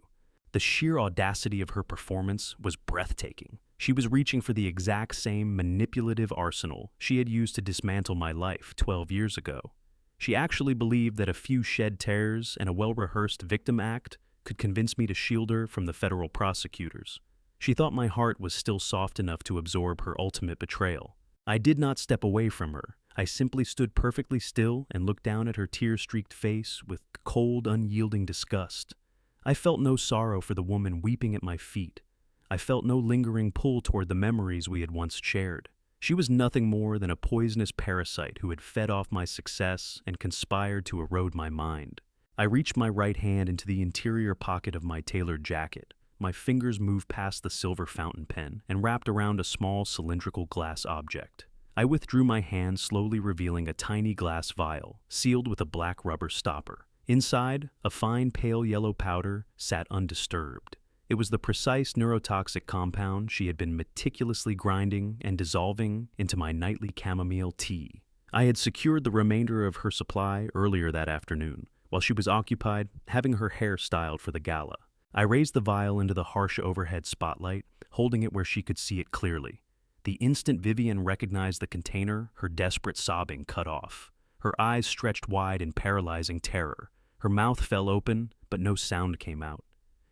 The sheer audacity of her performance was breathtaking. She was reaching for the exact same manipulative arsenal she had used to dismantle my life 12 years ago. She actually believed that a few shed tears and a well-rehearsed victim act could convince me to shield her from the federal prosecutors. She thought my heart was still soft enough to absorb her ultimate betrayal. I did not step away from her. I simply stood perfectly still and looked down at her tear-streaked face with cold, unyielding disgust. I felt no sorrow for the woman weeping at my feet. I felt no lingering pull toward the memories we had once shared. She was nothing more than a poisonous parasite who had fed off my success and conspired to erode my mind. I reached my right hand into the interior pocket of my tailored jacket. My fingers moved past the silver fountain pen and wrapped around a small cylindrical glass object. I withdrew my hand, slowly revealing a tiny glass vial, sealed with a black rubber stopper. Inside, a fine pale yellow powder sat undisturbed. It was the precise neurotoxic compound she had been meticulously grinding and dissolving into my nightly chamomile tea. I had secured the remainder of her supply earlier that afternoon, while she was occupied having her hair styled for the gala. I raised the vial into the harsh overhead spotlight, holding it where she could see it clearly. The instant Vivienne recognized the container, her desperate sobbing cut off. Her eyes stretched wide in paralyzing terror. Her mouth fell open, but no sound came out.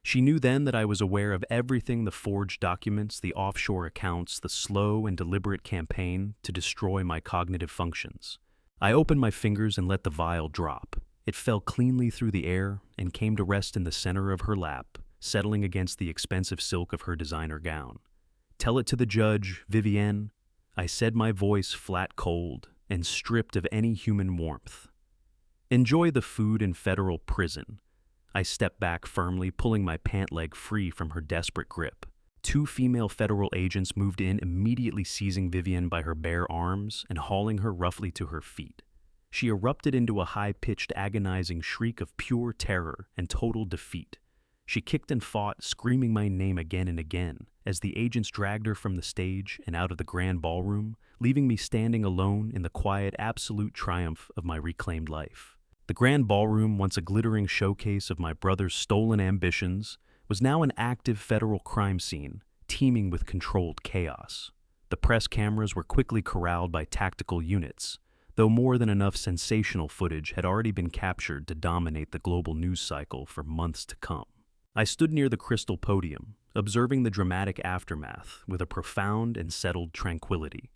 She knew then that I was aware of everything: the forged documents, the offshore accounts, the slow and deliberate campaign to destroy my cognitive functions. I opened my fingers and let the vial drop. It fell cleanly through the air and came to rest in the center of her lap, settling against the expensive silk of her designer gown. Tell it to the judge, Vivienne. I said, my voice flat cold and stripped of any human warmth. Enjoy the food in federal prison. I stepped back firmly, pulling my pant leg free from her desperate grip. Two female federal agents moved in, immediately seizing Vivienne by her bare arms and hauling her roughly to her feet. She erupted into a high-pitched, agonizing shriek of pure terror and total defeat. She kicked and fought, screaming my name again and again, as the agents dragged her from the stage and out of the grand ballroom, leaving me standing alone in the quiet, absolute triumph of my reclaimed life. The grand ballroom, once a glittering showcase of my brother's stolen ambitions, was now an active federal crime scene, teeming with controlled chaos. The press cameras were quickly corralled by tactical units, though more than enough sensational footage had already been captured to dominate the global news cycle for months to come. I stood near the crystal podium, observing the dramatic aftermath with a profound and settled tranquility.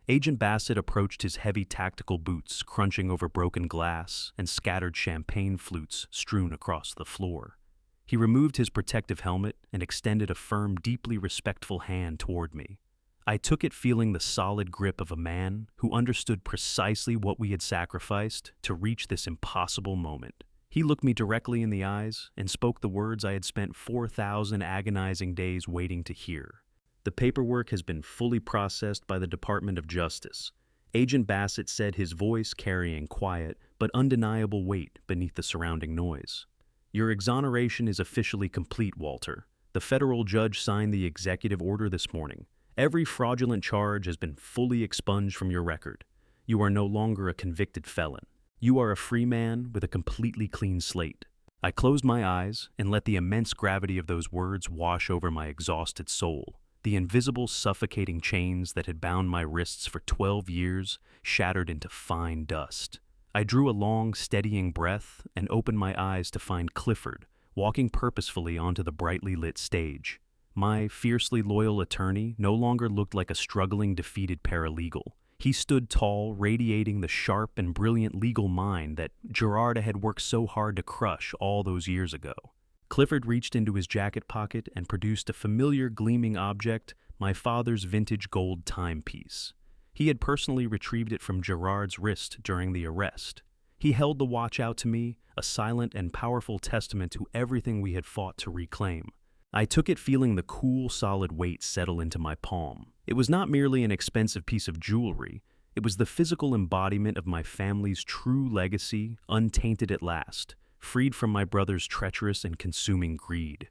Agent Bassett approached his heavy tactical boots, crunching over broken glass and scattered champagne flutes strewn across the floor. He removed his protective helmet and extended a firm, deeply respectful hand toward me. I took it, feeling the solid grip of a man who understood precisely what we had sacrificed to reach this impossible moment. He looked me directly in the eyes and spoke the words I had spent 4,000 agonizing days waiting to hear. The paperwork has been fully processed by the Department of Justice. Agent Bassett said, his voice carrying quiet but undeniable weight beneath the surrounding noise. Your exoneration is officially complete, Walter. The federal judge signed the executive order this morning. Every fraudulent charge has been fully expunged from your record. You are no longer a convicted felon. You are a free man with a completely clean slate. I closed my eyes and let the immense gravity of those words wash over my exhausted soul. The invisible, suffocating chains that had bound my wrists for 12 years shattered into fine dust. I drew a long, steadying breath and opened my eyes to find Clifford walking purposefully onto the brightly lit stage. My fiercely loyal attorney no longer looked like a struggling, defeated paralegal. He stood tall, radiating the sharp and brilliant legal mind that Gerarda had worked so hard to crush all those years ago. Clifford reached into his jacket pocket and produced a familiar gleaming object, my father's vintage gold timepiece. He had personally retrieved it from Gerard's wrist during the arrest. He held the watch out to me, a silent and powerful testament to everything we had fought to reclaim. I took it, feeling the cool, solid weight settle into my palm. It was not merely an expensive piece of jewelry. It was the physical embodiment of my family's true legacy, untainted at last, freed from my brother's treacherous and consuming greed.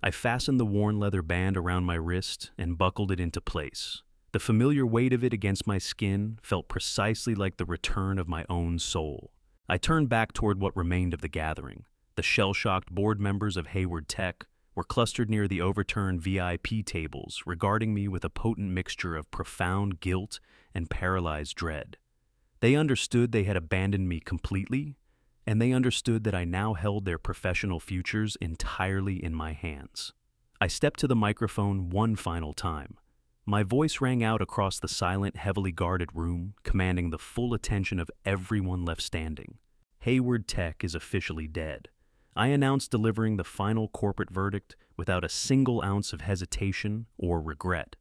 I fastened the worn leather band around my wrist and buckled it into place. The familiar weight of it against my skin felt precisely like the return of my own soul. I turned back toward what remained of the gathering. The shell-shocked board members of Hayward Tech were clustered near the overturned VIP tables, regarding me with a potent mixture of profound guilt and paralyzed dread. They understood they had abandoned me completely, and they understood that I now held their professional futures entirely in my hands. I stepped to the microphone one final time. My voice rang out across the silent, heavily guarded room, commanding the full attention of everyone left standing. Hayward Tech is officially dead. I announced, delivering the final corporate verdict without a single ounce of hesitation or regret.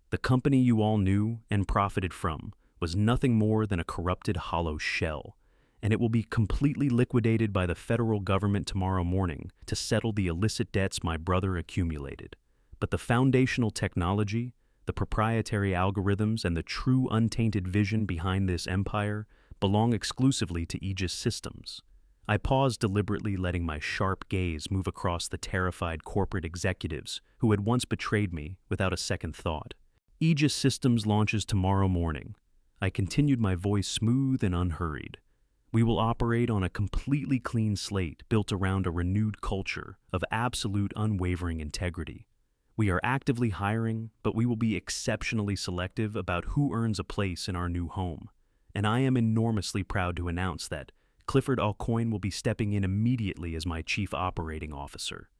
The company you all knew and profited from was nothing more than a corrupted, hollow shell, and it will be completely liquidated by the federal government tomorrow morning to settle the illicit debts my brother accumulated. But the foundational technology, the proprietary algorithms, and the true untainted vision behind this empire belong exclusively to Aegis Systems. I paused, deliberately letting my sharp gaze move across the terrified corporate executives who had once betrayed me without a second thought. Aegis Systems launches tomorrow morning. I continued, my voice smooth and unhurried. We will operate on a completely clean slate built around a renewed culture of absolute, unwavering integrity. We are actively hiring, but we will be exceptionally selective about who earns a place in our new home. And I am enormously proud to announce that Clifford Alcoin will be stepping in immediately as my chief operating officer.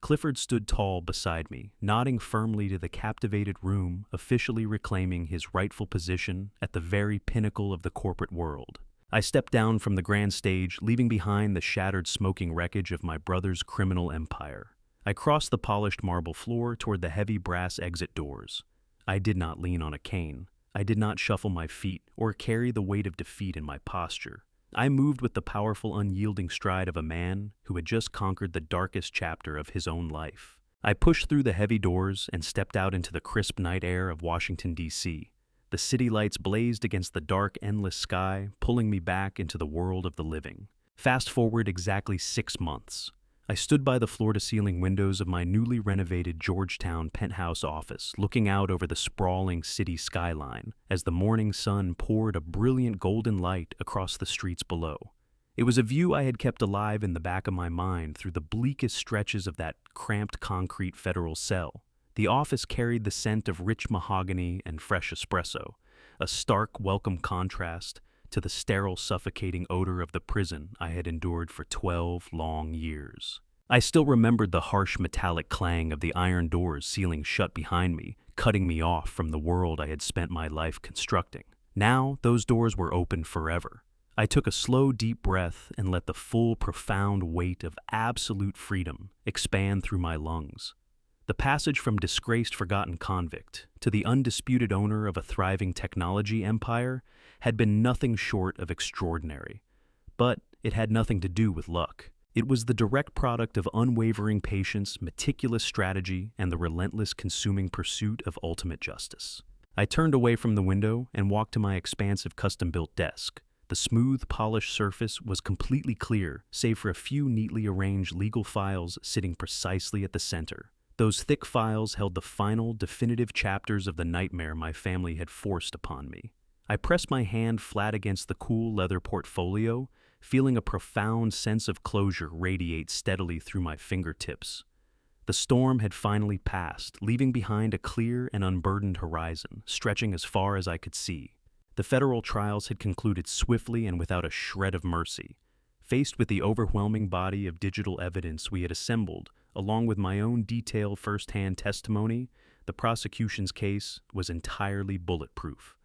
Clifford stood tall beside me, nodding firmly to the captivated room, officially reclaiming his rightful position at the very pinnacle of the corporate world. I stepped down from the grand stage, leaving behind the shattered, smoking wreckage of my brother's criminal empire. I crossed the polished marble floor toward the heavy brass exit doors. I did not lean on a cane. I did not shuffle my feet or carry the weight of defeat in my posture. I moved with the powerful, unyielding stride of a man who had just conquered the darkest chapter of his own life. I pushed through the heavy doors and stepped out into the crisp night air of Washington, D.C. The city lights blazed against the dark, endless sky, pulling me back into the world of the living. Fast forward exactly 6 months. I stood by the floor-to-ceiling windows of my newly renovated Georgetown penthouse office, looking out over the sprawling city skyline as the morning sun poured a brilliant golden light across the streets below. It was a view I had kept alive in the back of my mind through the bleakest stretches of that cramped concrete federal cell. The office carried the scent of rich mahogany and fresh espresso, a stark, welcome contrast to the sterile, suffocating odor of the prison I had endured for 12 long years. I still remembered the harsh metallic clang of the iron doors sealing shut behind me, cutting me off from the world I had spent my life constructing. Now, those doors were open forever. I took a slow, deep breath and let the full, profound weight of absolute freedom expand through my lungs. The passage from disgraced, forgotten convict to the undisputed owner of a thriving technology empire had been nothing short of extraordinary. But it had nothing to do with luck. It was the direct product of unwavering patience, meticulous strategy, and the relentless, consuming pursuit of ultimate justice. I turned away from the window and walked to my expansive, custom-built desk. The smooth, polished surface was completely clear, save for a few neatly arranged legal files sitting precisely at the center. Those thick files held the final, definitive chapters of the nightmare my family had forced upon me. I pressed my hand flat against the cool leather portfolio, feeling a profound sense of closure radiate steadily through my fingertips. The storm had finally passed, leaving behind a clear and unburdened horizon, stretching as far as I could see. The federal trials had concluded swiftly and without a shred of mercy. Faced with the overwhelming body of digital evidence we had assembled, along with my own detailed first-hand testimony, the prosecution's case was entirely bulletproof.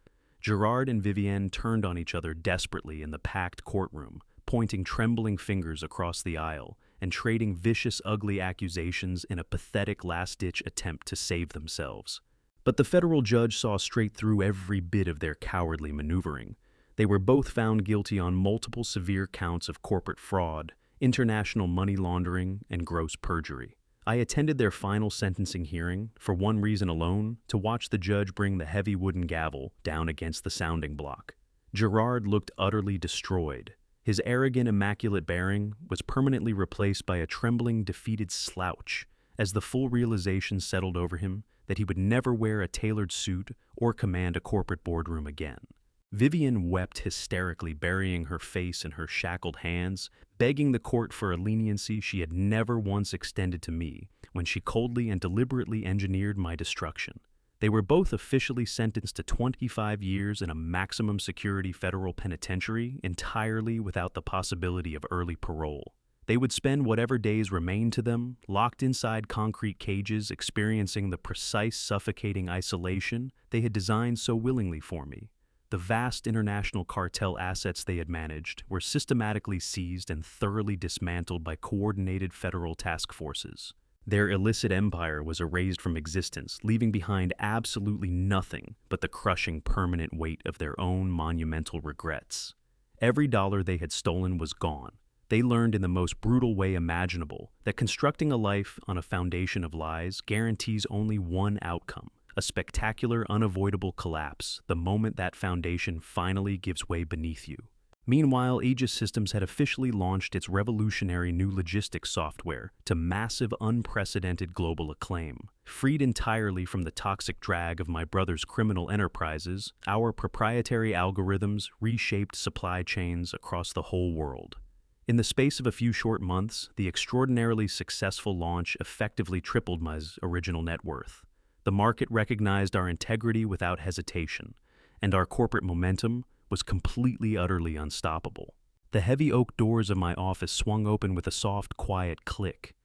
Gerard and Vivienne turned on each other desperately in the packed courtroom, pointing trembling fingers across the aisle and trading vicious, ugly accusations in a pathetic last-ditch attempt to save themselves. But the federal judge saw straight through every bit of their cowardly maneuvering. They were both found guilty on multiple severe counts of corporate fraud, international money laundering, and gross perjury. I attended their final sentencing hearing, for one reason alone, to watch the judge bring the heavy wooden gavel down against the sounding block. Gerard looked utterly destroyed. His arrogant, immaculate bearing was permanently replaced by a trembling, defeated slouch, as the full realization settled over him that he would never wear a tailored suit or command a corporate boardroom again. Vivienne wept hysterically, burying her face in her shackled hands, begging the court for a leniency she had never once extended to me when she coldly and deliberately engineered my destruction. They were both officially sentenced to 25 years in a maximum security federal penitentiary, entirely without the possibility of early parole. They would spend whatever days remained to them, locked inside concrete cages, experiencing the precise, suffocating isolation they had designed so willingly for me. The vast international cartel assets they had managed were systematically seized and thoroughly dismantled by coordinated federal task forces. Their illicit empire was erased from existence, leaving behind absolutely nothing but the crushing permanent weight of their own monumental regrets. Every dollar they had stolen was gone. They learned in the most brutal way imaginable that constructing a life on a foundation of lies guarantees only one outcome: a spectacular, unavoidable collapse the moment that foundation finally gives way beneath you. Meanwhile, Aegis Systems had officially launched its revolutionary new logistics software to massive, unprecedented global acclaim. Freed entirely from the toxic drag of my brother's criminal enterprises, our proprietary algorithms reshaped supply chains across the whole world. In the space of a few short months, the extraordinarily successful launch effectively tripled my original net worth. The market recognized our integrity without hesitation, and our corporate momentum was completely, utterly unstoppable. The heavy oak doors of my office swung open with a soft, quiet click.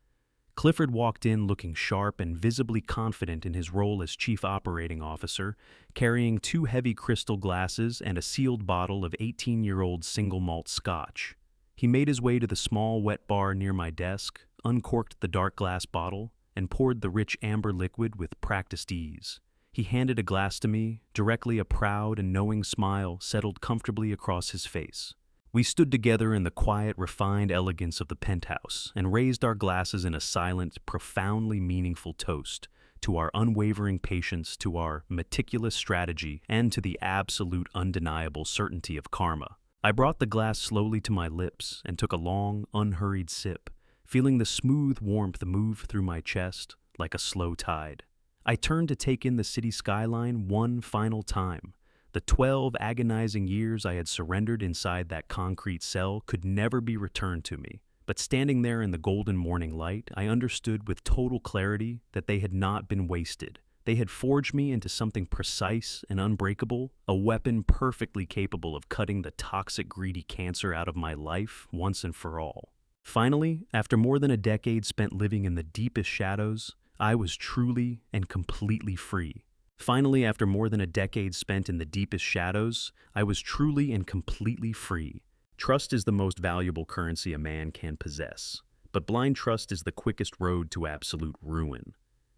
Clifford walked in looking sharp and visibly confident in his role as chief operating officer, carrying 2 heavy crystal glasses and a sealed bottle of 18-year-old single malt scotch. He made his way to the small, wet bar near my desk, uncorked the dark glass bottle, and poured the rich amber liquid with practiced ease. He handed a glass to me. Directly a proud and knowing smile settled comfortably across his face. We stood together in the quiet, refined elegance of the penthouse and raised our glasses in a silent, profoundly meaningful toast to our unwavering patience, to our meticulous strategy, and to the absolute undeniable certainty of karma. I brought the glass slowly to my lips and took a long, unhurried sip, feeling the smooth warmth move through my chest like a slow tide. I turned to take in the city skyline one final time. The 12 agonizing years I had surrendered inside that concrete cell could never be returned to me. But standing there in the golden morning light, I understood with total clarity that they had not been wasted. They had forged me into something precise and unbreakable, a weapon perfectly capable of cutting the toxic, greedy cancer out of my life once and for all. Finally, after more than a decade spent living in the deepest shadows, I was truly and completely free. Finally, after more than a decade spent in the deepest shadows, I was truly and completely free. Trust is the most valuable currency a man can possess, but blind trust is the quickest road to absolute ruin.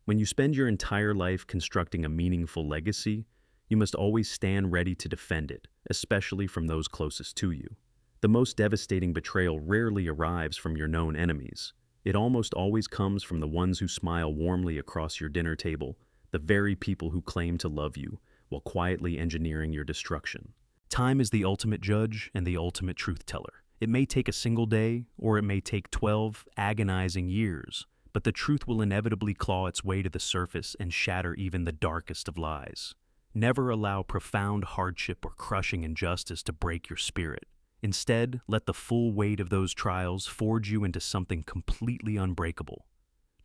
When you spend your entire life constructing a meaningful legacy, you must always stand ready to defend it, especially from those closest to you. The most devastating betrayal rarely arrives from your known enemies. It almost always comes from the ones who smile warmly across your dinner table, the very people who claim to love you, while quietly engineering your destruction. Time is the ultimate judge and the ultimate truth teller. It may take a single day, or it may take 12 agonizing years, but the truth will inevitably claw its way to the surface and shatter even the darkest of lies. Never allow profound hardship or crushing injustice to break your spirit. Instead, let the full weight of those trials forge you into something completely unbreakable.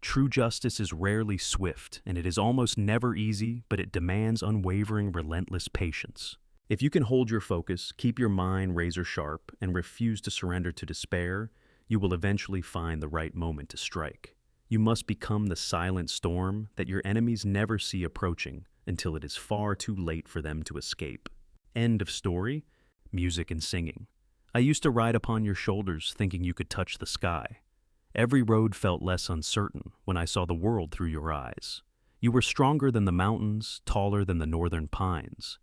True justice is rarely swift, and it is almost never easy, but it demands unwavering, relentless patience. If you can hold your focus, keep your mind razor sharp, and refuse to surrender to despair, you will eventually find the right moment to strike. You must become the silent storm that your enemies never see approaching until it is far too late for them to escape. End of story. Music and singing. I used to ride upon your shoulders thinking you could touch the sky. Every road felt less uncertain when I saw the world through your eyes. You were stronger than the mountains, taller than the northern pines.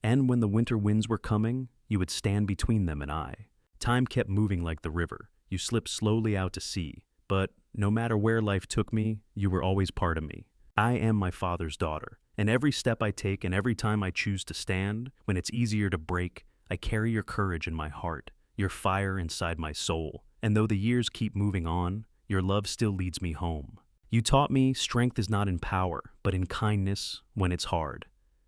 And when the winter winds were coming, you would stand between them and I. Time kept moving like the river. You slipped slowly out to sea. But no matter where life took me, you were always part of me. I am my father's daughter, and every step I take and every time I choose to stand, when it's easier to break, I carry your courage in my heart, your fire inside my soul. And though the years keep moving on, your love still leads me home. You taught me strength is not in power, but in kindness when it's hard.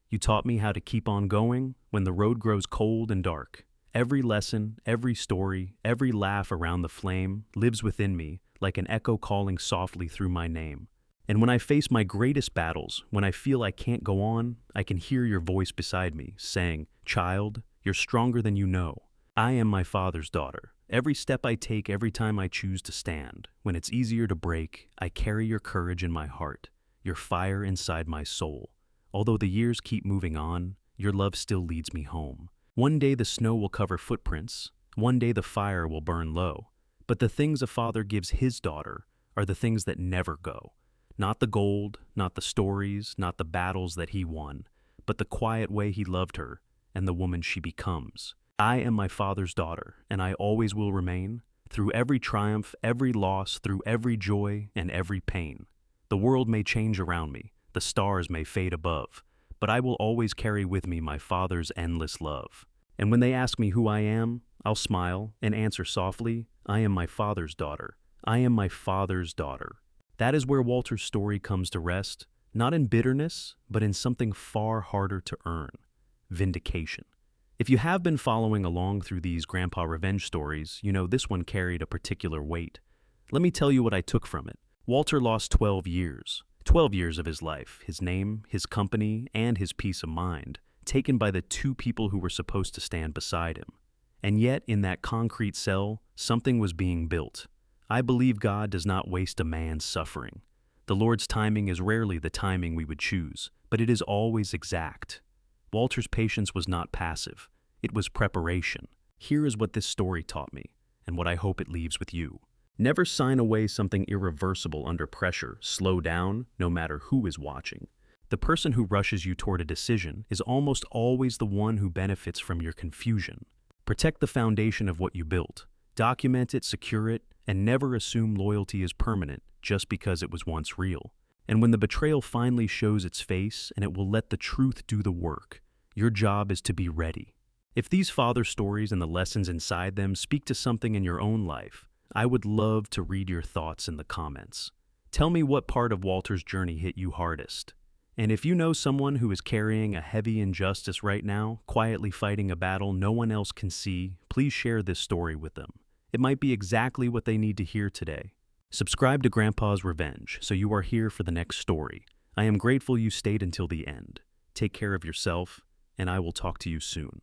You taught me how to keep on going when the road grows cold and dark. Every lesson, every story, every laugh around the flame lives within me like an echo calling softly through my name. And when I face my greatest battles, when I feel I can't go on, I can hear your voice beside me saying, "Child, you're stronger than you know. I am my father's daughter. Every step I take, every time I choose to stand, when it's easier to break, I carry your courage in my heart, your fire inside my soul. Although the years keep moving on, your love still leads me home. One day the snow will cover footprints, one day the fire will burn low, but the things a father gives his daughter are the things that never go. Not the gold, not the stories, not the battles that he won, but the quiet way he loved her and the woman she becomes. I am my father's daughter, and I always will remain, through every triumph, every loss, through every joy and every pain. The world may change around me, the stars may fade above, but I will always carry with me my father's endless love. And when they ask me who I am, I'll smile and answer softly, I am my father's daughter. I am my father's daughter. That is where Walter's story comes to rest, not in bitterness, but in something far harder to earn: vindication. If you have been following along through these grandpa revenge stories, you know this one carried a particular weight. Let me tell you what I took from it. Walter lost 12 years. 12 years of his life, his name, his company, and his peace of mind, taken by the two people who were supposed to stand beside him. And yet, in that concrete cell, something was being built. I believe God does not waste a man's suffering. The Lord's timing is rarely the timing we would choose, but it is always exact. Walter's patience was not passive. It was preparation. Here is what this story taught me, and what I hope it leaves with you. Never sign away something irreversible under pressure. Slow down, no matter who is watching. The person who rushes you toward a decision is almost always the one who benefits from your confusion. Protect the foundation of what you built. Document it, secure it, and never assume loyalty is permanent just because it was once real. And when the betrayal finally shows its face and it will let the truth do the work, your job is to be ready. If these father stories and the lessons inside them speak to something in your own life, I would love to read your thoughts in the comments. Tell me what part of Walter's journey hit you hardest. And if you know someone who is carrying a heavy injustice right now, quietly fighting a battle no one else can see, please share this story with them. It might be exactly what they need to hear today. Subscribe to Grandpa's Revenge so you are here for the next story. I am grateful you stayed until the end. Take care of yourself, and I will talk to you soon.